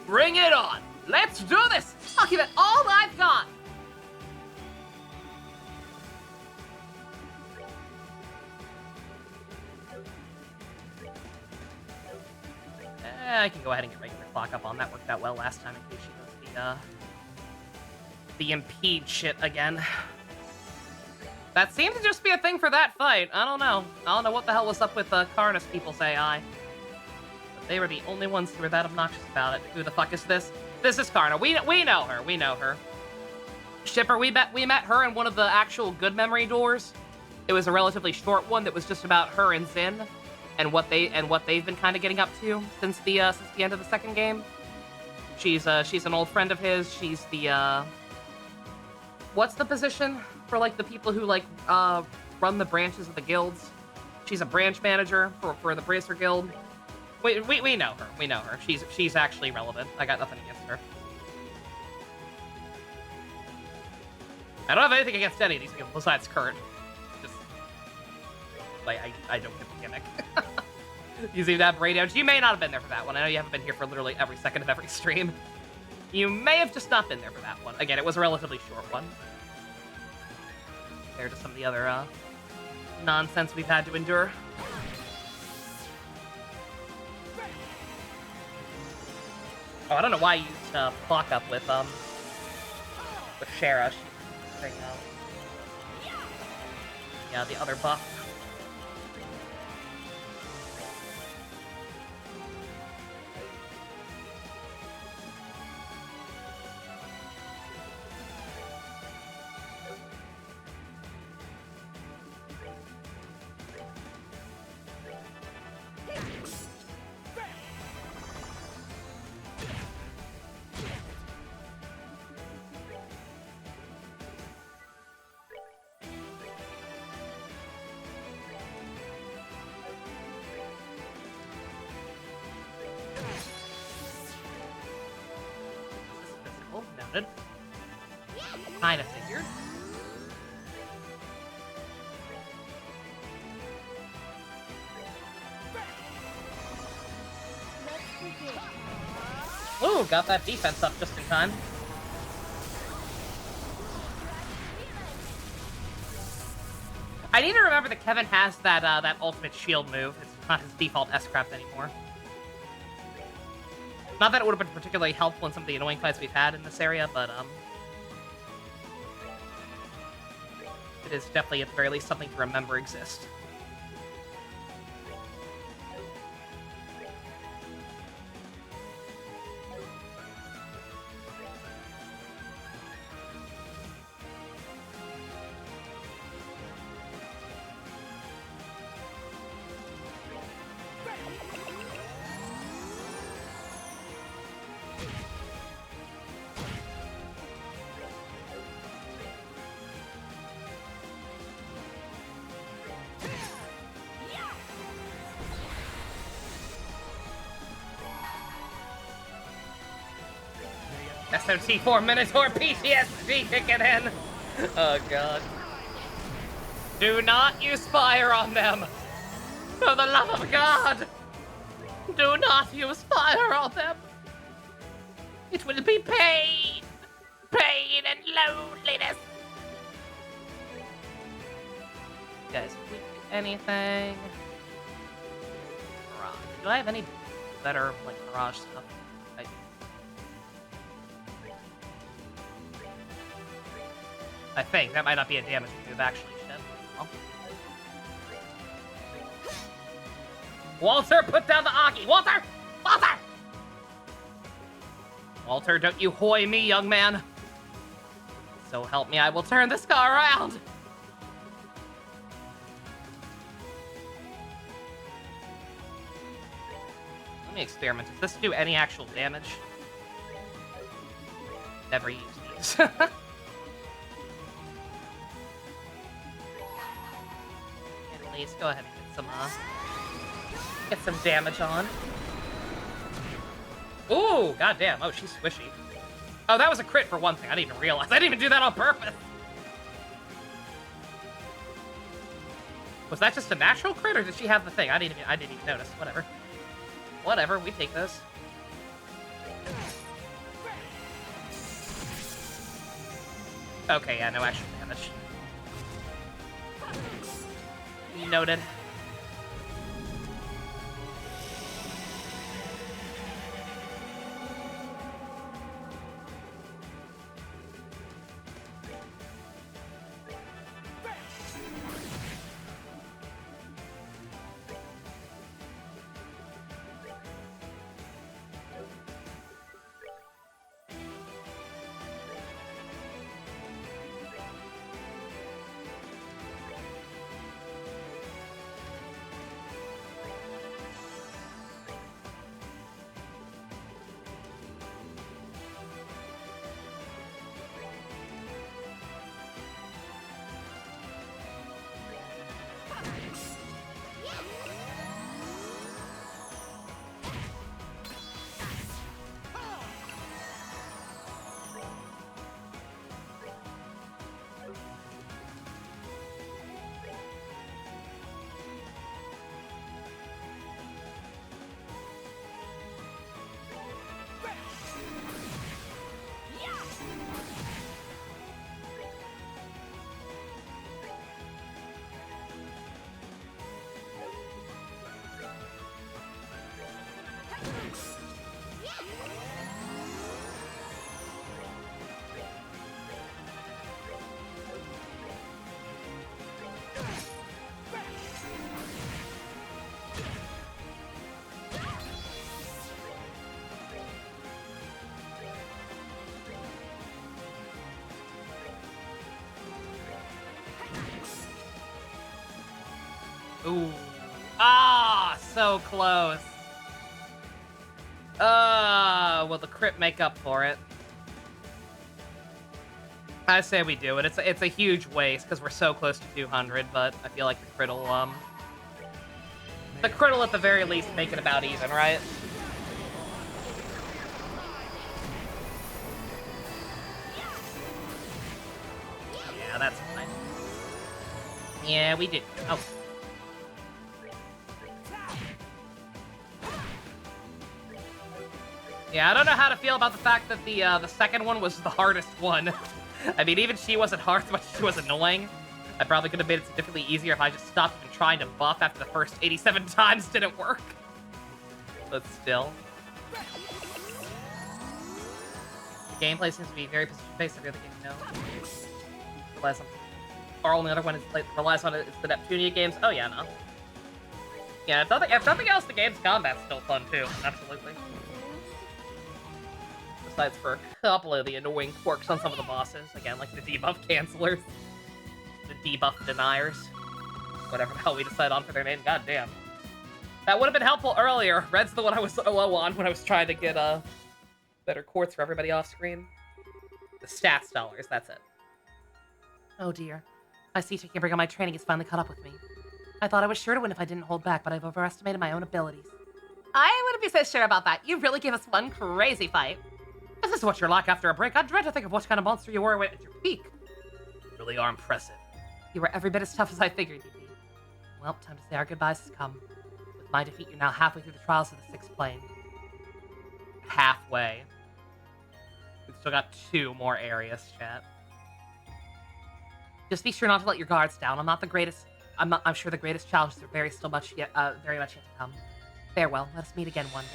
S3: Bring it on! Let's do this!
S1: I'll give it all I've got!
S3: I can go ahead and get regular clock up on. That worked out well last time in case she does the impede shit again.
S1: That seemed to just be a thing for that fight. I don't know. I don't know what the hell was up with Karna's people's AI. But they were the only ones who were that obnoxious about it. Who the fuck is this? This is Karna. We know her. We know her. Shipper, we met her in one of the actual good memory doors. It was a relatively short one that was just about her and Zin and what they've been kind of getting up to since the end of the second game. She's an old friend of his. She's the what's the position for like the people who like run the branches of the guilds? She's a branch manager for the Bracer Guild. We know her. We know her. She's actually relevant. I got nothing against her. I don't have anything against any of these people besides Kurt. Just like I don't get the gimmick. You seem to have radios. You may not have been there for that one. I know you haven't been here for literally every second of every stream. You may have just not been there for that one. Again, it was a relatively short one compared to some of the other nonsense we've had to endure. Oh, I don't know why you used clock up with Shara. She's yeah, the other buff. Noted. Kind of figured. Ooh, got that defense up just in time. I need to remember that Kevin has that ultimate shield move. It's not his default S-Craft anymore. Not that it would have been particularly helpful in some of the annoying fights we've had in this area, but it is definitely at the very least something to remember exists. SMT4 Minotaur PTSD kicking in. Oh god. Do not use fire on them. For the love of God. Do not use fire on them. It will be pain. Pain and loneliness. Guys, if we do anything. Mirage. Do I have any better like Mirage stuff? I think. That might not be a damage move, actually. Shit. Oh. Walter, put down the Aki! Walter! Walter! Walter, don't you hoy me, young man. So help me, I will turn this car around! Let me experiment. Does this do any actual damage? Never used these. At least go ahead and get some damage on. Ooh, goddamn. Oh, she's squishy. Oh, that was a crit for one thing. I didn't even realize. I didn't even do that on purpose. Was that just a natural crit, or did she have the thing? I didn't even notice. Whatever. Whatever, we take those. Okay, yeah, no actual damage. Noted. Ooh. Ah, so close. Will the crit make up for it? I say we do it. It's a huge waste because we're so close to 200, but I feel like the crit will at the very least make it about even, right? Yeah, that's fine. Yeah, we did. Oh. Yeah, I don't know how to feel about the fact that the second one was the hardest one. I mean, even she wasn't hard as much as she was annoying. I probably could have made it significantly easier if I just stopped even trying to buff after the first 87 times didn't work. But still. The gameplay seems to be very position-based every other game, you know. Relies on... Our only other one is relies on it. It's the Neptunia games. Oh yeah, no. Yeah, if nothing else, the game's combat's still fun too. Absolutely. Besides for a couple of the annoying quirks on some of the bosses. Again, like the debuff cancelers. The debuff deniers. Whatever the hell we decide on for their name. God damn. That would have been helpful earlier. Red's the one I was low on when I was trying to get better quartz for everybody off screen. The stats dollars, that's it.
S2: Oh dear. My taking a break on my training has finally caught up with me. I thought I was sure to win if I didn't hold back, but I've overestimated my own abilities. I wouldn't be so sure about that. You really gave us one crazy fight. If this is what you're like after a break, I dread to think of what kind of monster you were at your peak.
S1: You really are impressive.
S2: You were every bit as tough as I figured you'd be. Well, time to say our goodbyes has come. With my defeat, you're now halfway through the trials of the sixth plane.
S1: Halfway. We've still got 2 more areas, chat.
S2: Just be sure not to let your guards down. I'm sure the greatest challenges are very much yet to come. Farewell. Let us meet again one day.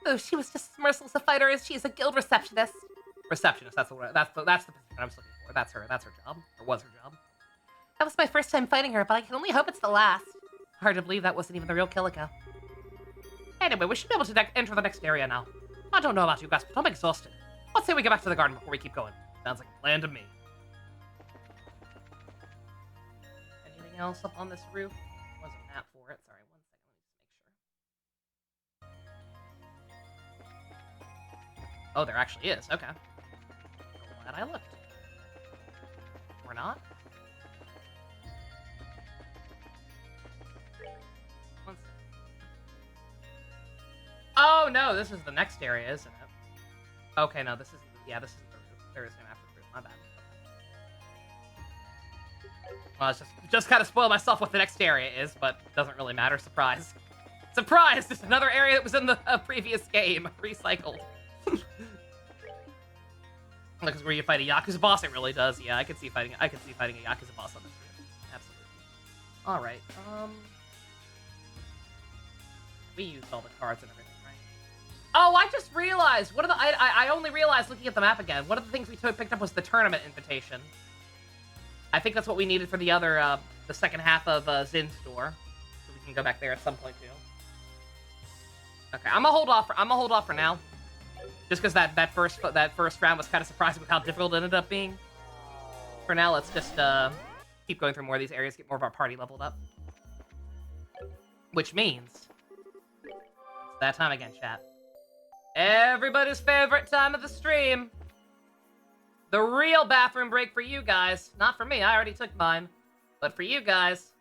S2: Oh, she was just as merciless a fighter as she is a guild receptionist.
S1: Receptionist, that's the position I was looking for. That's her job. Or was her job.
S2: That was my first time fighting her, but I can only hope it's the last. Hard to believe that wasn't even the real Kilika.
S1: Anyway, we should be able to enter the next area now. I don't know about you guys, but I'm exhausted. Let's say we get back to the garden before we keep going. Sounds like a plan to me. Anything else up on this roof? Wasn't a map for it. Sorry, one second. Let me just make sure. Oh, there actually is. Okay. Glad I looked. Or not? One second. Oh, no, this is the next area, isn't it? Okay, no, this isn't... Yeah, this isn't the roof. There is an after roof. My bad. Well, I just kind of spoiled myself what the next area is, but it doesn't really matter. Surprise. Surprise! It's another area that was in the previous game. Recycled. Because where you fight a Yakuza boss, it really does. Yeah, I could see fighting a Yakuza boss on this roof. Absolutely. Alright, we used all the cards and everything, right? Oh, I just realized! One of the... I only realized looking at the map again. One of the things we picked up was the tournament invitation. I think that's what we needed for the other, the second half of Zin's door. So we can go back there at some point, too. Okay, I'm gonna hold off for now. Just because that first round was kind of surprising with how difficult it ended up being. For now, let's just keep going through more of these areas, get more of our party leveled up. Which means it's that time again, chat. Everybody's favorite time of the stream. The real bathroom break for you guys. Not for me, I already took mine. But for you guys,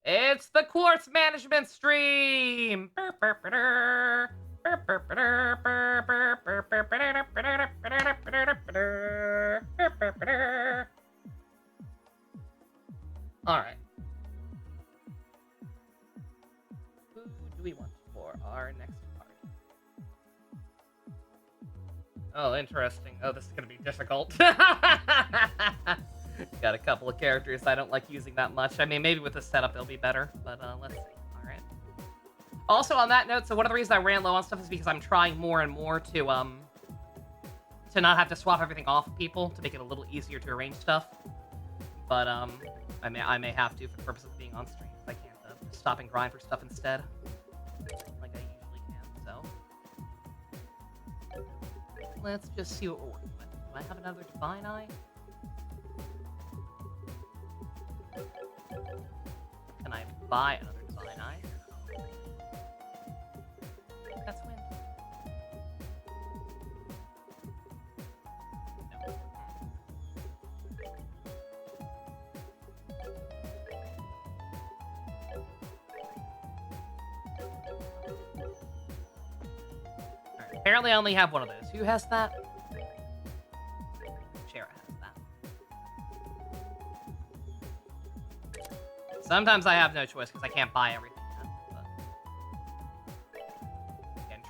S1: it's the Quartz Management stream. Alright. Who do we want for our next party? Oh, interesting. Oh, this is gonna be difficult. Got a couple of characters I don't like using that much. I mean, maybe with the setup they'll be better, but let's see. Alright. Also, on that note, so one of the reasons I ran low on stuff is because I'm trying more and more to not have to swap everything off of people to make it a little easier to arrange stuff. But, I may have to for the purpose of being on stream. I can't stop and grind for stuff instead. Like I usually can, so. Let's just see what we're working with. Do I have another Divine Eye? Can I buy another Divine Eye? That's wind. No. Alright, apparently I only have one of those. Who has that? Shara has that. Sometimes I have no choice because I can't buy everything.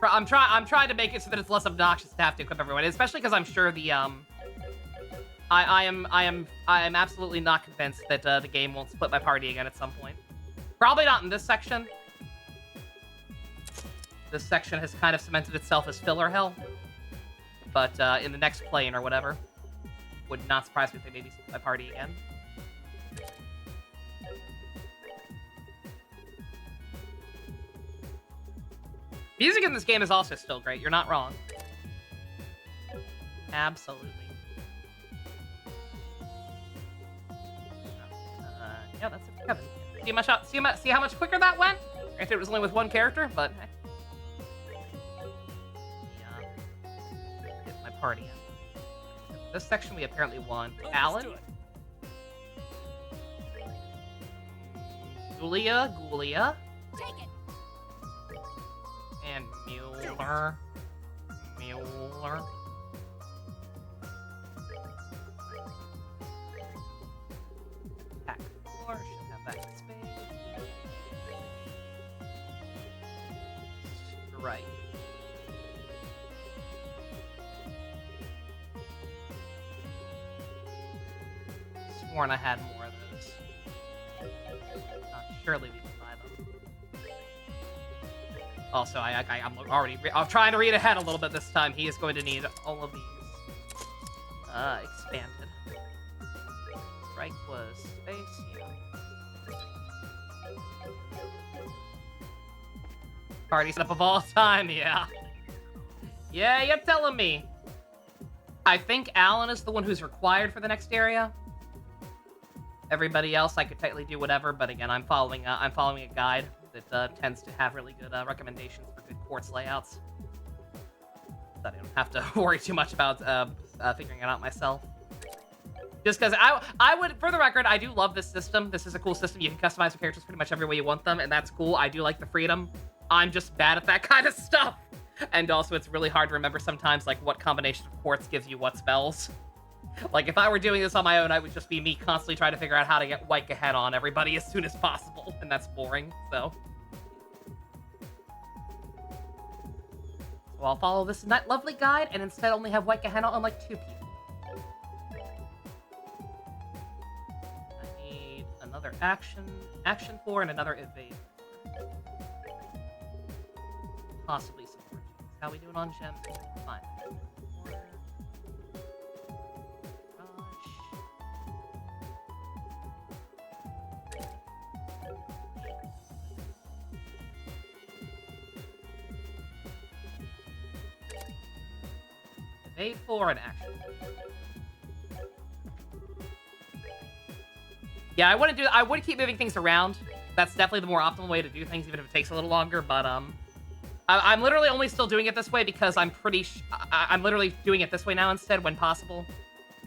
S1: I'm trying to make it so that it's less obnoxious to have to equip everyone, especially because I'm sure the I am absolutely not convinced that the game won't split my party again at some point. Probably not in this section. This section has kind of cemented itself as filler hell, but in the next plane or whatever, would not surprise me if they maybe split my party again. Music in this game is also still great. You're not wrong. Absolutely. Yeah, that's it for Kevin. See how much quicker that went? Granted, it was only with one character, but get my party in. This section we apparently won. Alan, Gulia.
S5: Take it.
S1: And Mueller. Pack 4, should have that in space. Right. Sworn I had more of those. Surely we can buy them. Also, I'm trying to read ahead a little bit this time. He is going to need all of these expanded. Strike was space, yeah. Party setup of all time, yeah. Yeah, you're telling me. I think Alan is the one who's required for the next area. Everybody else, I could technically do whatever, but again, I'm following a guide that tends to have really good recommendations for good quartz layouts. So I don't have to worry too much about figuring it out myself. Just because I would, for the record, I do love this system. This is a cool system. You can customize your characters pretty much every way you want them, and that's cool. I do like the freedom. I'm just bad at that kind of stuff. And also, it's really hard to remember sometimes, like, what combination of quartz gives you what spells. Like, if I were doing this on my own, I would just be me constantly trying to figure out how to get White Gehenna on everybody as soon as possible, and that's boring, so. So I'll follow this lovely guide and instead only have White Gehenna on, like, 2 people. I need another action 4, and another evade 4. Possibly some more gems. How we doing on gems? Fine. Evade 4 and action. Yeah, I would keep moving things around. That's definitely the more optimal way to do things, even if it takes a little longer, but, I'm literally only still doing it this way because I'm I'm literally doing it this way now instead when possible,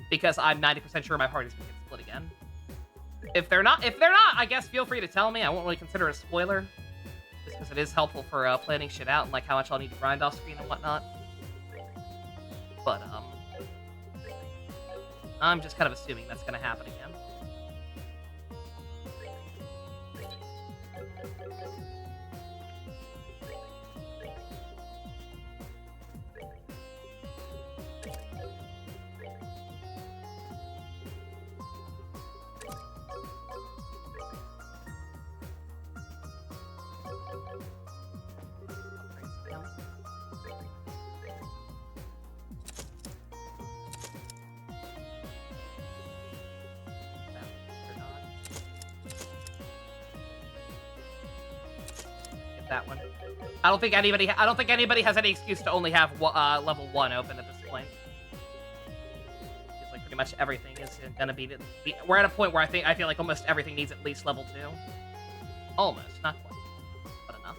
S1: because I'm 90% sure my party's gonna get split again. If they're not, I guess feel free to tell me. I won't really consider it a spoiler, just because it is helpful for planning shit out and like how much I'll need to grind off screen and whatnot. But I'm just kind of assuming that's gonna happen again. That one. I don't think anybody has any excuse to only have level 1 open at this point. It's like pretty much everything is gonna be. We're at a point where I feel like almost everything needs at least level 2. Almost, not quite, but enough.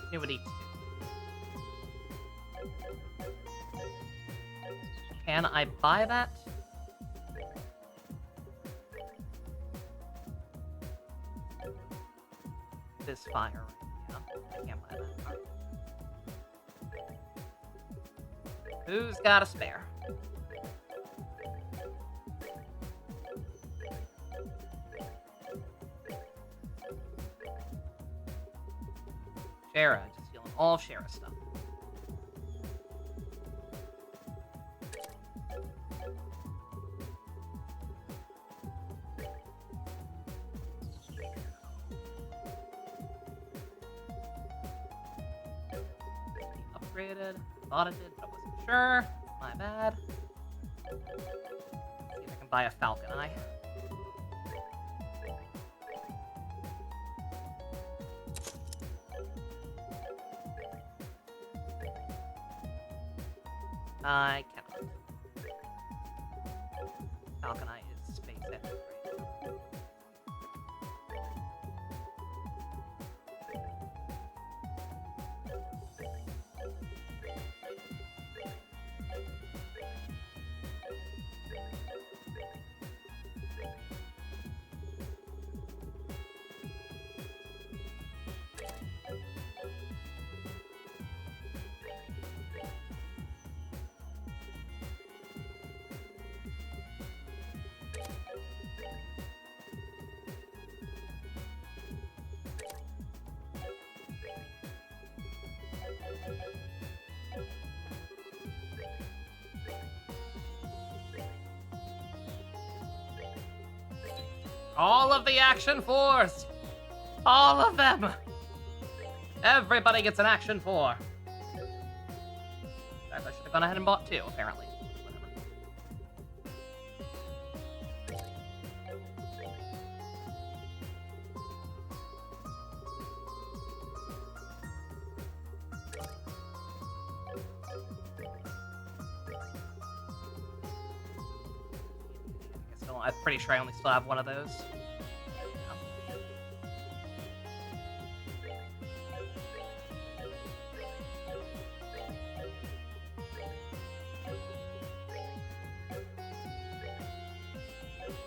S1: Annuity 2. Can I buy that? This fire. Yeah, I can't buy that. Who's got a spare? Shara, just stealing all of Shara's stuff. Upgraded. Thought it did, but I wasn't sure. My bad. Let's see if I can buy a Falcon Eye. I cannot. Falcon Eye is space epic right now. All of the Action 4s! All of them! Everybody gets an Action 4. I should have gone ahead and bought 2, apparently. Whatever. I'm pretty sure I only still have one of those.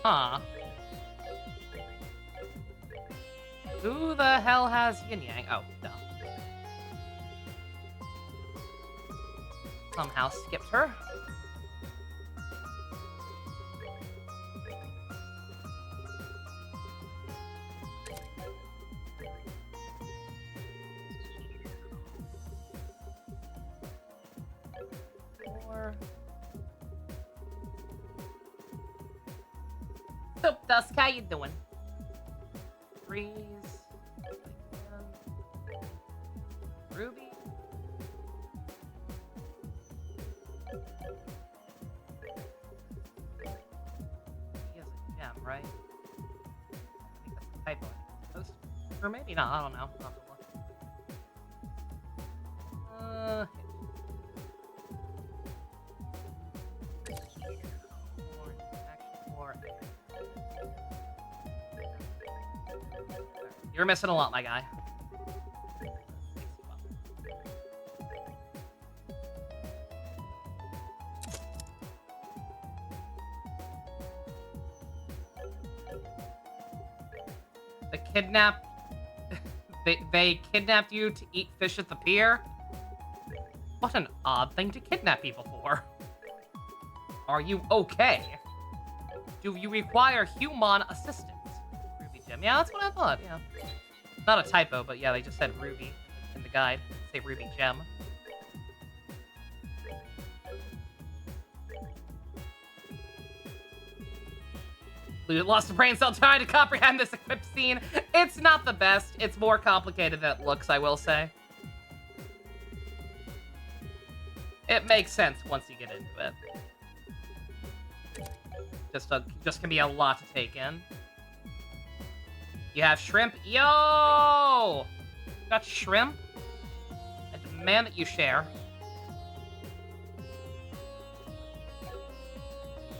S1: Huh. Who the hell has Yin Yang? Oh, no. Somehow skipped her. Four. Soup Dusk, how you doing? Freeze. Ruby. He has a gem, right? I think that's a typo. Or maybe not, I don't know. I'll have to look. You're missing a lot, my guy. The kidnap... they kidnapped you to eat fish at the pier? What an odd thing to kidnap people for. Are you okay? Do you require human assistance? Ruby gem. Yeah, that's what I thought, yeah. Not a typo, but yeah, they just said Ruby in the guide. Say Ruby gem. Lost a brain cell trying to comprehend this equipped scene. It's not the best. It's more complicated than it looks, I will say. It makes sense once you get into it. Just can be a lot to take in. You have shrimp. Yo! Got shrimp? I demand that you share.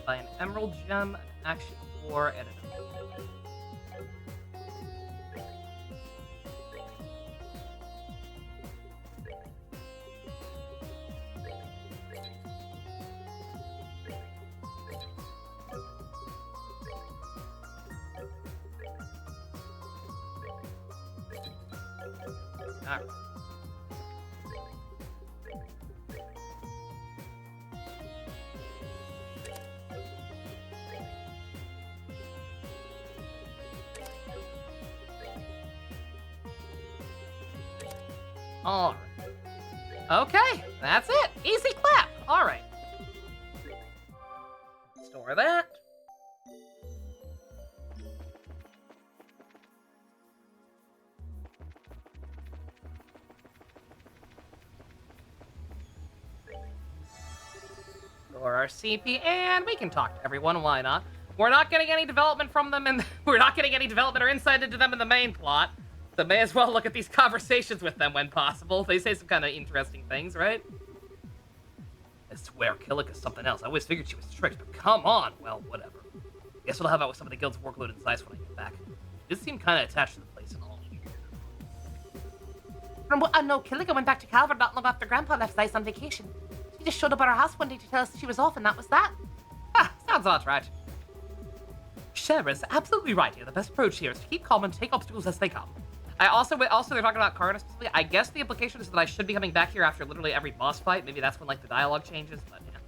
S1: Buy an emerald gem, an action 4, and an Alright. Alright. Okay, that's it. Easy clap. Alright. Store that. Or our CP, and we can talk to everyone. Why not? We're not getting any development from them, and we're not getting any development or insight into them in the main plot. So may as well look at these conversations with them when possible. They say some kind of interesting things, right? I swear, Killick is something else. I always figured she was strict, but come on. Well, whatever. Guess we'll help out with some of the guild's workload and Zeiss when I get back. This seemed kind of attached to the place and all.
S2: From what I know, Killigan went back to Calvert not long after Grandpa left Zeiss on vacation. She just showed up at our house one day to tell us she was off, and that was that.
S1: Ah, sounds about right. Shara's absolutely right here. The best approach here is to keep calm and take obstacles as they come. Also they're talking about Karna specifically. I guess the implication is that I should be coming back here after literally every boss fight. Maybe that's when, like, the dialogue changes, but yeah.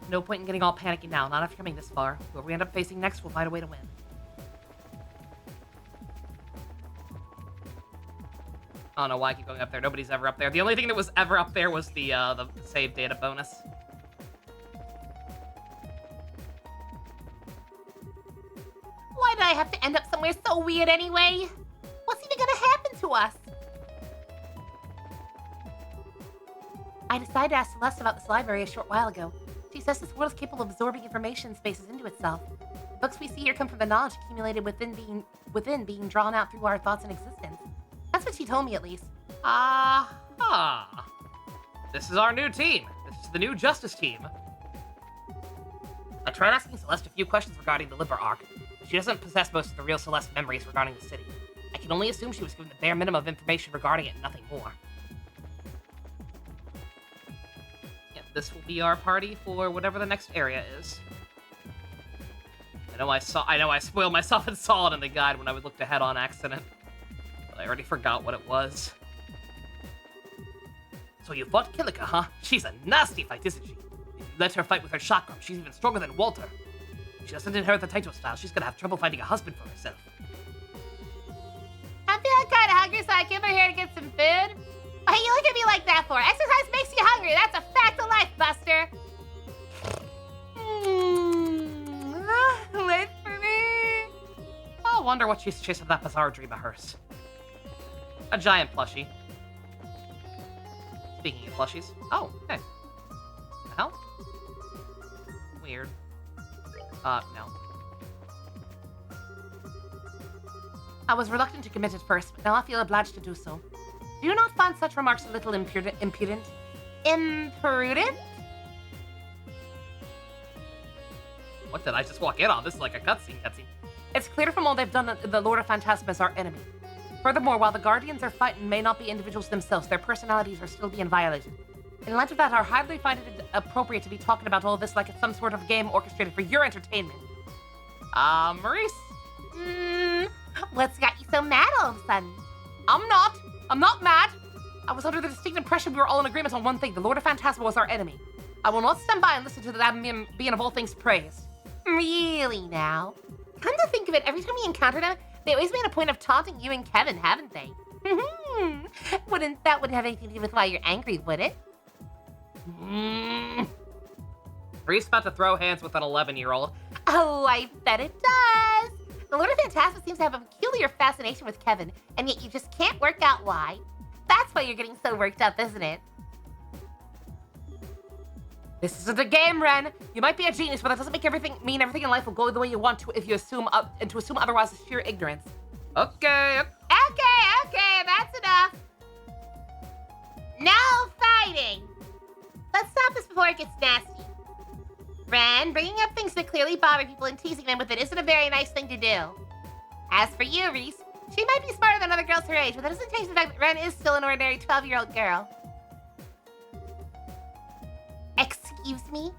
S2: No point in getting all panicky now, not after coming this far. Whoever we end up facing next will find a way to win.
S1: I don't know why I keep going up there. Nobody's ever up there. The only thing that was ever up there was the save data bonus.
S2: Why did I have to end up somewhere so weird anyway? What's even gonna happen to us? I decided to ask Celeste about this library a short while ago. She says this world is capable of absorbing information spaces into itself. The books we see here come from the knowledge accumulated within being drawn out through our thoughts and existence. That's what she told me, at least.
S1: Ah. This is our new team. This is the new Justice team. I tried asking Celeste a few questions regarding the Liber Arc. She doesn't possess most of the real Celeste memories regarding the city. I can only assume she was given the bare minimum of information regarding it, nothing more. Yeah, this will be our party for whatever the next area is.
S3: I know I spoiled myself and saw it in the guide when I looked ahead on accident. But I already forgot what it was. So you fought Kilika, huh? She's a nasty fight, isn't she? If you let her fight with her chakra, she's even stronger than Walter. If she doesn't inherit the Taito style, she's gonna have trouble finding a husband for herself.
S2: I'm feeling kind of hungry, so I came over here to get some food. What are you looking at me like that for? Exercise makes you hungry. That's a fact of life, Buster.
S1: Wait for me. I wonder what she's chasing that bizarre dream of hers. A giant plushie. Speaking of plushies. Oh, hey. The hell? Weird. No.
S2: I was reluctant to commit at first, but now I feel obliged to do so. Do you not find such remarks a little impudent? Imprudent?
S1: What did I just walk in on? This is like a cutscene.
S2: It's clear from all they've done that the Lord of Phantasma is our enemy. Furthermore, while the Guardians are fighting may not be individuals themselves, their personalities are still being violated. In light of that, I hardly find it appropriate to be talking about all this like it's some sort of game orchestrated for your entertainment.
S1: Maurice?
S2: What's got you so mad all of a sudden?
S1: I'm not mad. I was under the distinct impression we were all in agreement on one thing. The Lord of Phantasma was our enemy. I will not stand by and listen to that being of all things praised.
S2: Really now? Come to think of it, every time we encounter them, they always made a point of taunting you and Kevin, haven't they? Wouldn't have anything to do with why you're angry, would it?
S1: Maurice about to throw hands with an 11-year-old.
S2: Oh, I bet it does. The Lord of Phantasma seems to have a peculiar fascination with Kevin, and yet you just can't work out why. That's why you're getting so worked up, isn't it?
S1: This isn't a game, Ren. You might be a genius, but that doesn't mean everything in life will go the way you want to if you assume and to assume otherwise is sheer ignorance. Okay.
S2: Okay, that's enough. No fighting. Let's stop this before it gets nasty. Ren, bringing up things that clearly bother people and teasing them with it isn't a very nice thing to do. As for you, Reese, she might be smarter than other girls her age, but that doesn't change the fact that Ren is still an ordinary 12-year-old girl. Excuse me?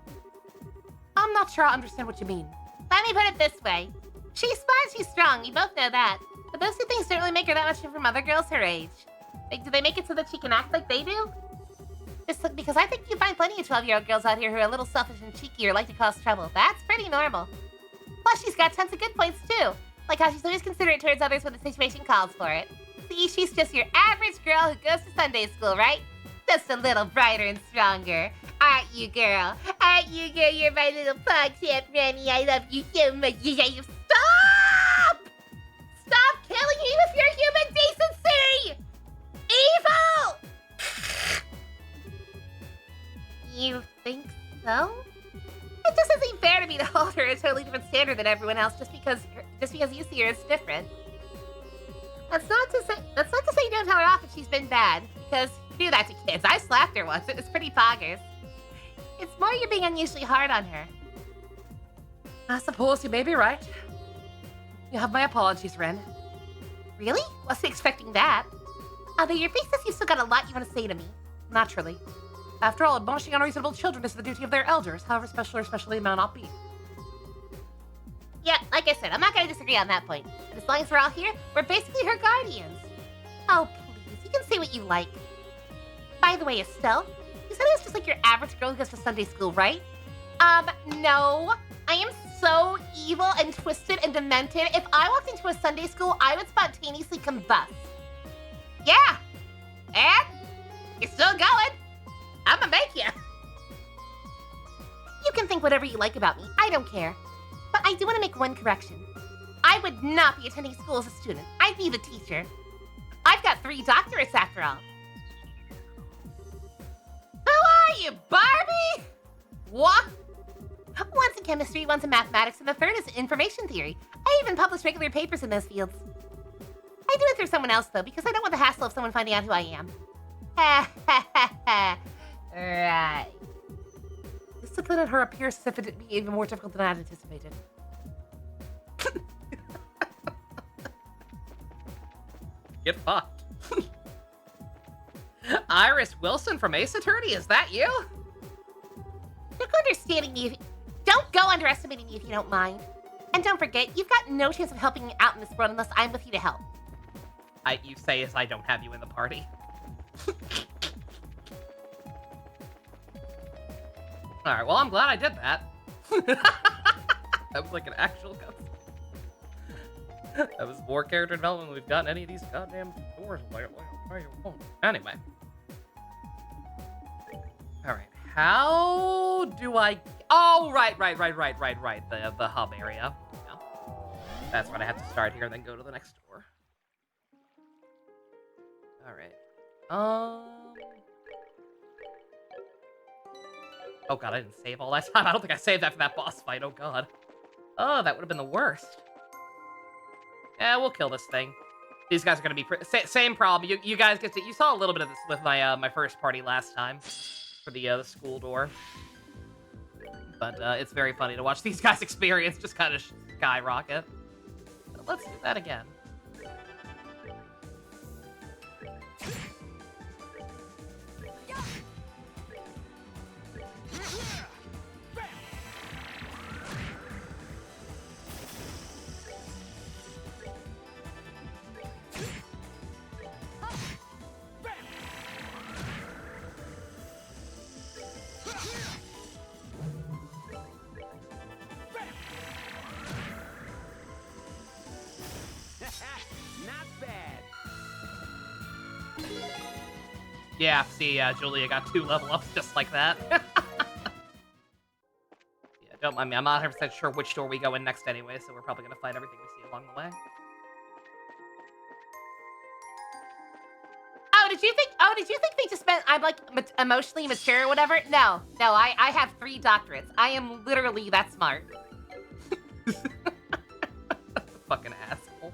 S1: I'm not sure I understand what you mean.
S2: Let me put it this way. She's smart, she's strong, we both know that. But those two things don't really make her that much different from other girls her age. Like, do they make it so that she can act like they do? Just because I think you find plenty of 12-year-old girls out here who are a little selfish and cheeky or like to cause trouble. That's pretty normal. Plus, she's got tons of good points, too. Like how she's always considerate towards others when the situation calls for it. See, she's just your average girl who goes to Sunday school, right? Just a little brighter and stronger. Aren't you, girl? Aren't you, girl? You're my little pug champ, Rennie. I love you so much. Stop! Stop killing me with your human decency! Evil! You think so? It just doesn't seem fair to me to hold her at a totally different standard than everyone else just because you see her as different. That's not to say you don't tell her off if she's been bad, because you do that to kids. I slapped her once. It was pretty poggers. It's more you're being unusually hard on her.
S1: I suppose you may be right. You have my apologies, Ren.
S2: Really? Wasn't expecting that. Although your face says you've still got a lot you want to say to me.
S1: Naturally. After all, admonishing unreasonable children is the duty of their elders, however special or specially it may not be.
S2: Yeah, like I said, I'm not going to disagree on that point. But as long as we're all here, we're basically her guardians. Oh, please, you can say what you like. By the way, Estelle, you said it was just like your average girl who goes to Sunday school, right? No. I am so evil and twisted and demented. If I walked into a Sunday school, I would spontaneously combust. Yeah. And you're still going. I'm gonna make you. You can think whatever you like about me. I don't care. But I do want to make one correction. I would not be attending school as a student. I'd be the teacher. I've got 3 doctorates after all. Who are you, Barbie? What? One's in chemistry, one's in mathematics, and the third is information theory. I even publish regular papers in those fields. I do it through someone else, though, because I don't want the hassle of someone finding out who I am. Ha ha ha ha. Right.
S1: Discipline at her appears as if it'd be even more difficult than I had anticipated. Get fucked. Iris Wilson from Ace Attorney, is that you?
S2: Don't go underestimating me if you don't mind. And don't forget, you've got no chance of helping me out in this world unless I'm with you to help.
S1: You say as I don't have you in the party. Alright, well, I'm glad I did that. That was like an actual cutscene. That was more character development than we've gotten any of these goddamn doors lately. Anyway. Alright, how do I... Oh, right. The hub area. Yeah. That's right, I have to start here and then go to the next door. Alright. Oh god, I didn't save all that time. I don't think I saved after that boss fight. Oh god. Oh, that would have been the worst. Yeah, we'll kill this thing. These guys are gonna be same problem. You guys get to... You saw a little bit of this with my my first party last time for the school door. But it's very funny to watch these guys' experience just kind of skyrocket. So let's do that again.
S4: Not bad.
S1: Yeah, see, Julia got 2 level ups just like that. Yeah, don't mind me. I'm not 100% sure which door we go in next anyway, so we're probably gonna fight everything we see along the way.
S2: Did you think they just meant I'm like emotionally mature or whatever? No, I have 3 doctorates. I am literally that smart.
S1: Fucking asshole.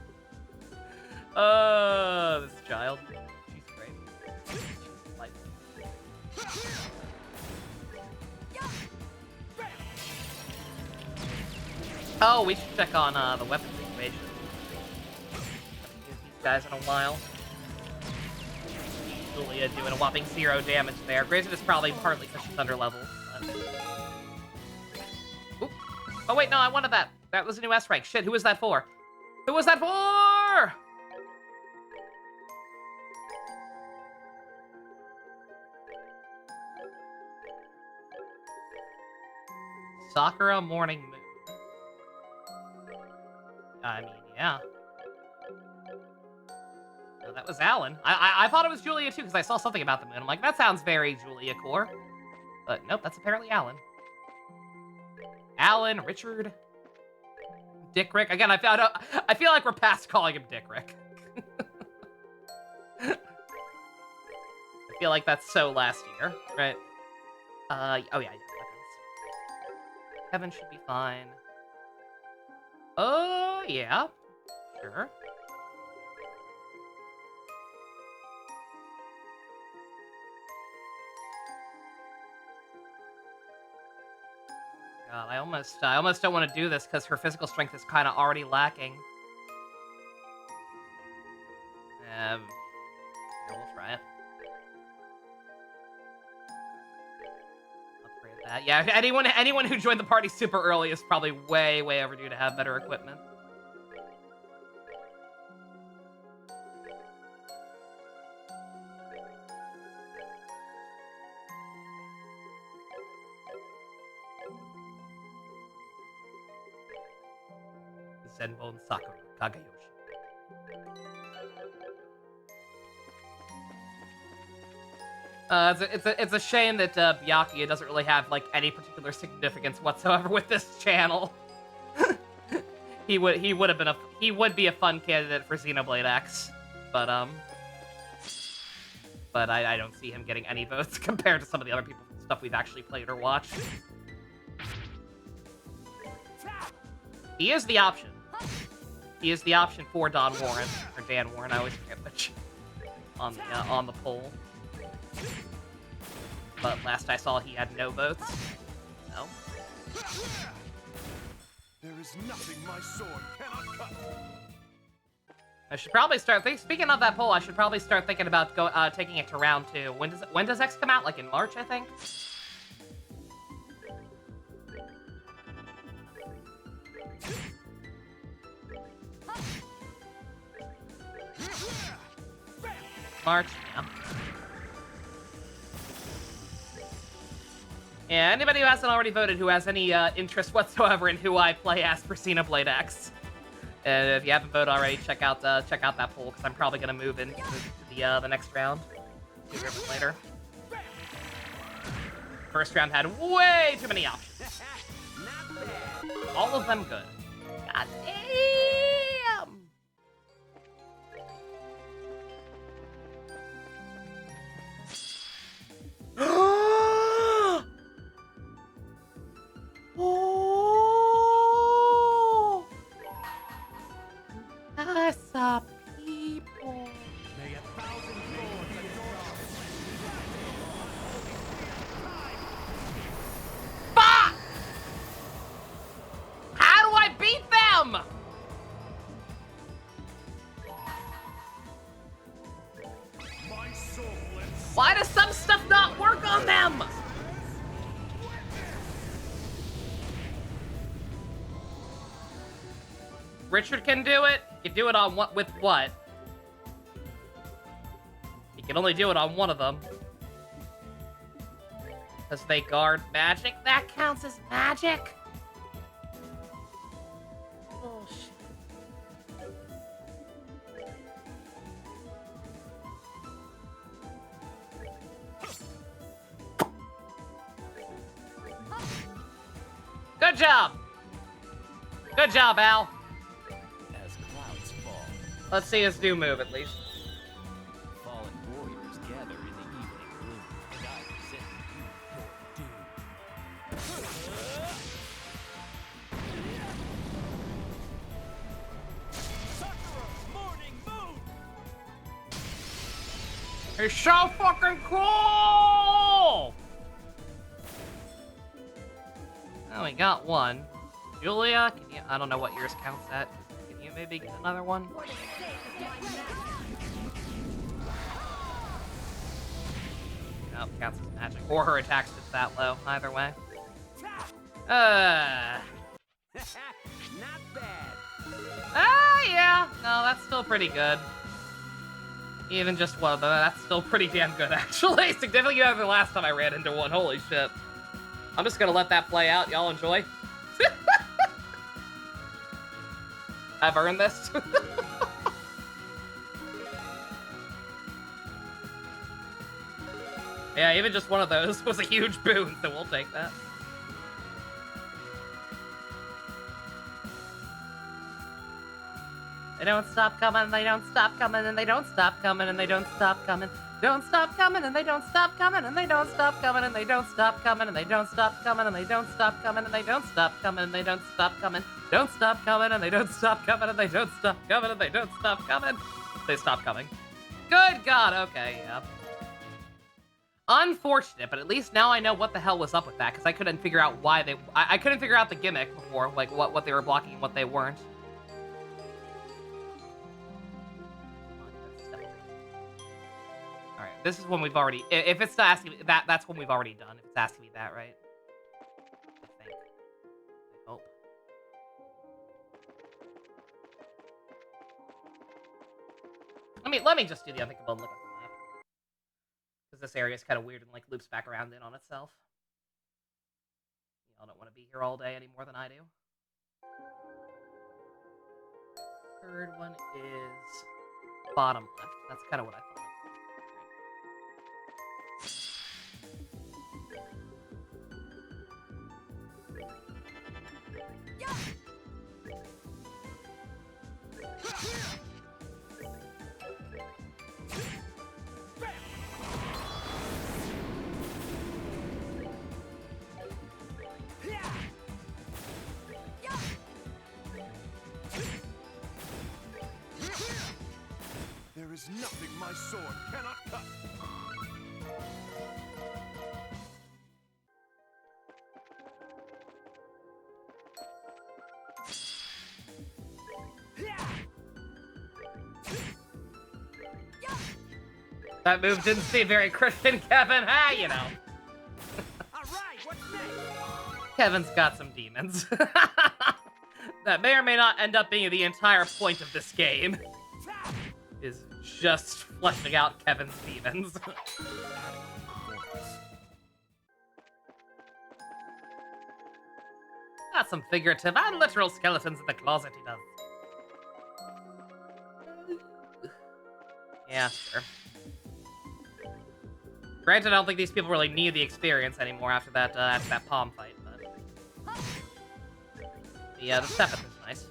S1: This child. She's great. She's delightful. Oh, we should check on the weapon situation. Haven't used these guys in a while. Julia doing a whopping 0 damage there. Granted, it's probably partly because she's under leveled. But... Oop. Oh wait, no, I wanted that. That was a new S rank. Shit, who was that for? Who was that for? Sakura Morning Moon. I mean, yeah. No, that was Alan. I thought it was Julia too, because I saw something about the moon. I'm like, that sounds very Julia core. But nope, that's apparently Alan. Alan, Richard, Dick Rick. Again, I feel like we're past calling him Dick Rick. I feel like that's so last year, right? Oh yeah, weapons. Kevin should be fine. Oh yeah, sure. God, I almost don't want to do this because her physical strength is kind of already lacking. Yeah, we'll try it. Upgrade that. Yeah, anyone who joined the party super early is probably way overdue to have better equipment. Zenbone Sakura Kagayoshi. It's a shame that Byakuya doesn't really have like any particular significance whatsoever with this channel. he would be a fun candidate for Xenoblade X, but I don't see him getting any votes compared to some of the other people stuff we've actually played or watched. He is the option. He is the option for Don Warren, or Dan Warren, I always forget which, on the poll. But last I saw, he had no votes. No.
S4: There is nothing my sword cannot cut.
S1: I should probably start. Speaking of that poll, I should probably start thinking about taking it to round 2. When does X come out? Like in March, I think. Smart. Yeah, anybody who hasn't already voted who has any interest whatsoever in who I play as for Xenoblade X. And if you haven't voted already, check out that poll, because I'm probably going to move into the next round. Sooner than later. First round had way too many options. All of them good. God damn! Oh! I saw people.
S4: May a thousand thorns adorn
S1: Fuck! How do I beat them?
S4: my soul and
S1: Why does some stuff not work on them? Richard can do it. He can do it on what with what? He can only do it on one of them. Because they guard magic. That counts as magic. Bullshit. Good job. Good job, Al.
S4: as clouds fall.
S1: Let's see his new move at least.
S4: Fallen warriors gather in the evening gloom, and I present you your doom. Sakura's morning moon!
S1: He's so fucking cool! Oh, we got one. Julia, can you? I don't know what yours counts at. Can you maybe get another one? Nope, counts as magic. Or her attack's just that low. Either way.
S4: Not bad.
S1: Yeah. No, that's still pretty good. Even just one of them, that's still pretty damn good, actually. Significantly better than the last time I ran into one. Holy shit. I'm just gonna let that play out. Y'all enjoy. I've earned this. Yeah, even just one of those was a huge boon, so we'll take that. They don't stop coming, they don't stop coming, and they don't stop coming, and they don't stop coming. Don't stop coming, and they don't stop coming, and they don't stop coming, and they don't stop coming, and they don't stop coming, and they don't stop coming, and they don't stop coming, and they don't stop coming. Don't stop coming, and they don't stop coming, and they don't stop coming, and they don't stop coming. They stop coming. Good God, okay, yeah. Unfortunate, but at least now I know what the hell was up with that, because I couldn't figure out why they... I couldn't figure out the gimmick before, like what they were blocking and what they weren't. Alright, this is one we've already... If it's asking me... That's one we've already done, if it's asking me that, right? I think. I hope. Let me just do the unthinkable and look at the map. Because this area is kind of weird and, like, loops back around in on itself. Y'all don't want to be here all day any more than I do. Third one is bottom left. That's kind of what I thought.
S4: There is nothing my sword cannot cut.
S1: That move didn't seem very Christian, Kevin. Ah, you know.
S4: All right, what's next?
S1: Kevin's got some demons. That may or may not end up being the entire point of this game. Is Just fleshing out Kevin's demons. Got some figurative and literal skeletons in the closet, he does. Yeah, sure. Granted, I don't think these people really need the experience anymore after that palm fight, but... Yeah, the Sepith is nice.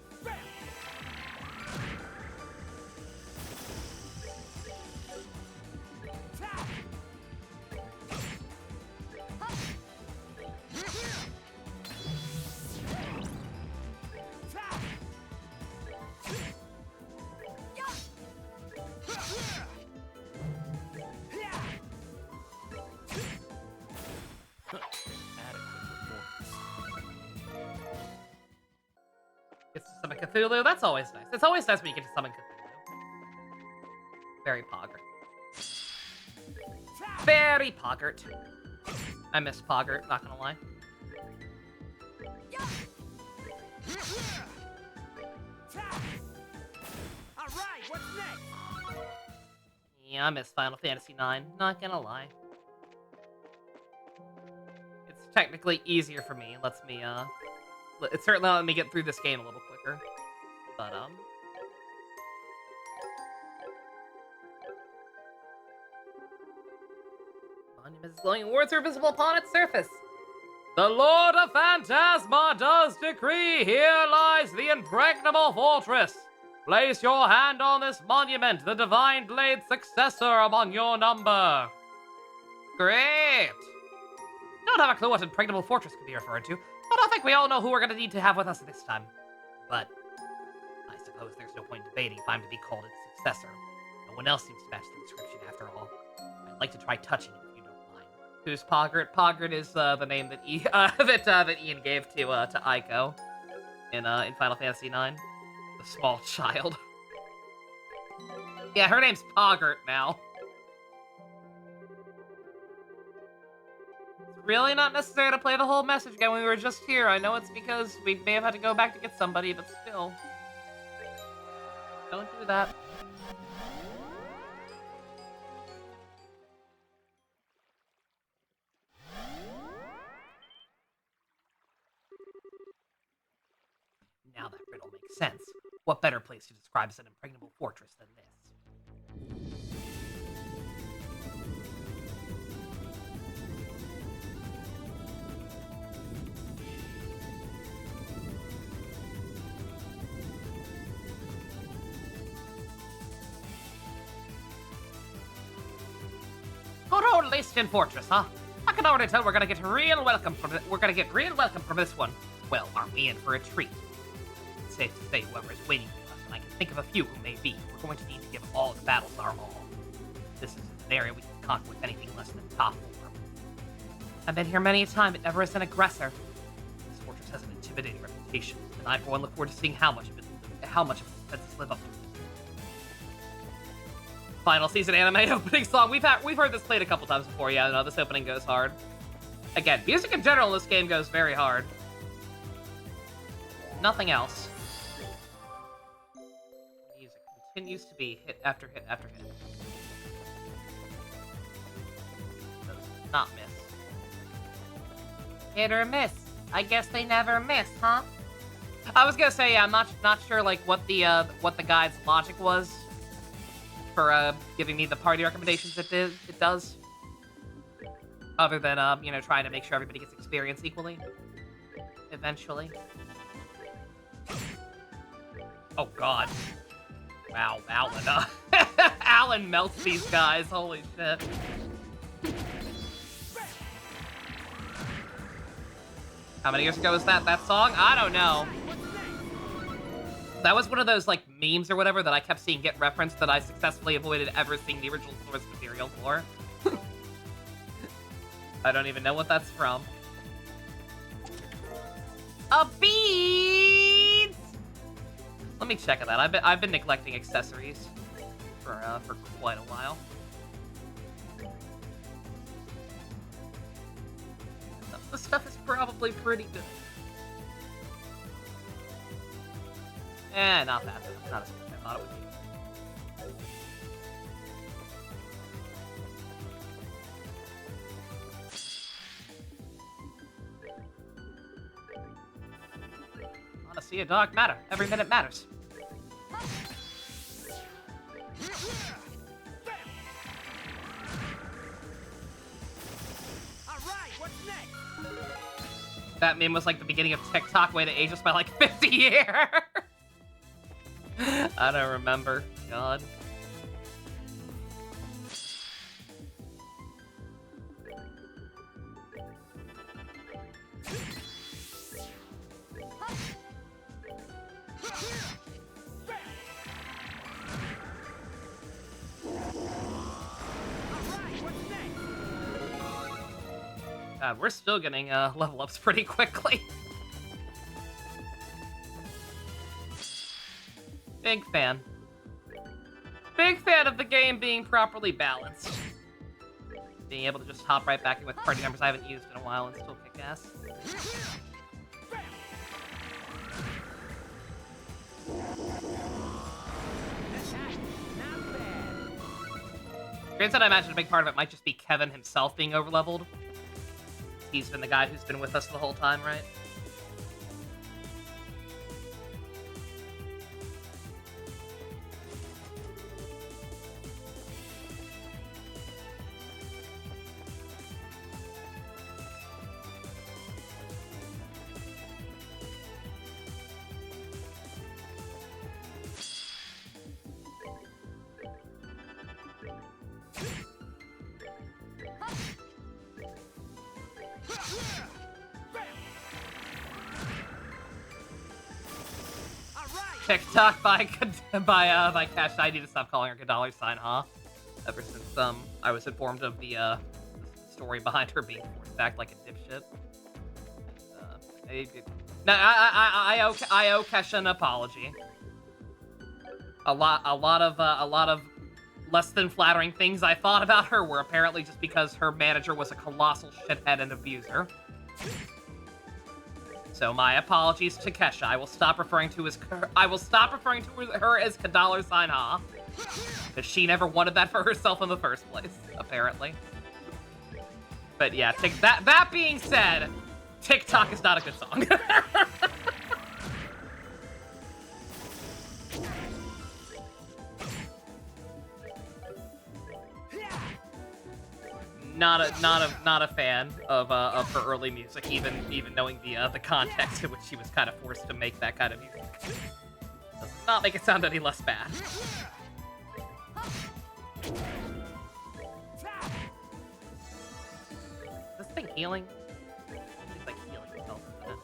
S1: Gets to summon Cthulhu, that's always nice. It's always nice when you get to summon Cthulhu. Very poggert. Very poggert. I miss poggert, not gonna lie.
S4: Alright, what's next?
S1: Yeah, I miss Final Fantasy IX, not gonna lie. It's technically easier for me, lets me, it certainly let me get through this game a little quicker. But, Monument's glowing words are visible upon its surface. The Lord of Phantasma does decree, here lies the impregnable fortress. Place your hand on this monument, the Divine Blade's successor among your number. Great! Don't have a clue what impregnable fortress could be referred to, but I think we all know who we're gonna need to have with us this time. But I suppose there's no point debating if I'm to be called its successor. No one else seems to match the description after all. I'd like to try touching it if you don't mind. Who's Poggert? Poggert is the name that that Ian gave to Aiko in Final Fantasy IX. The small child. Yeah, her name's Poggert now. It's really not necessary to play the whole message again when we were just here. I know it's because we may have had to go back to get somebody, but still. Don't do that. Now that riddle makes sense. What better place to describe as an impregnable fortress than this? Good old Lyston Fortress, huh? I can already tell we're gonna get real welcome from this one. Well, aren't we in for a treat? It's safe to say whoever is waiting for us, and I can think of a few who may be. We're going to need to give all the battles our all. This is an area we can conquer with anything less than top form. I've been here many a time, but never as an aggressor. This fortress has an intimidating reputation, and I for one look forward to seeing how much of its defenses live up to it. Final season anime opening song. We've heard this played a couple times before. Yeah, no, this opening goes hard. Again, music in general in this game goes very hard. Nothing else. Music continues to be hit after hit after hit. Does not miss. Hit or miss. I guess they never miss, huh? I was gonna say, yeah, I'm not sure like what the guide's logic was for giving me the party recommendations it does. Other than you know, trying to make sure everybody gets experience equally. Eventually. Oh god. Wow, Alan. Alan melts these guys, holy shit. How many years ago was that song? I don't know. That was one of those, like, memes or whatever that I kept seeing get referenced that I successfully avoided ever seeing the original source material for. I don't even know what that's from. A beads! Let me check on that. I've been neglecting accessories for quite a while. The stuff is probably pretty good. Not that bad. Not as good as I thought it would be. see a dog matter. Every minute matters.
S4: Alright, what's next?
S1: That meme was like the beginning of TikTok, way to age us by like 50 years. I don't remember. God. God, we're still getting level ups pretty quickly. Big fan. Big fan of the game being properly balanced. Being able to just hop right back in with party members I haven't used in a while and still kick ass. Granted, I imagine a big part of it might just be Kevin himself being overleveled. He's been the guy who's been with us the whole time, right? TikTok by Cash. I need to stop calling her $, huh? Ever since I was informed of the story behind her being forced to act like a dipshit. I owe Kesha an apology. A lot of less than flattering things I thought about her were apparently just because her manager was a colossal shithead and abuser. So my apologies to Kesha. I will stop referring to her as $, huh? Because she never wanted that for herself in the first place, apparently. But yeah, that being said, TikTok is not a good song. Not a fan of her early music, even knowing the context in which she was kind of forced to make that kind of music. Does not make it sound any less bad. Is this thing healing? It's like healing itself, isn't it?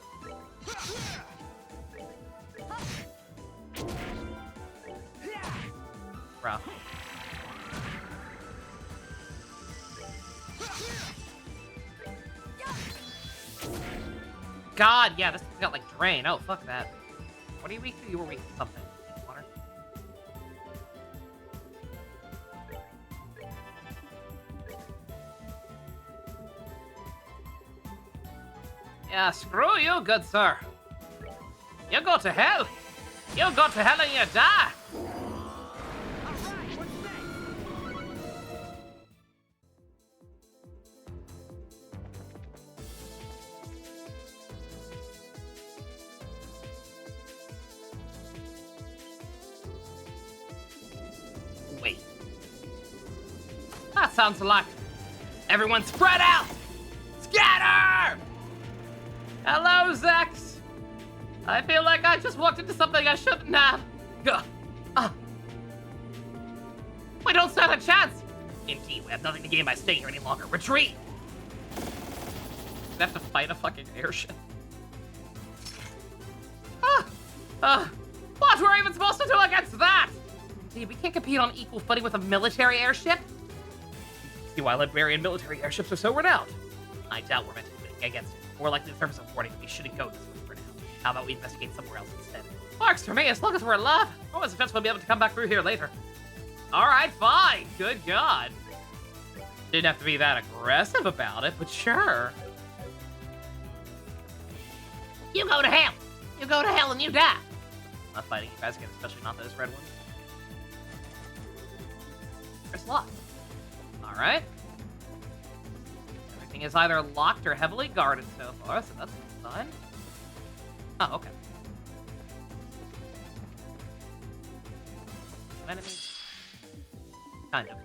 S1: Rough. God, yeah, this thing's got like drain. Oh, fuck that. What are you weak to? You were weak to something. Water. Yeah, screw you, good sir. You go to hell. You go to hell and you die. Wait. That sounds like everyone spread out! Scatter! Hello, Zex! I feel like I just walked into something I shouldn't have. We don't stand a chance! Indeed, we have nothing to gain by staying here any longer. Retreat! We have to fight a fucking airship. What were we even supposed to do against that? See, we can't compete on equal footing with a military airship. See why librarian military airships are so renowned. I doubt we're meant to be against it. More likely the service of warning we shouldn't go this way for now. How about we investigate somewhere else instead? Works for me, as long as we're alive. I was suggest we'll be able to come back through here later. Alright, fine. Good God. Didn't have to be that aggressive about it, but sure. You go to hell. You go to hell and you die. I'm not fighting you guys again, especially not those red ones. There's locked. Alright. Everything is either locked or heavily guarded so far, so that's a good sign. Oh, okay. enemies? Kind of.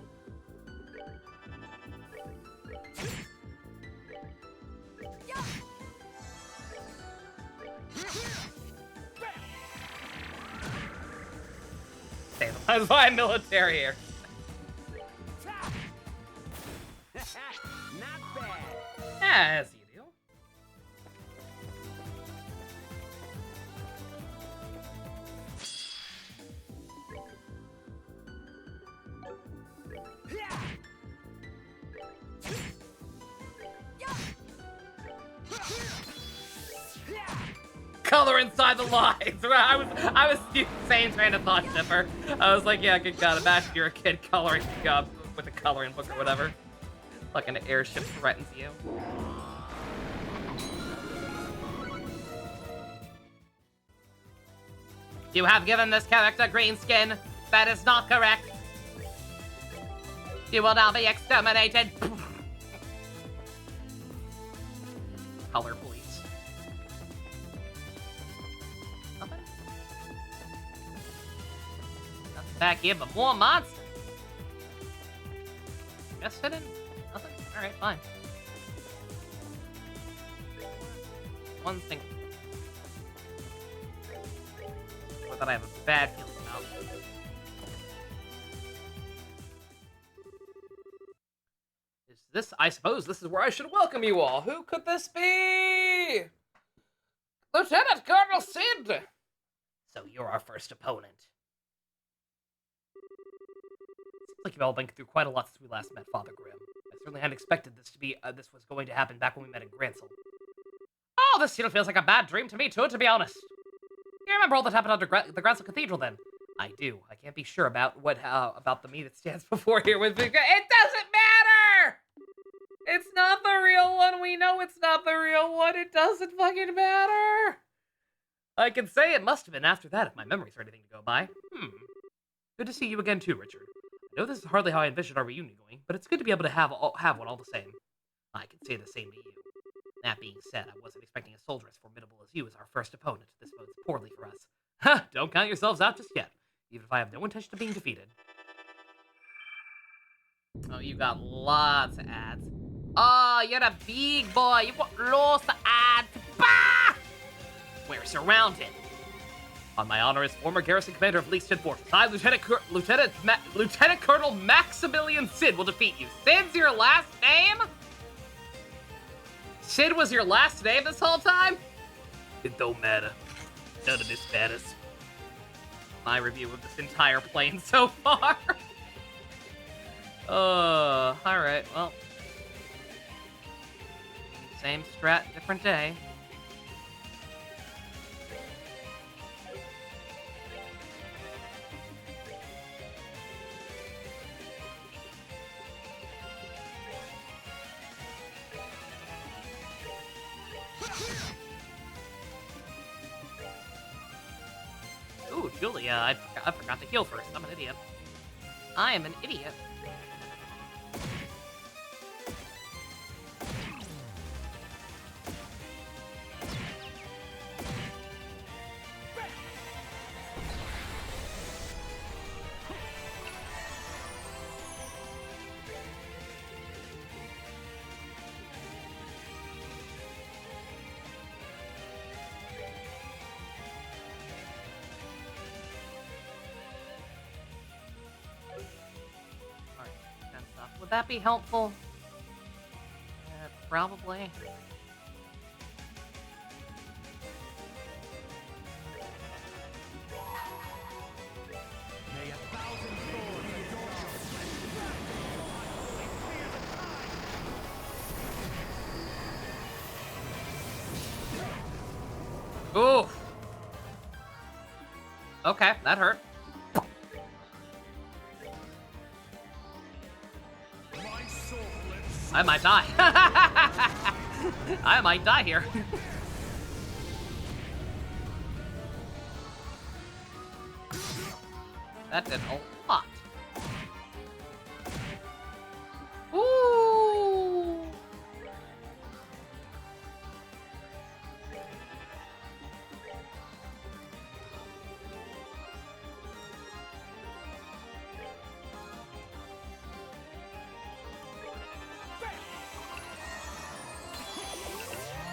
S1: That's why I'm military here.
S4: Not bad.
S1: As you do. Color inside the lines. I was the same train of thought, Chipper. I was like, yeah, good God, imagine you're a kid coloring with a coloring book or whatever. Fucking airship threatens you. You have given this character green skin. That is not correct. You will now be exterminated. Color police. Nothing? Nothing back here but more monsters. Just hidden? Nothing? Alright, fine. One thing. Or that I have a bad feeling about. Is this, I suppose this is where I should welcome you all. Who could this be? Lieutenant Colonel Sid! So you're our first opponent. Seems like you've all been through quite a lot since we last met Father Grimm. I certainly hadn't expected this to be, this was going to happen back when we met in Gransel. Oh, this still feels like a bad dream to me too, to be honest. You remember all that happened under the Gransel Cathedral then? I do. I can't be sure about what, about the me that stands before here with It doesn't matter! It's not the real one. We know it's not the real one. It doesn't fucking matter. I can say it must have been after that if my memories are anything to go by. Good to see you again too, Richard. I know this is hardly how I envisioned our reunion going, but it's good to be able to have one all the same. I can say the same to you. That being said, I wasn't expecting a soldier as formidable as you as our first opponent. This bodes poorly for us. Ha! Don't count yourselves out just yet, even if I have no intention of being defeated. Oh, you got lots of ads. Oh, you're a big boy. You got lots of ads. Bah! We're surrounded. On my honor as former garrison commander of Leaston Fortress, I, Lieutenant Colonel Maximilian Sid will defeat you. Sid's your last name? Sid was your last name this whole time? It don't matter. None of this matters. My review of this entire plane so far. Alright, well. Same strat, different day. Ooh, Julia, I forgot to heal first. I'm an idiot. I am an idiot. Would that be helpful? Probably.
S4: May a thousand thorns adorn your
S1: Ooh. Okay, that hurt. I might die. I might die here. That did a lot. Ooh.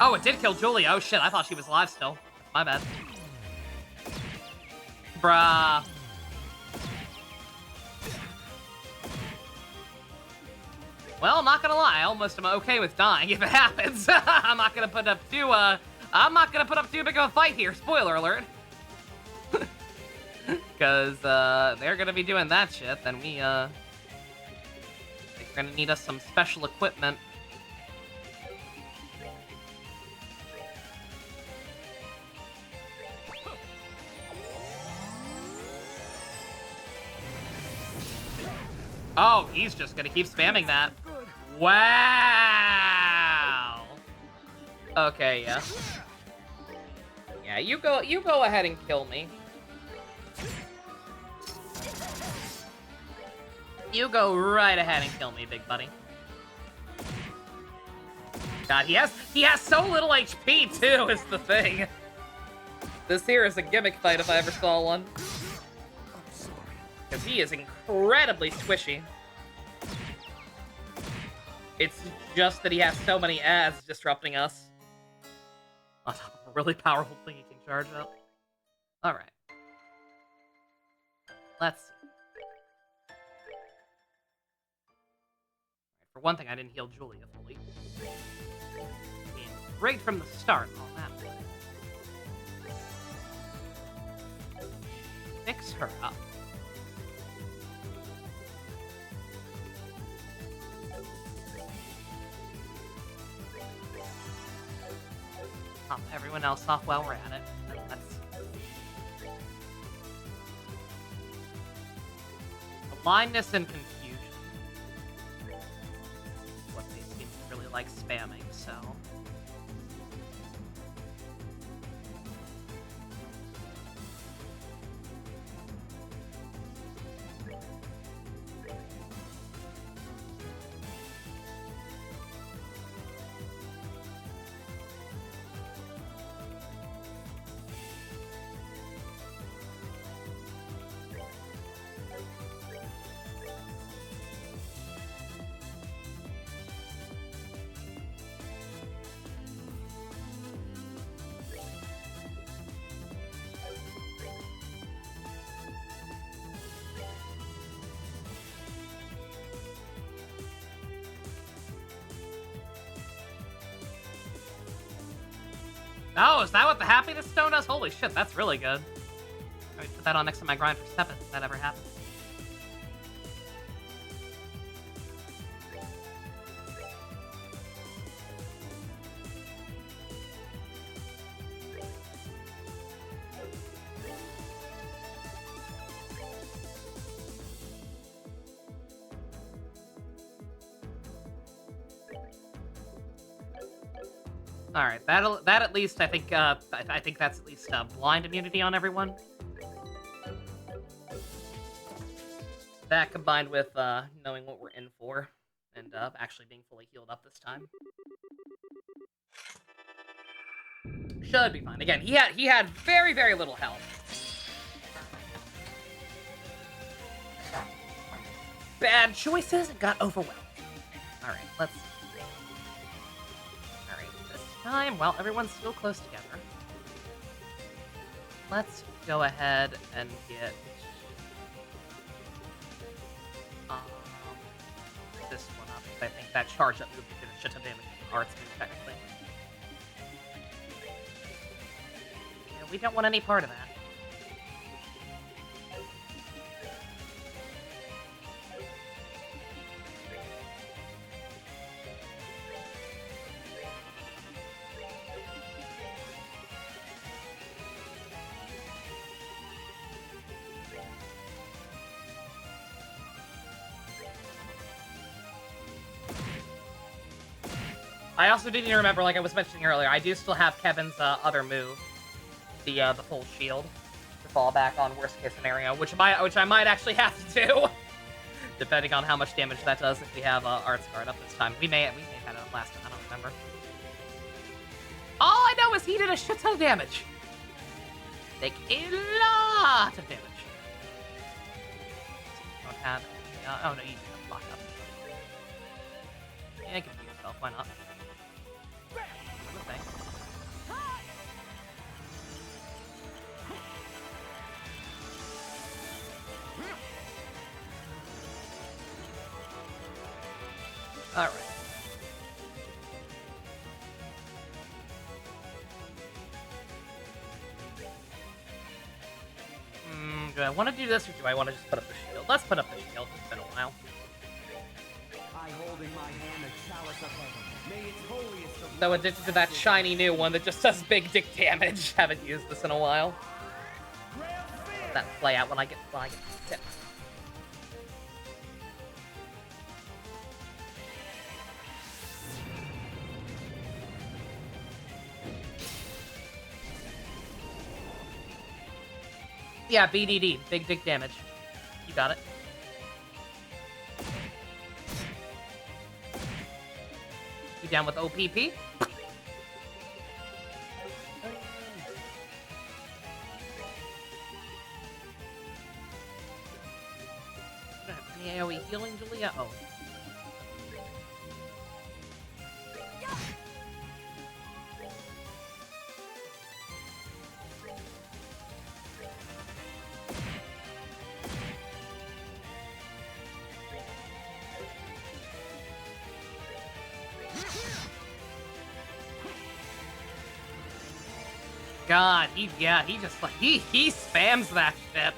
S1: Oh, it did kill Julia. Oh shit, I thought she was alive still. My bad. Bruh. Well, I'm not gonna lie, I almost am okay with dying if it happens. I'm not gonna put up too big of a fight here. Spoiler alert. Because they're gonna be doing that shit, then they're gonna need us some special equipment. Oh, he's just gonna keep spamming that. Wow. Okay, yeah. Yeah, you go ahead and kill me. You go right ahead and kill me, big buddy. God, he has so little HP too, is the thing. This here is a gimmick fight if I ever saw one. Because he is incredibly squishy. It's just that he has so many ads disrupting us. On top of a really powerful thing he can charge up. Alright. Let's see. For one thing, I didn't heal Julia fully. Being great from the start on that one. Fix her up. Top everyone else off while we're at it. And let's... Blindness and confusion. What they seem to really like spamming, so... Oh, is that what the happiness stone does? Holy shit, that's really good. I would put that on next to my grind for Steppin' if that ever happens. All right, that at least I think that's at least blind immunity on everyone. That combined with knowing what we're in for and actually being fully healed up this time should be fine. Again, he had very little health. Bad choices and got overwhelmed. All right, let's. Time while everyone's still close together. Let's go ahead and get this one up. I think that charge up move did a shit ton of damage to the arts move technically. Yeah, we don't want any part of that. I also didn't even remember, like I was mentioning earlier, I do still have Kevin's other move, the full shield, to fall back on worst case scenario, which I might actually have to do, depending on how much damage that does if we have Arts Guard up this time. We may have had it last time, I don't remember. All I know is he did a shit ton of damage. Like a lot of damage. Don't have oh no, you do have block up. Yeah, confuse yourself. Why not? Okay. All right. Do I want to do this, or do I want to just put up the shield? Let's put up the shield. It's been a while.
S4: I hold in my hand a chalice of heaven. May its holiest of
S1: So addicted to that shiny new one that just does big dick damage. Haven't used this in a while. Let that play out when I get tipped. Yeah, BDD, big dick damage. You got it. You down with OPP? Any AoE healing, Julia? Oh. God, he just like, he spams that shit.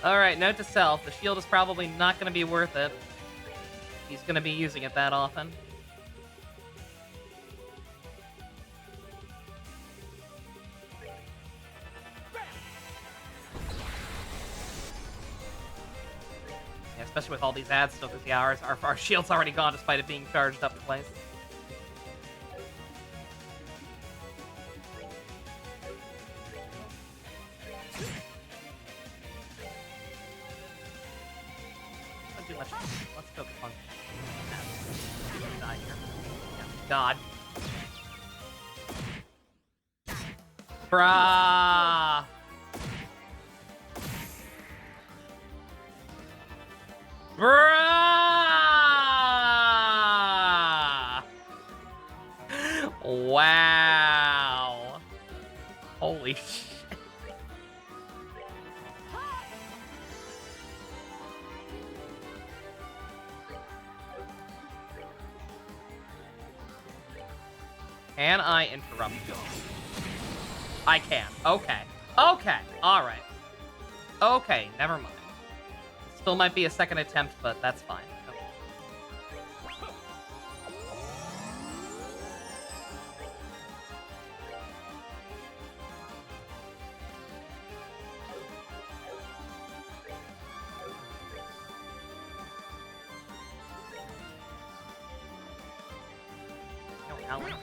S1: Alright, note to self, the shield is probably not gonna be worth it. He's gonna be using it that often. Yeah, especially with all these ads still, because yeah, our shield's already gone despite it being charged up twice. Let's focus on die here. Yeah, God. Bruh. Bruh. Wow. Holy shit. Can I interrupt you? I can. Okay. Okay. Alright. Okay, never mind. Still might be a second attempt, but that's fine. Okay. No, Alan.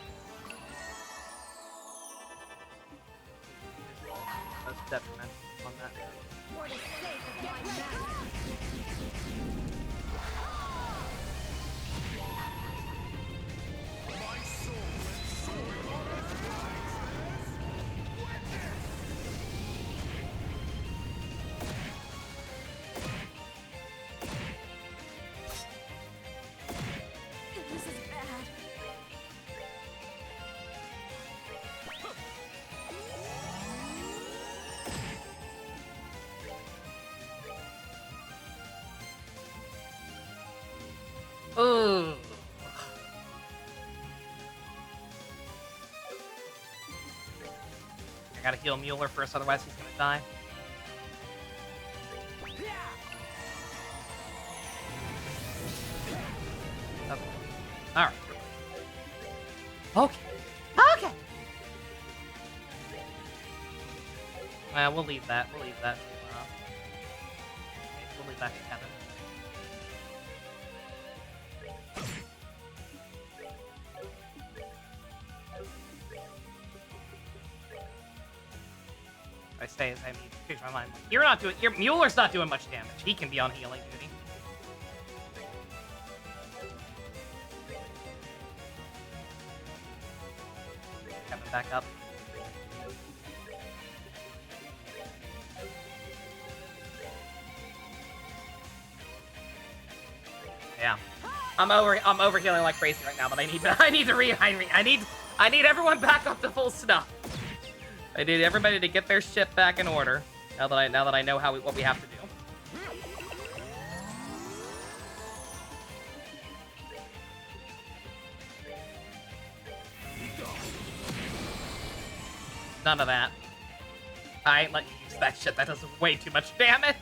S1: That's detrimental on that.
S5: For the sake of my master. This is bad.
S1: Ooh. I gotta heal Mueller first, otherwise he's gonna die. Okay. Alright. Okay. Okay! Well, we'll leave that. We'll leave that to, we'll leave that to Kevin. I say as I mean, change my mind. You're not doing. Mueller's not doing much damage. He can be on healing duty. Kevin, back up. Yeah, I'm over healing like crazy right now, but I need everyone back up to full snuff. I need everybody to get their shit back in order. Now that I know what we have to do. None of that. I ain't letting you use that shit. That does way too much damage.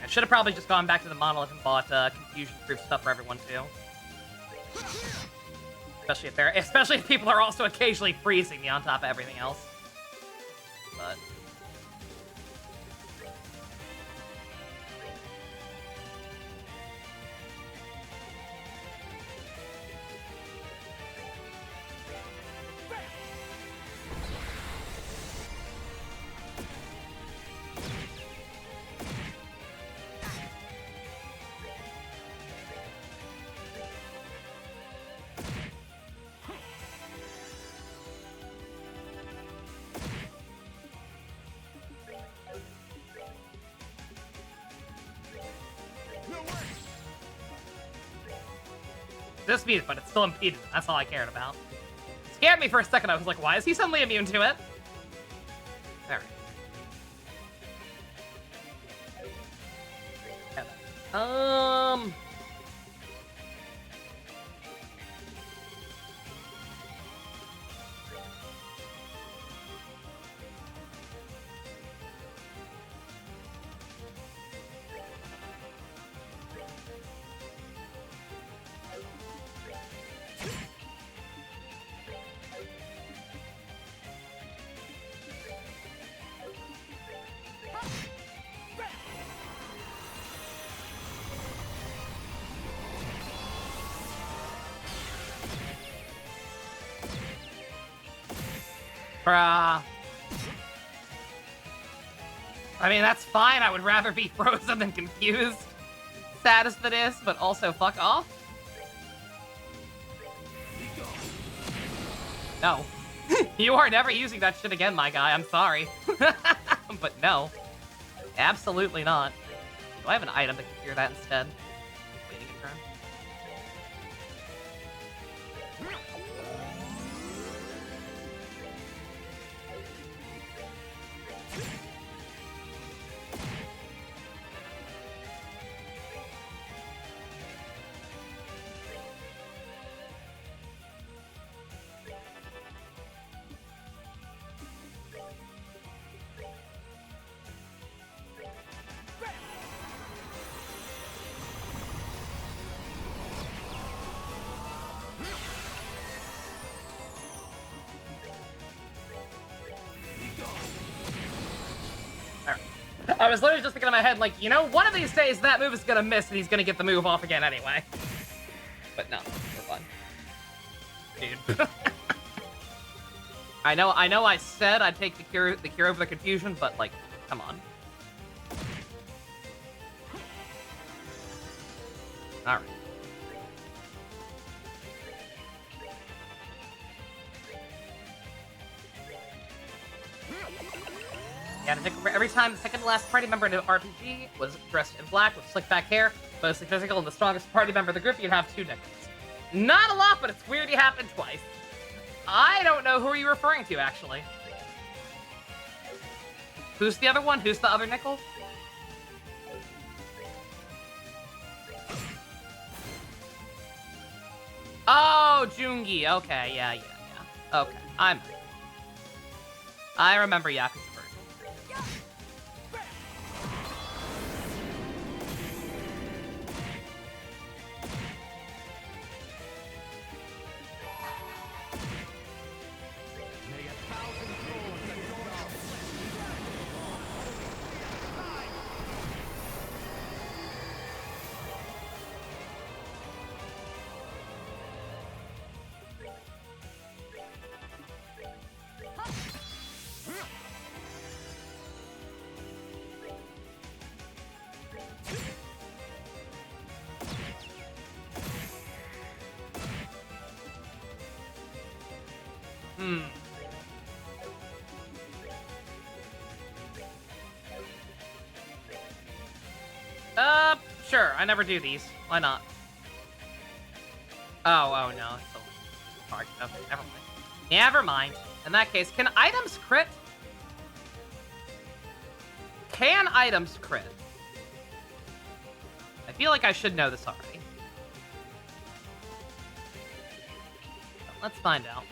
S1: I should have probably just gone back to the monolith and bought confusion-proof stuff for everyone too. Especially if people are also occasionally freezing me on top of everything else. But disputed, but it's still impeded. That's all I cared about. Scared me for a second. I was like, why is he suddenly immune to it? Alright. Bruh. I mean, that's fine. I would rather be frozen than confused. Sad as that is, but also fuck off. No. You are never using that shit again, my guy. I'm sorry. But no. Absolutely not. Do I have an item that can cure that instead? Waiting a turn. I was literally just thinking in my head, like, you know, one of these days that move is gonna miss and he's gonna get the move off again anyway. But no, we're fun. Dude. I know I said I'd take the cure over the confusion, but like, come on. Alright. Yeah, every time the second to last party member in an RPG was dressed in black with slick back hair, mostly physical, and the strongest party member of the group, you'd have 2 nickels. Not a lot, but it's weird you happened twice. I don't know who you're referring to, actually. Who's the other one? Who's the other nickel? Oh, Jungi. Okay, yeah. Okay, I remember Yakuza version.
S4: May 1,000 thorns adorn your
S1: Sure, I never do these. Why not? Oh, no. It's so hard. Okay, never mind. Never mind. In that case, can items crit? Can items crit? I feel like I should know this already. Let's find out.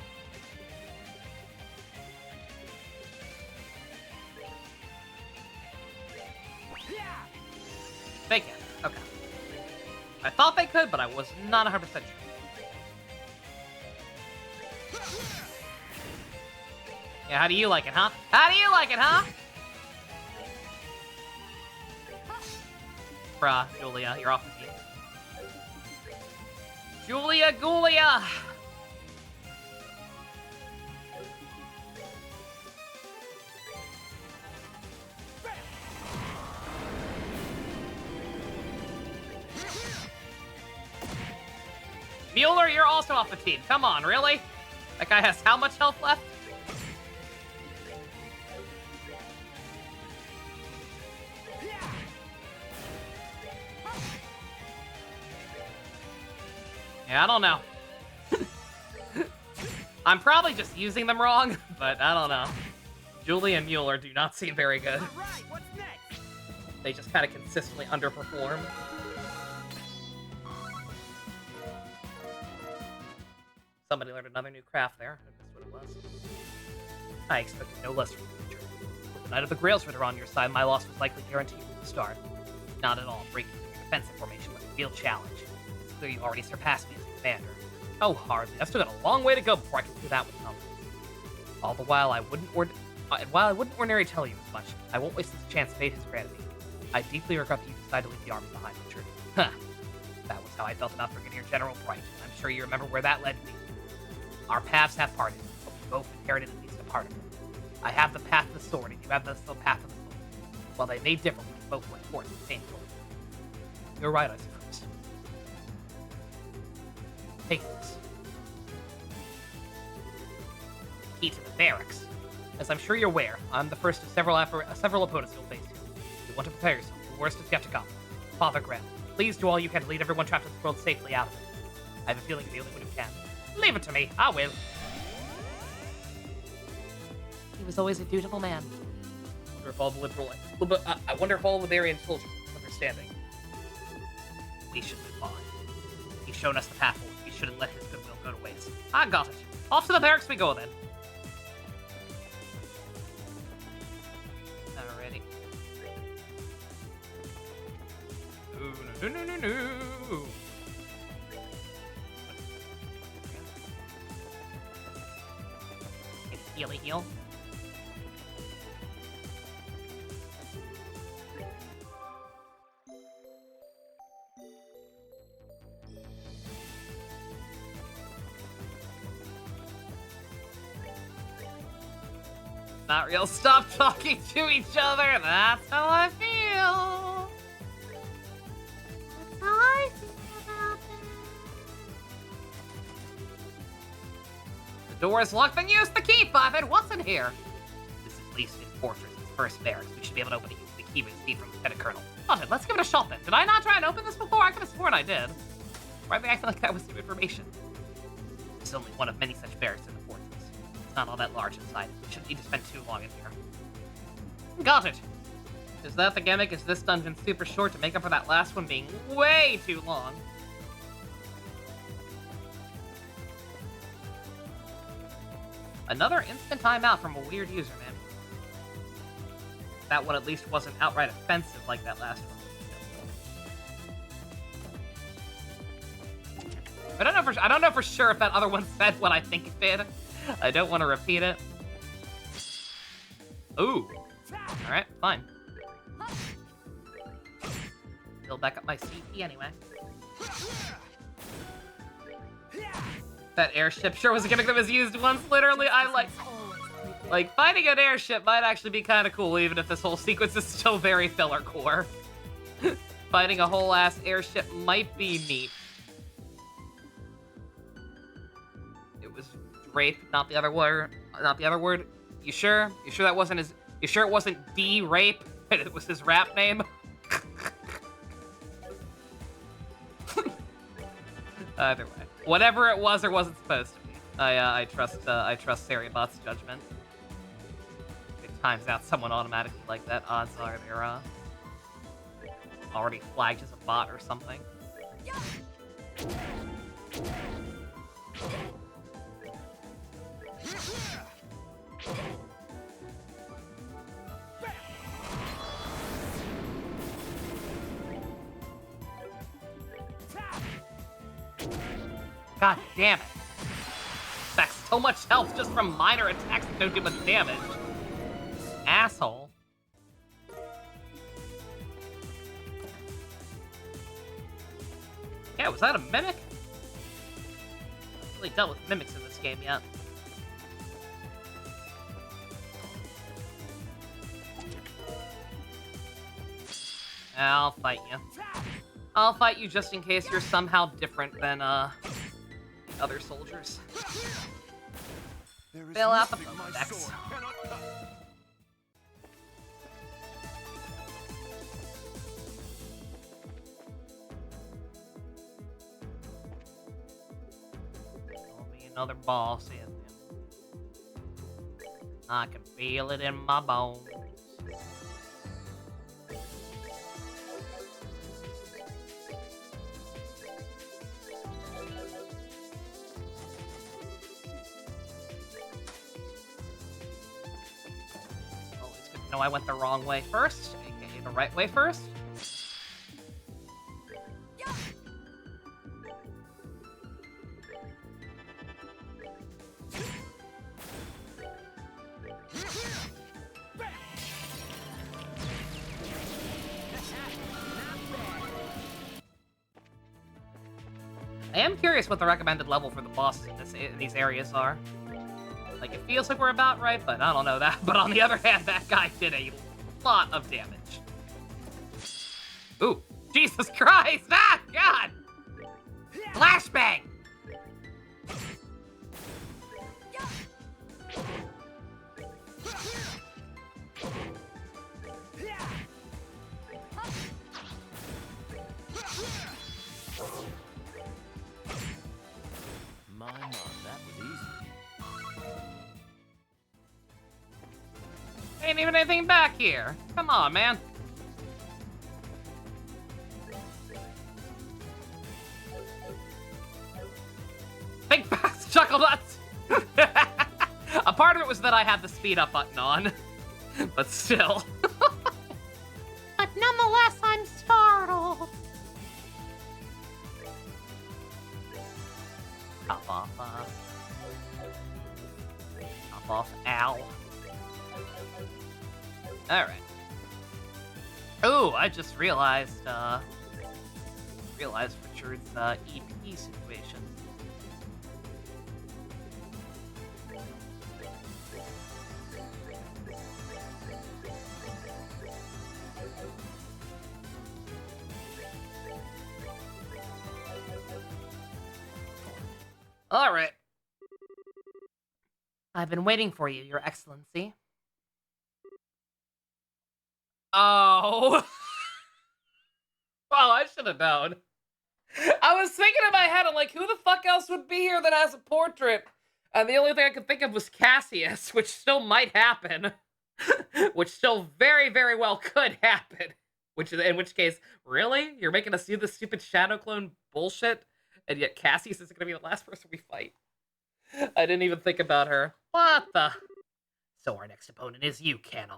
S1: They can. Okay. I thought they could, but I was not 100% sure. Yeah, how do you like it, huh? How do you like it, huh? Bruh, Julia, you're off the team. Julia Gulia! Mueller, you're also off the team. Come on, really? That guy has how much health left? Yeah, I don't know. I'm probably just using them wrong, but I don't know. Julie and Mueller do not seem very good.
S4: All right, what's next?
S1: They just kind of consistently underperform. Somebody learned another new craft there. I missed what it was. I expected no less from the future. With the Knight of the Grails Ritter on your side, my loss was likely guaranteed from the start. Not at all. Breaking through your defensive formation was a real challenge. It's clear you already surpassed me as a commander. Oh, hardly. I've still got a long way to go before I can do that with confidence. All the while, I wouldn't ordinarily tell you as much, I won't waste this chance to fade his granted me. I deeply regret that you decided to leave the army behind for true. Huh. That was how I felt about Brigadier General Bright. I'm sure you remember where that led me. Our paths have parted, but we both inherited at least a part of it. I have the path of the sword, and you have the path of the book. While they may differ, we both work towards the same goal. You're right, I suppose. Take this. Key to the barracks. As I'm sure you're aware, I'm the first of several opponents you'll face here. You want to prepare yourself. The worst is yet to come. Father Graham, please do all you can to lead everyone trapped in this world safely out of it. I have a feeling you're the only one who can. Leave it to me. I will.
S2: He was always a dutiful man.
S1: I wonder if all the Bavarian soldiers are understanding. We should move on. He's shown us the path forward. We shouldn't let his goodwill go to waste. I got it. Off to the barracks we go then. Alrighty. No. Heal. Not real. Stop talking to each other. That's how I feel.
S2: That's how I feel about it.
S1: The door is locked, then use the key, Bobbin. What's in here? This is Leaston Fortress, its first barracks. We should be able to open it using the key we received from Lieutenant Colonel. Got it. Let's give it a shot then. Did I not try and open this before? I could have sworn I did. Why do I feel like that was new information? It's only one of many such barracks in the fortress. It's not all that large inside. We shouldn't need to spend too long in here. Got it. Is that the gimmick? Is this dungeon super short to make up for that last one being way too long? Another instant timeout from a weird user, man. That one at least wasn't outright offensive like that last one. I don't know for sure if that other one said what I think it did. I don't want to repeat it. Ooh. Alright, fine. Build back up my CP anyway. That airship sure was a gimmick that was used once, literally. I like fighting an airship might actually be kind of cool, even if this whole sequence is still very filler core. Fighting a whole ass airship might be neat. It was rape, not the other word. Not the other word. You sure? You sure that wasn't his? You sure it wasn't D rape? It was his rap name. Either way, whatever it was or wasn't supposed to be, I trust Seriabot's judgment. times out someone automatically like that, odds are they're already flagged as a bot or something. God damn it. That's so much health just from minor attacks that don't do much damage. Asshole. Yeah, was that a mimic? I haven't really dealt with mimics in this game yet. I'll fight you. I'll fight you just in case you're somehow different than, the other soldiers. Fill out the Pokedex. There'll be another boss in there. I can feel it in my bones. No, I went the wrong way first, aka the right way first. I am curious what the recommended level for the bosses in these areas are. Like, it feels like we're about right, but I don't know that. But on the other hand, that guy did a lot of damage. Ooh, Jesus Christ! Ah, God! Flashbang!
S4: My mom, that was easy.
S1: Ain't even anything back here. Come on, man. Big fast chuckle nuts! A part of it was that I had the speed up button on. But still.
S2: But nonetheless, I'm startled.
S1: Top off, ow. Alright. Oh, I just realized Richard's, EP situation. Alright.
S2: I've been waiting for you, Your Excellency.
S1: Oh. Well, I should have known. I was thinking in my head, I'm like, who the fuck else would be here that has a portrait? And the only thing I could think of was Cassius, which still might happen. Which still very, very well could happen. Which is, in which case, really? You're making us do this stupid shadow clone bullshit? And yet Cassius isn't going to be the last person we fight? I didn't even think about her. What the? So our next opponent is you, Canon.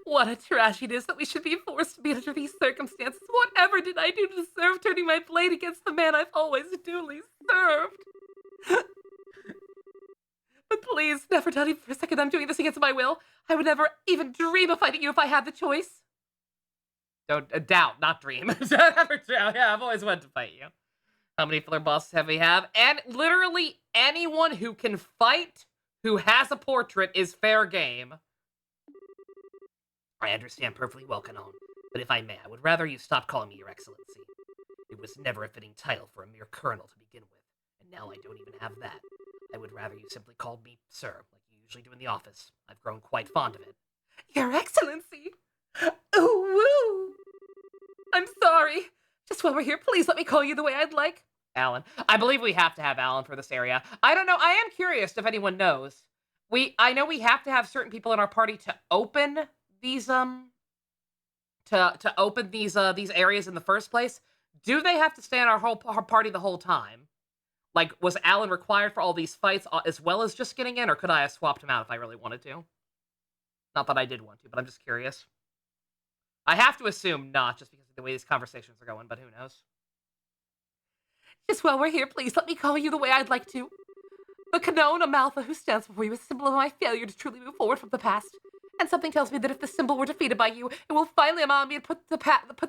S2: What a tragedy it is that we should be forced to be under these circumstances. Whatever did I do to deserve turning my blade against the man I've always duly served? But please, never doubt even for a second I'm doing this against my will. I would never even dream of fighting you if I had the choice.
S1: Don't doubt, not dream. Don't ever doubt. Yeah, I've always wanted to fight you. How many filler bosses have we have? And literally anyone who can fight who has a portrait is fair game. I understand perfectly well, Canon, but if I may, I would rather you stop calling me Your Excellency. It was never a fitting title for a mere colonel to begin with, and now I don't even have that. I would rather you simply called me Sir, like you usually do in the office. I've grown quite fond of it.
S2: Your Excellency! Ooh, woo! I'm sorry. Just while we're here, please let me call you the way I'd like.
S1: Alan. I believe we have to have Alan for this area. I don't know. I am curious if anyone knows. I know we have to have certain people in our party to open these to open these areas in the first place. Do they have to stay in our party the whole time? Like, was Alan required for all these fights as well as just getting in, or could I have swapped him out if I really wanted to? Not that I did want to, but I'm just curious. I have to assume not, just because of the way these conversations are going, but who knows?
S2: Just while we're here, please let me call you the way I'd like to. The Canon Amaltha who stands before you is a symbol of my failure to truly move forward from the past. And something tells me that if the symbol were defeated by you, it will finally allow me to put the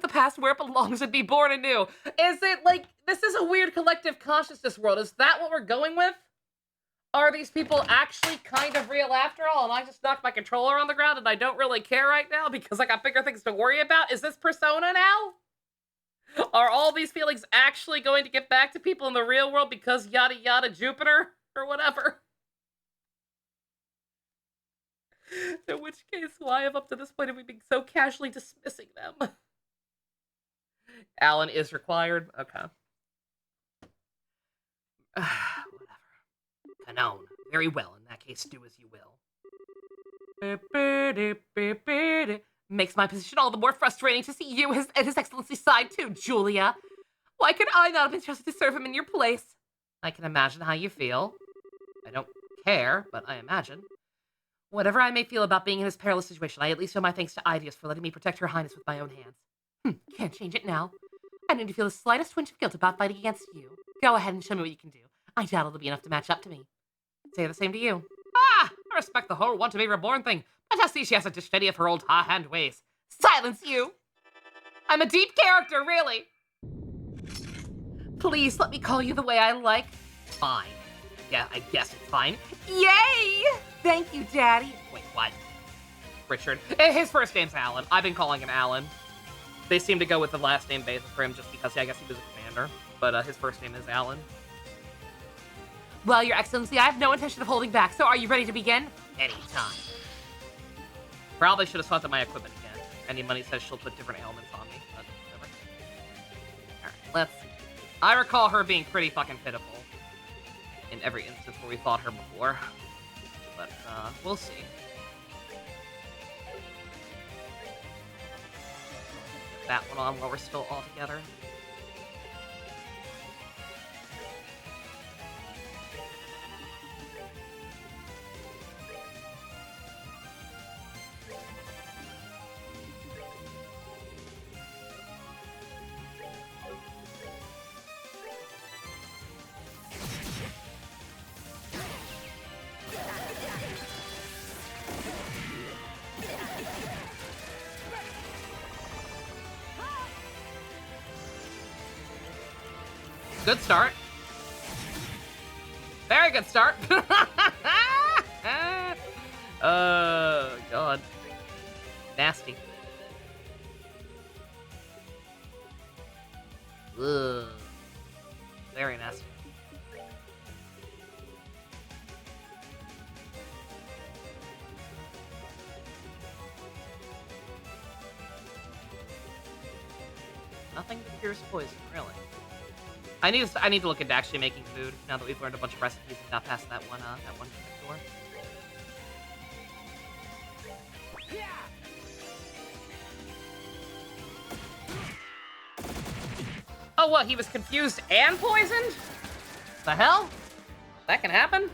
S2: past where it belongs and be born anew.
S1: Is it like, this is a weird collective consciousness world? Is that what we're going with? Are these people actually kind of real after all, and I just knocked my controller on the ground and I don't really care right now because I got bigger things to worry about? Is this Persona now? Are all these feelings actually going to get back to people in the real world because yada yada Jupiter? Or whatever? In which case, why have up to this point have we been so casually dismissing them? Alan is required? Okay. Whatever. Canon. Very well. In that case, do as you will.
S2: Makes my position all the more frustrating to see you at His Excellency's side too, Julia. Why could I not have been trusted to serve him in your place?
S1: I can imagine how you feel. I don't care, but I imagine. Whatever I may feel about being in this perilous situation, I at least owe my thanks to Ideas for letting me protect Her Highness with my own hands.
S2: Can't change it now. I didn't feel the slightest twinge of guilt about fighting against you. Go ahead and show me what you can do. I doubt it'll be enough to match up to me.
S1: Say the same to you. I respect the whole want-to-be-reborn thing, but I see she has a dish steady of her old high-hand ways.
S2: Silence you!
S1: I'm a deep character, really!
S2: Please let me call you the way I like.
S1: Fine. Yeah, I guess it's fine.
S2: Yay! Thank you, Daddy.
S1: Wait, what? Richard. His first name's Alan. I've been calling him Alan. They seem to go with the last name basis for him just because, I guess he was a commander. But his first name is Alan.
S2: Well, Your Excellency, I have no intention of holding back, so are you ready to begin?
S1: Anytime. Probably should have sought out my equipment again. Any money says she'll put different ailments on me, but whatever. Alright, let's see. I recall her being pretty fucking pitiful in every instance where we fought her before. But, we'll see. Get that one on while we're still all together. Good start. Very good start. Oh, God. Nasty. Ugh. Very nasty. Nothing cures poison, really. I need to look into actually making food now that we've learned a bunch of recipes and got past that one door. Oh, what? He was confused and poisoned? The hell? That can happen?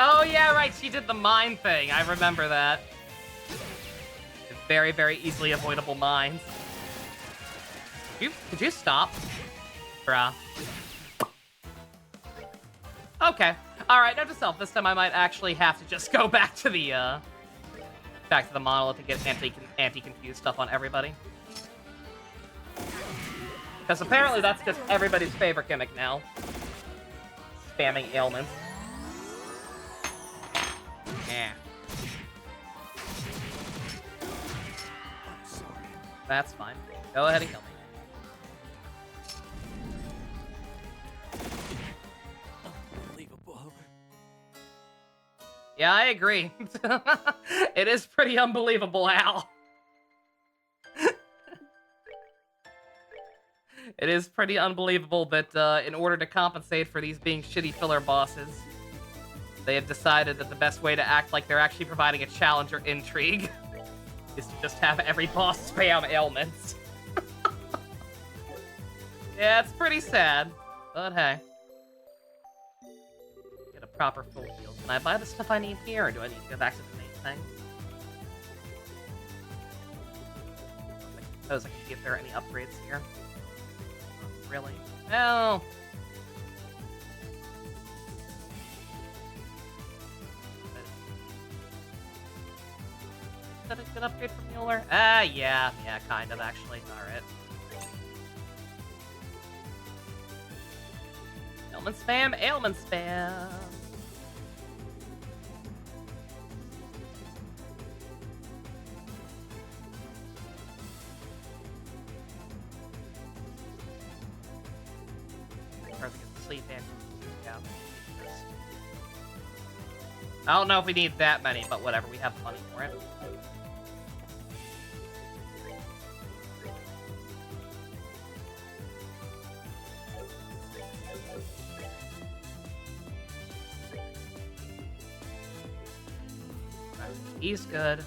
S1: Oh, yeah, right, she did the mine thing. I remember that. Very, very easily avoidable mines. Could you stop? Bruh. Okay. Alright, note to self, this time I might actually have to just go back to the back to the monolith and get anti-confused stuff on everybody. Because apparently that's just everybody's favorite gimmick now. Spamming ailments. Yeah. That's fine. Go ahead and kill me.
S4: Unbelievable.
S1: Yeah, I agree. It is pretty unbelievable, Al. It is pretty unbelievable that in order to compensate for these being shitty filler bosses, they have decided that the best way to act like they're actually providing a challenge or intrigue is to just have every boss spam ailments. Yeah, it's pretty sad, but hey. Get a proper full heal. Can I buy the stuff I need here, or do I need to go back to the main thing? I suppose I can see if there are any upgrades here. Not really. Oh. Is that a good upgrade for Mueller? Yeah, kind of, actually. Alright. Ailment spam, ailment spam! Hard to get to sleep and yeah. I don't know if we need that many, but whatever, we have the money for it. He's good.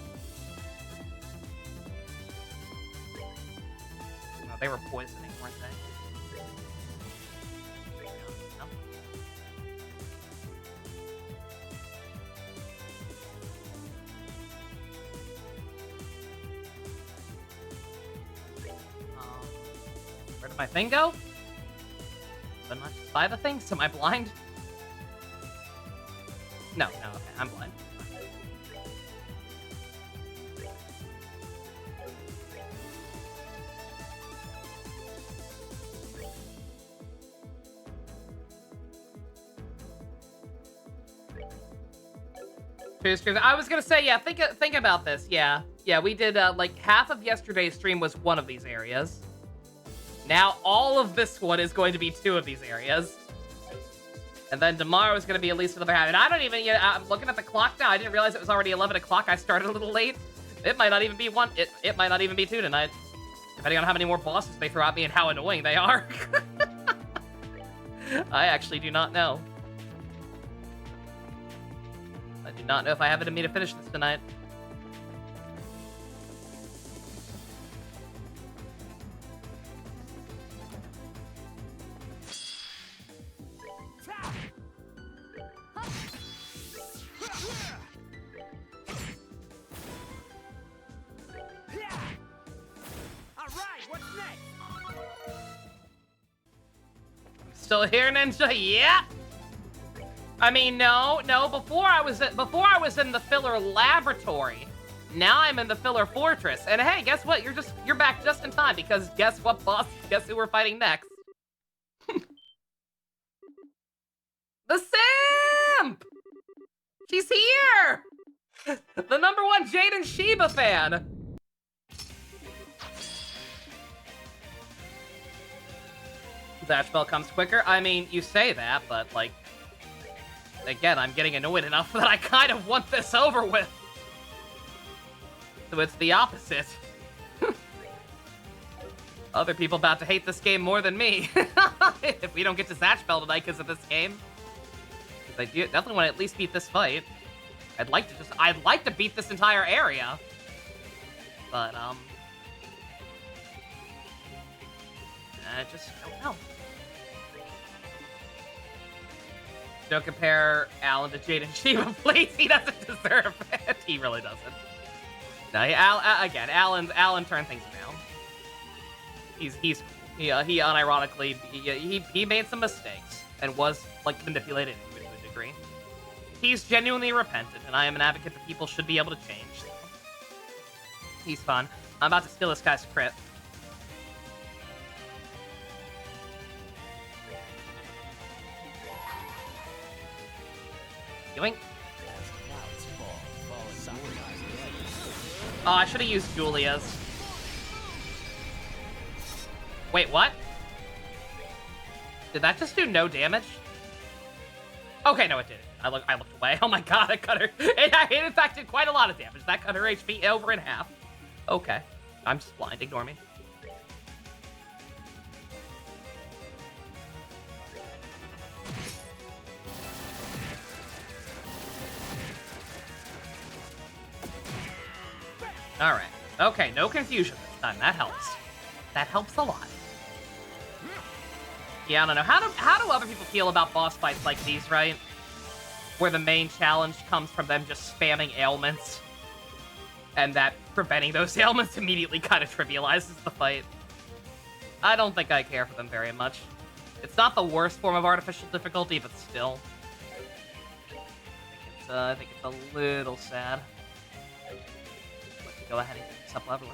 S1: No, they were poisoning, weren't they? No. Where did my thing go? Did I not just buy the things? Am I blind? No, okay, I'm blind. I was gonna say, yeah, think about this. Yeah, we did, like, half of yesterday's stream was one of these areas. Now all of this one is going to be two of these areas. And then tomorrow is going to be at least another half. And I don't even, I'm looking at the clock now. I didn't realize it was already 11 o'clock. I started a little late. It might not even be one. It might not even be two tonight. Depending on how many more bosses they throw at me and how annoying they are. I actually do not know. I do not know if I have it in me to finish this tonight. Still here, Ninja? Yeah. I mean, no. Before I was in the filler laboratory. Now I'm in the filler fortress. And hey, guess what? You're back just in time because guess what, boss? Guess who we're fighting next? The Simp! She's here! The #1 Jaden Sheba fan. That spell comes quicker. I mean, you say that, but, like, again, I'm getting annoyed enough that I kind of want this over with. So it's the opposite. Other people about to hate this game more than me. If we don't get to Zatch Spell tonight because of this game. Because I definitely want to at least beat this fight. I'd like to beat this entire area. But, I just don't know. Don't compare Alan to Jaden Sheba, please. He doesn't deserve it. He really doesn't. No, Alan turned things around. He unironically he made some mistakes and was, like, manipulated to a degree. He's genuinely repentant, and I am an advocate that people should be able to change. He's fun. I'm about to steal this guy's crit. Yoink. Oh, I should have used Julia's. Wait, what? Did that just do no damage? Okay, no, it didn't. I looked away. Oh my god, I cut her. It in fact did quite a lot of damage. That cut her HP over in half. Okay. I'm just blind. Ignore me. Alright. Okay, no confusion this time. That helps. That helps a lot. Yeah, I don't know. How do other people feel about boss fights like these, right? Where the main challenge comes from them just spamming ailments. And that preventing those ailments immediately kind of trivializes the fight. I don't think I care for them very much. It's not the worst form of artificial difficulty, but still. I think it's a little sad. Let's go ahead and get this up level.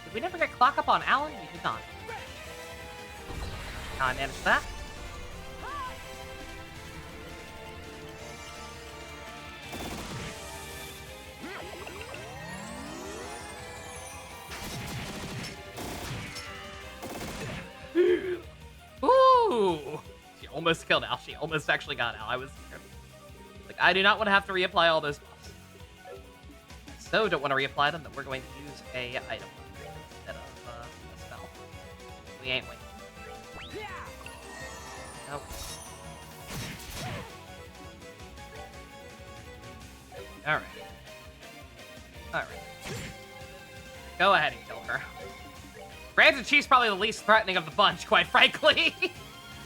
S1: Did we never get clock up on Alan? We did not. How I managed that? Ooh! She almost killed Al. She almost actually got Al. I was scared. Like, I do not want to have to reapply all those buffs. So don't want to reapply them, that we're going to use a item instead of a spell. We ain't waiting. Nope. Alright. Alright. Go ahead and kill her. Granted, she's probably the least threatening of the bunch, quite frankly.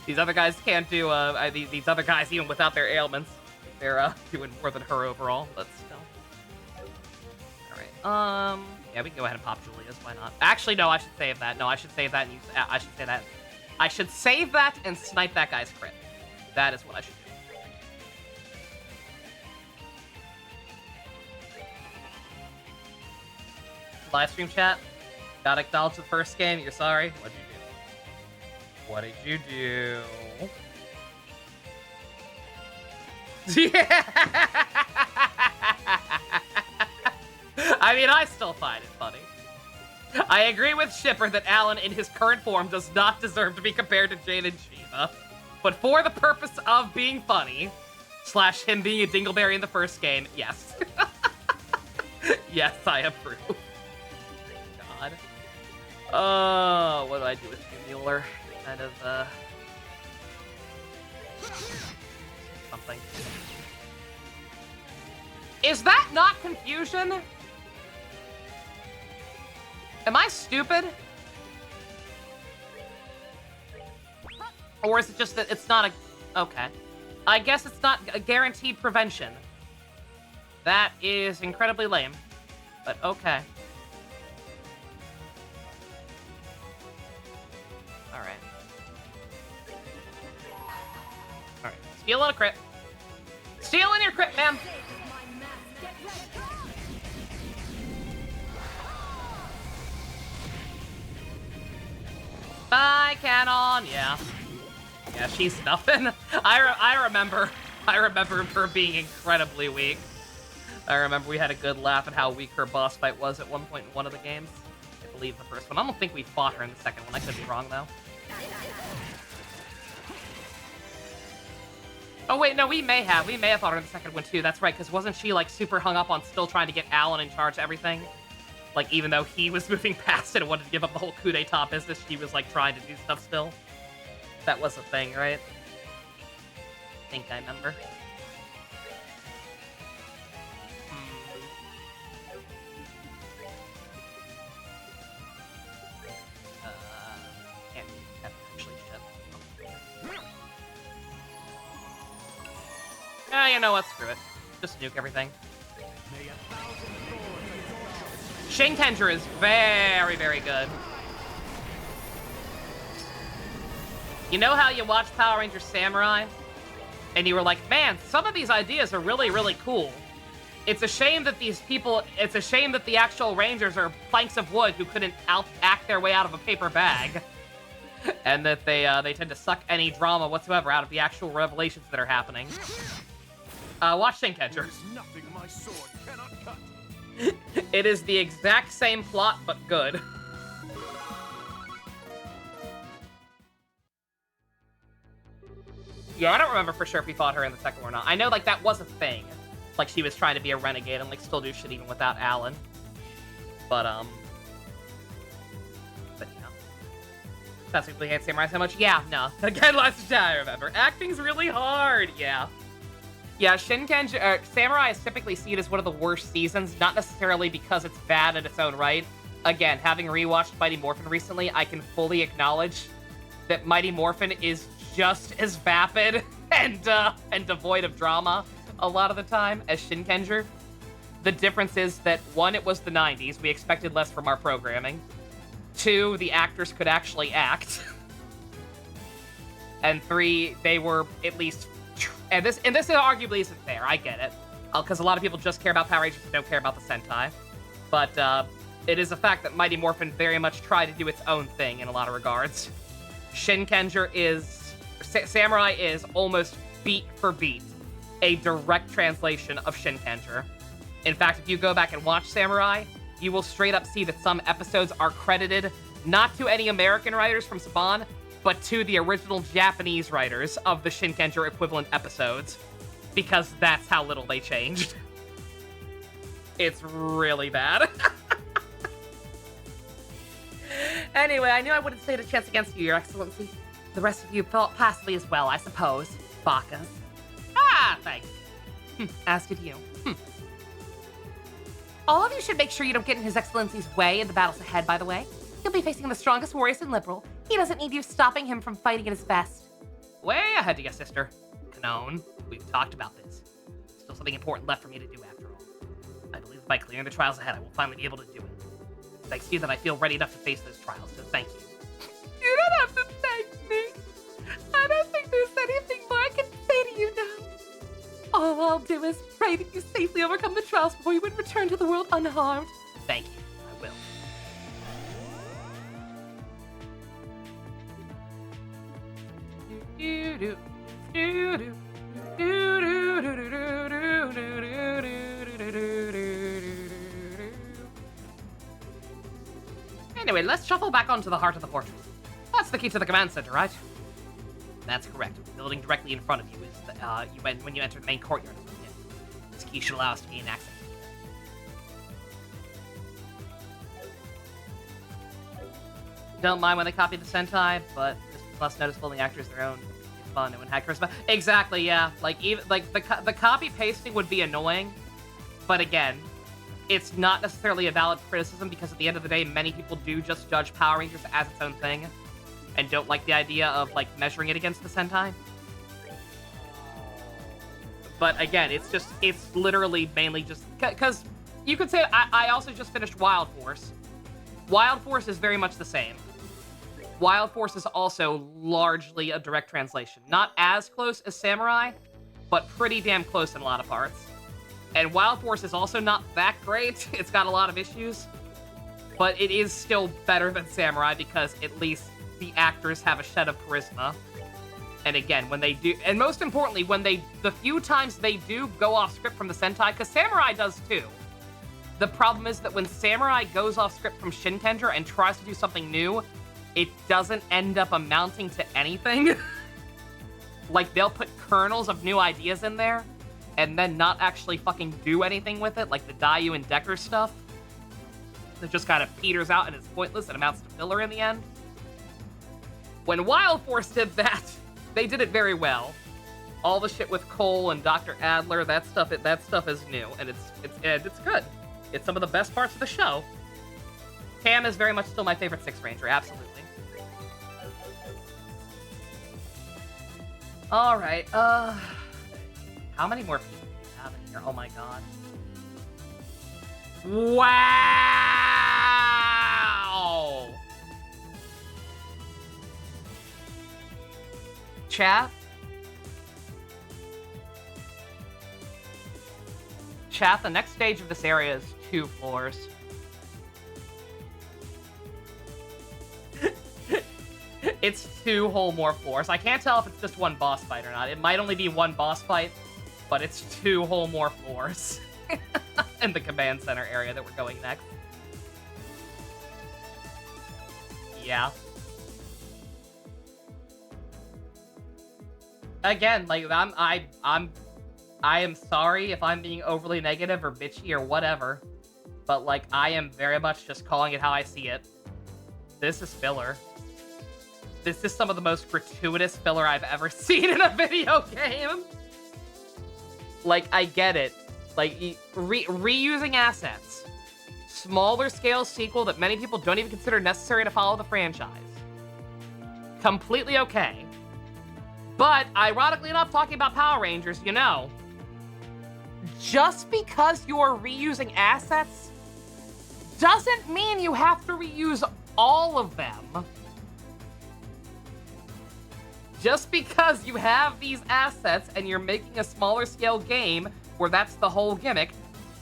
S1: These other guys can't do, these other guys, even without their ailments, they're, doing more than her overall, but still. Alright, yeah, we can go ahead and pop Julia's, why not? Actually, no, I should save that. No, I should save that and use, I should say that. I should save that and snipe that guy's crit. That is what I should do. Live stream chat. Gotta acknowledge the first game. You're sorry. What'd you do? What did you do? Yeah. I mean, I still find it funny. I agree with Shipper that Alan in his current form does not deserve to be compared to Jade and Shiva. But for the purpose of being funny, / him being a dingleberry in the first game, yes. Yes, I approve. God. Oh, what do I do with Mueller? Kind of, something. Is that not confusion? Am I stupid? Or is it just that it's not a... Okay. I guess it's not a guaranteed prevention. That is incredibly lame. But okay. Alright. Alright. Steal on a crit. Steal in your crit, ma'am! Bye, Canon. Yeah. Yeah, she's nothing. I remember her being incredibly weak. I remember we had a good laugh at how weak her boss fight was at one point in one of the games. I believe the first one. I don't think we fought her in the second one. I could be wrong, though. Oh, wait, no, we may have. We may have fought her in the second one, too. That's right, because wasn't she, like, super hung up on still trying to get Alan in charge of everything? Like, even though he was moving past it and wanted to give up the whole coup d'etat business, she was, like, trying to do stuff still. That was a thing, right? I think I remember. You know what? Screw it. Just nuke everything.
S4: May 1,000 thorns
S1: Shinkenger is very, very good. You know how you watch Power Rangers Samurai? And you were like, man, some of these ideas are really, really cool. It's a shame that it's a shame that the actual Rangers are planks of wood who couldn't act their way out of a paper bag. And that they tend to suck any drama whatsoever out of the actual revelations that are happening. Watch Shinkenger.
S4: There's nothing my sword cannot cut.
S1: It is the exact same plot, but good. Yeah, I don't remember for sure if we fought her in the second one or not. I know, like, that was a thing. Like, she was trying to be a renegade and, like, still do shit even without Alan. But, yeah. That's why we hate Samurai so much? Yeah, no. Again, last time I remember. Acting's really hard, yeah. Yeah, Shinkenger, Samurai is typically seen as one of the worst seasons, not necessarily because it's bad in its own right. Again, having rewatched Mighty Morphin recently, I can fully acknowledge that Mighty Morphin is just as vapid and devoid of drama a lot of the time as Shinkenger. The difference is that, one, it was the 90s. We expected less from our programming. Two, the actors could actually act. And three, they were at least... And this arguably isn't fair. I get it. Because a lot of people just care about Power Rangers and don't care about the Sentai. But it is a fact that Mighty Morphin very much tried to do its own thing in a lot of regards. Shinkenger is... Samurai is almost beat for beat a direct translation of Shinkenger. In fact, if you go back and watch Samurai, you will straight up see that some episodes are credited not to any American writers from Saban, but to the original Japanese writers of the Shinkenger equivalent episodes, because that's how little they changed. It's really bad. Anyway, I knew I wouldn't stand a chance against you, Your Excellency. The rest of you felt passively as well, I suppose. Bakas. Ah, thanks. As did you.
S2: All of you should make sure you don't get in His Excellency's way in the battles ahead, by the way. He'll be facing the strongest warriors in Liberal. He doesn't need you stopping him from fighting at his best.
S1: Way ahead of you, sister. Canon, we've talked about this. Still something important left for me to do after all. I believe that by clearing the trials ahead, I will finally be able to do it. It's thanks to you that I feel ready enough to face those trials, so thank you.
S2: You don't have to thank me. I don't think there's anything more I can say to you now. All I'll do is pray that you safely overcome the trials before you would return to the world unharmed.
S1: Thank you. I will. Anyway, let's shuffle back onto the heart of the fortress. That's the key to the command center, right? That's correct. The building directly in front of you is when you enter the main courtyard. This key should allow us to gain access. Don't mind when they copy the Sentai, but this less noticeable than the actors their own. It's fun and when had charisma. Exactly, yeah. Like even like the copy pasting would be annoying, but again, it's not necessarily a valid criticism because at the end of the day, many people do just judge Power Rangers as its own thing, and don't like the idea of like measuring it against the Sentai. But again, it's literally mainly just because you could say I also just finished Wild Force. Wild Force is very much the same. Wild Force is also largely a direct translation. Not as close as Samurai, but pretty damn close in a lot of parts. And Wild Force is also not that great. It's got a lot of issues. But it is still better than Samurai because at least the actors have a shed of charisma. And again, when they do, and most importantly, the few times they do go off script from the Sentai, because Samurai does too. The problem is that when Samurai goes off script from Shinkenger and tries to do something new, it doesn't end up amounting to anything. Like, they'll put kernels of new ideas in there, and then not actually fucking do anything with it, like the Dayu and Decker stuff. It just kind of peters out and is pointless and amounts to filler in the end. When Wild Force did that, they did it very well. All the shit with Cole and Dr. Adler, that stuff is new, and it's good. It's some of the best parts of the show. Cam is very much still my favorite Six Ranger, absolutely. Alright, How many more people do we have in here? Oh my god. Wow! Chat? Chat, the next stage of this area is 2 floors. It's 2 whole more floors. I can't tell if it's just one boss fight or not. It might only be one boss fight, but it's 2 whole more floors in the command center area that we're going next. Yeah. Again, like I am sorry if I'm being overly negative or bitchy or whatever, but like I am very much just calling it how I see it. This is filler. This is some of the most gratuitous filler I've ever seen in a video game. Like, I get it. Like, reusing assets. Smaller scale sequel that many people don't even consider necessary to follow the franchise. Completely okay. But, ironically enough, talking about Power Rangers, you know, just because you're reusing assets doesn't mean you have to reuse all of them. Just because you have these assets and you're making a smaller scale game where that's the whole gimmick,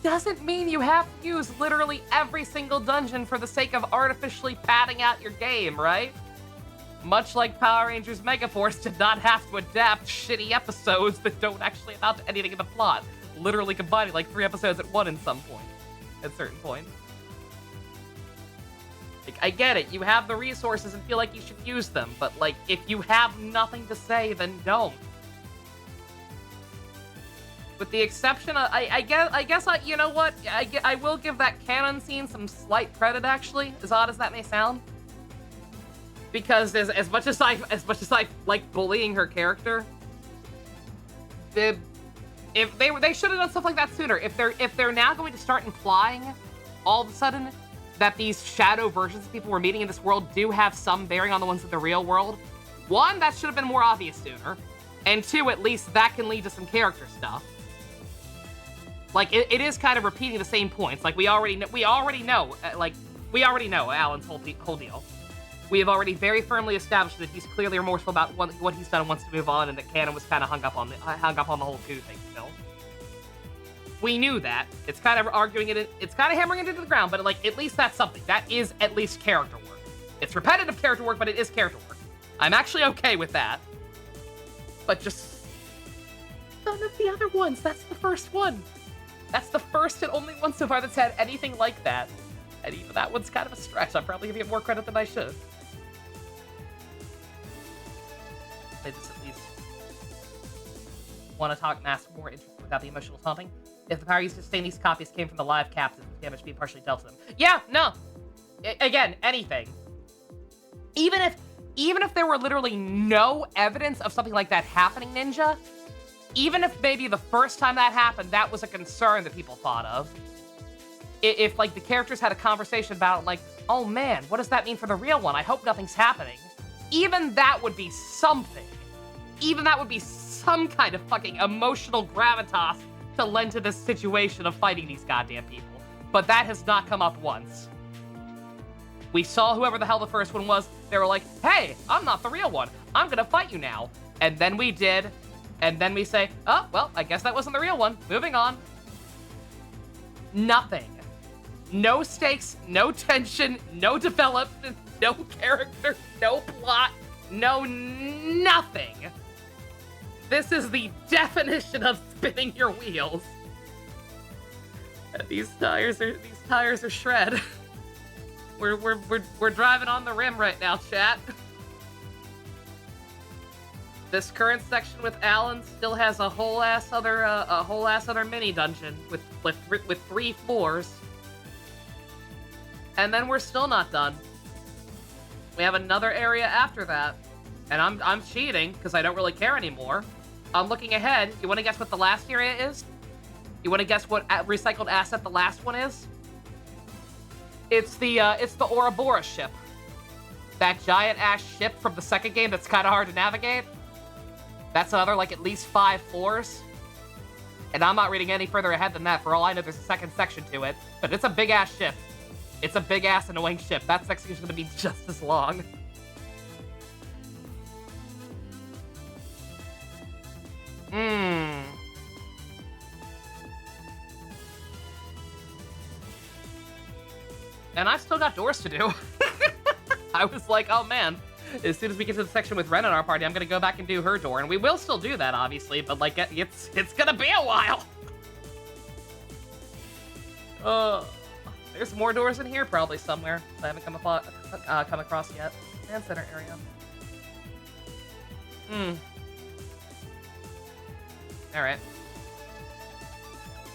S1: doesn't mean you have to use literally every single dungeon for the sake of artificially padding out your game, right? Much like Power Rangers Megaforce did not have to adapt shitty episodes that don't actually amount to anything in the plot, literally combining like 3 episodes at one in some point, at certain points. Like, I get it, you have the resources and feel like you should use them, but like, if you have nothing to say, then don't. With the exception of, I guess, you know what? I will give that canon scene some slight credit, actually, as odd as that may sound. Because as much as I like bullying her character, if they should have done stuff like that sooner. If they're now going to start implying all of a sudden that these shadow versions of people we're meeting in this world do have some bearing on the ones in the real world, 1, that should have been more obvious sooner, and 2, at least that can lead to some character stuff. Like, it is kind of repeating the same points. Like, we already know Alan's whole deal. We have already very firmly established that he's clearly remorseful about what he's done and wants to move on, and that Canon was kind of hung up on the whole coup thing still. We knew that. It's kind of arguing it. It's kind of hammering it into the ground, but like at least that's something. That is at least character work. It's repetitive character work, but it is character work. I'm actually okay with that. But just none of the other ones. That's the first one. That's the first and only one so far that's had anything like that. And even that one's kind of a stretch. I'm probably gonna get more credit than I should. They just at least want to talk and ask more interest without the emotional taunting. If the power used to sustain these copies came from the live captives, the damage being partially dealt to them. Yeah, no. Again, anything. Even if there were literally no evidence of something like that happening, Ninja, even if maybe the first time that happened, that was a concern that people thought of. If like the characters had a conversation about it, like, oh man, what does that mean for the real one? I hope nothing's happening. Even that would be something. Even that would be some kind of fucking emotional gravitas to lend to this situation of fighting these goddamn people. But that has not come up once. We saw whoever the hell the first one was. They were like, hey, I'm not the real one. I'm gonna fight you now. And then we did. And then we say, oh, well, I guess that wasn't the real one. Moving on. Nothing. No stakes, no tension, no development, no character, no plot, no nothing. This is the definition of spinning your wheels. And these tires are shred. We're driving on the rim right now, chat. This current section with Alan still has a whole ass other mini dungeon with 3 floors. And then we're still not done. We have another area after that. And I'm cheating, because I don't really care anymore. I'm looking ahead. You want to guess what the last area is? You want to guess what recycled asset the last one is? It's the Ouroboros ship. That giant ass ship from the second game that's kind of hard to navigate. That's another, like, at least 5 floors. And I'm not reading any further ahead than that. For all I know, there's a second section to it. But it's a big-ass ship. It's a big-ass annoying ship. That section is going to be just as long. And I've still got doors to do. I was like, oh man, as soon as we get to the section with Ren in our party, I'm gonna go back and do her door. And we will still do that, obviously, but like, it's gonna be a while. There's more doors in here, probably somewhere. I haven't come across yet. And center area. Alright.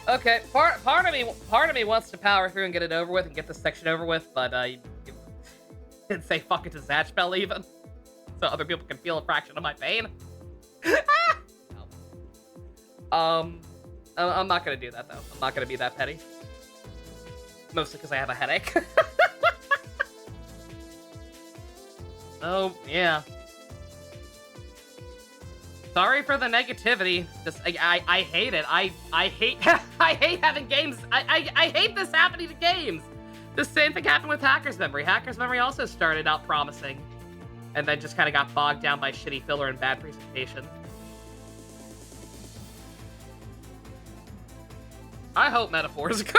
S1: Okay, part of me wants to power through and get it over with and get this section over with, but you didn't say fuck it to Zatchbell even, so other people can feel a fraction of my pain. I'm not gonna do that though. I'm not gonna be that petty. Mostly because I have a headache. Oh yeah. Sorry for the negativity. Just I hate it. I hate I hate having games. I hate this happening to games. The same thing happened with Hacker's Memory. Hacker's Memory also started out promising, and then just kind of got bogged down by shitty filler and bad presentation. I hope Metaphor is good.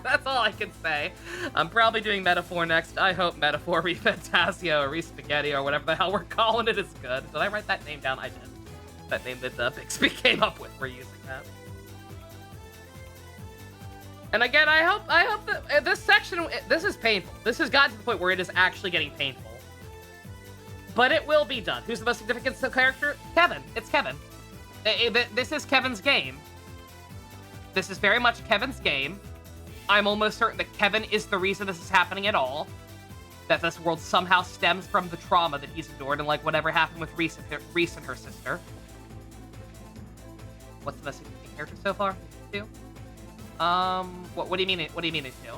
S1: That's all I can say. I'm probably doing Metaphor next. I hope Metaphor, Re-Fantasio, or Re-Spaghetti, or whatever the hell we're calling it is good. Did I write that name down? I did. That name that Bixby came up with. We're using that. And again, I hope that this section, this is painful. This has gotten to the point where it is actually getting painful. But it will be done. Who's the most significant character? Kevin. It's Kevin. This is Kevin's game. This is very much Kevin's game. I'm almost certain that Kevin is the reason this is happening at all. That this world somehow stems from the trauma that he's endured and like whatever happened with Reese and her sister. What's the most significant character so far? Two? What do you mean? What do you mean in two?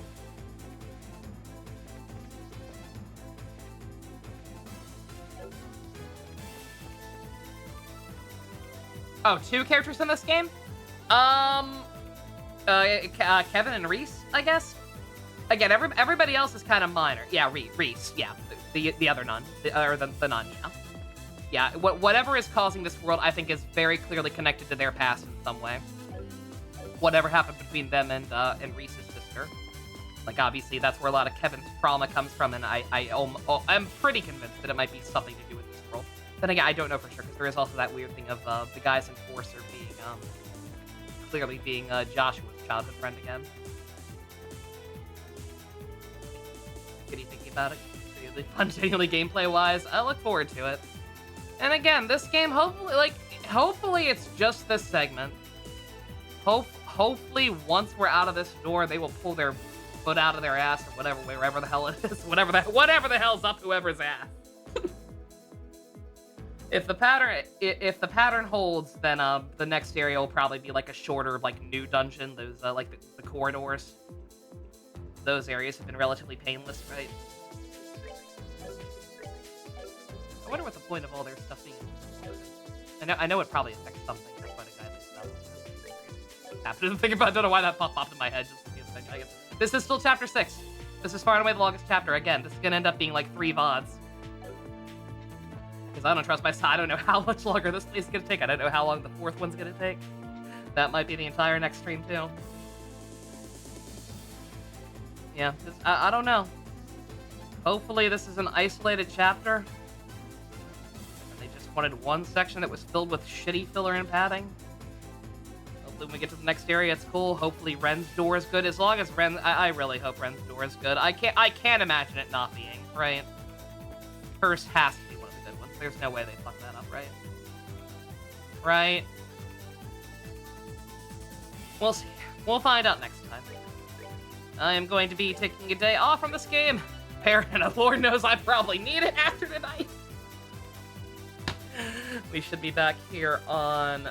S1: Oh, two characters in this game? Kevin and Reese, I guess. Again, everybody else is kind of minor. Yeah, Reese. Yeah, the other nun, or the nun. Yeah. Yeah, whatever is causing this world, I think, is very clearly connected to their past in some way. Whatever happened between them and Reese's sister. Like, obviously, that's where a lot of Kevin's trauma comes from, and I'm pretty convinced that it might be something to do with this world. Then again, I don't know for sure, because there is also that weird thing of the guy's enforcer being, clearly being Joshua's childhood friend again. What are you thinking about it? Really fun, genuinely gameplay-wise. I look forward to it. And again, this game, hopefully it's just this segment. Hopefully, once we're out of this door, they will pull their foot out of their ass or whatever, wherever the hell it is, whatever the hell's up whoever's ass. If the pattern holds, then the next area will probably be like a shorter, like new dungeon. Those like the corridors. Those areas have been relatively painless, right? I wonder what the point of all their stuff being. I know it probably affects something. That's why the guy like stuff. After the thing about, I don't know why that popped in my head. Just I guess. This is still chapter 6. This is far and away the longest chapter. Again, this is gonna end up being like 3 VODs. Because I don't trust myself. I don't know how much longer this place is gonna take. I don't know how long the 4th one's gonna take. That might be the entire next stream too. Yeah, I don't know. Hopefully this is an isolated chapter. They just wanted one section that was filled with shitty filler and padding. Hopefully when we get to the next area, it's cool. Hopefully Ren's door is good. As long as I really hope Ren's door is good. I can't imagine it not being, right? Curse has to be one of the good ones. There's no way they fuck that up, right? Right? We'll see. We'll find out next time. I am going to be taking a day off from this game. And Lord knows I probably need it after tonight. We should be back here on,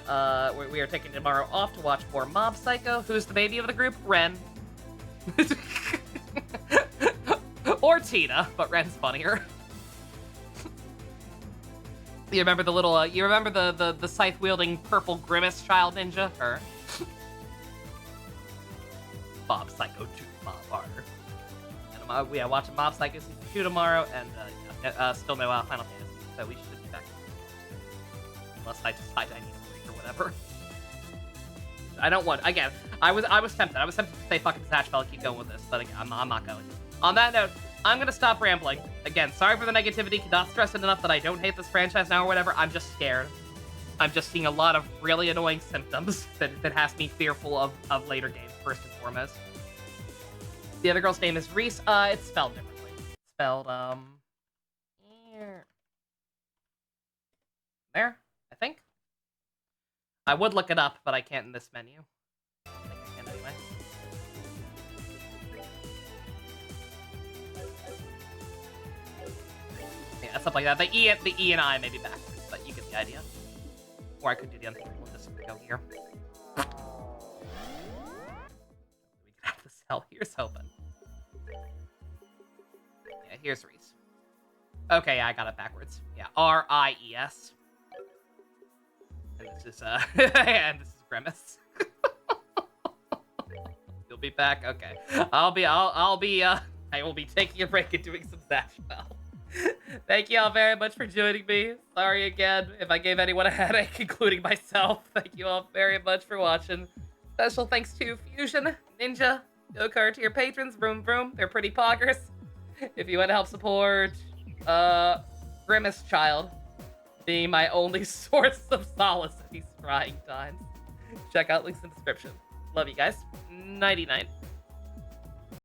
S1: we are taking tomorrow off to watch more Mob Psycho. Who's the baby of the group? Ren. Or Tina, but Ren's funnier. You remember the little, you remember the scythe-wielding purple grimace child ninja? Her.
S3: Mob Psycho 2 Mob Harder. And yeah, watching Mob Psycho Season 2 tomorrow, and still no Final Fantasy, so we should be back. Unless I decide I need a break or whatever. I don't want, again, I was tempted. I was tempted to say fucking Satchel and keep going with this, but again, I'm not going. On that note, I'm gonna stop rambling. Again, sorry for the negativity, cannot stress it enough that I don't hate this franchise now or whatever. I'm just scared. I'm just seeing a lot of really annoying symptoms that has me fearful of later games, first and foremost. The other girl's name is Reese. It's spelled differently. It's spelled, here. There, I think. I would look it up, but I can't in this menu. I think I can anyway. Yeah, stuff like that. The E and I may be backwards, but you get the idea. Or I could do the unthinkable and just go here. We could have this hell. Here's hoping. Yeah, here's Reese. Okay, yeah, I got it backwards. Yeah, R-I-E-S. And this is, and this is Grimace. You'll be back? Okay. I will be taking a break and doing some Zatchbell. Thank you all very much for joining me. Sorry again if I gave anyone a headache, including myself. Thank you all very much for watching. Special thanks to Fusion, Ninja, Go-Kart, to your patrons, Vroom Vroom. They're pretty poggers. If you want to help support, Grimace Child being my only source of solace in these trying times, check out links in the description. Love you guys. Nighty-night.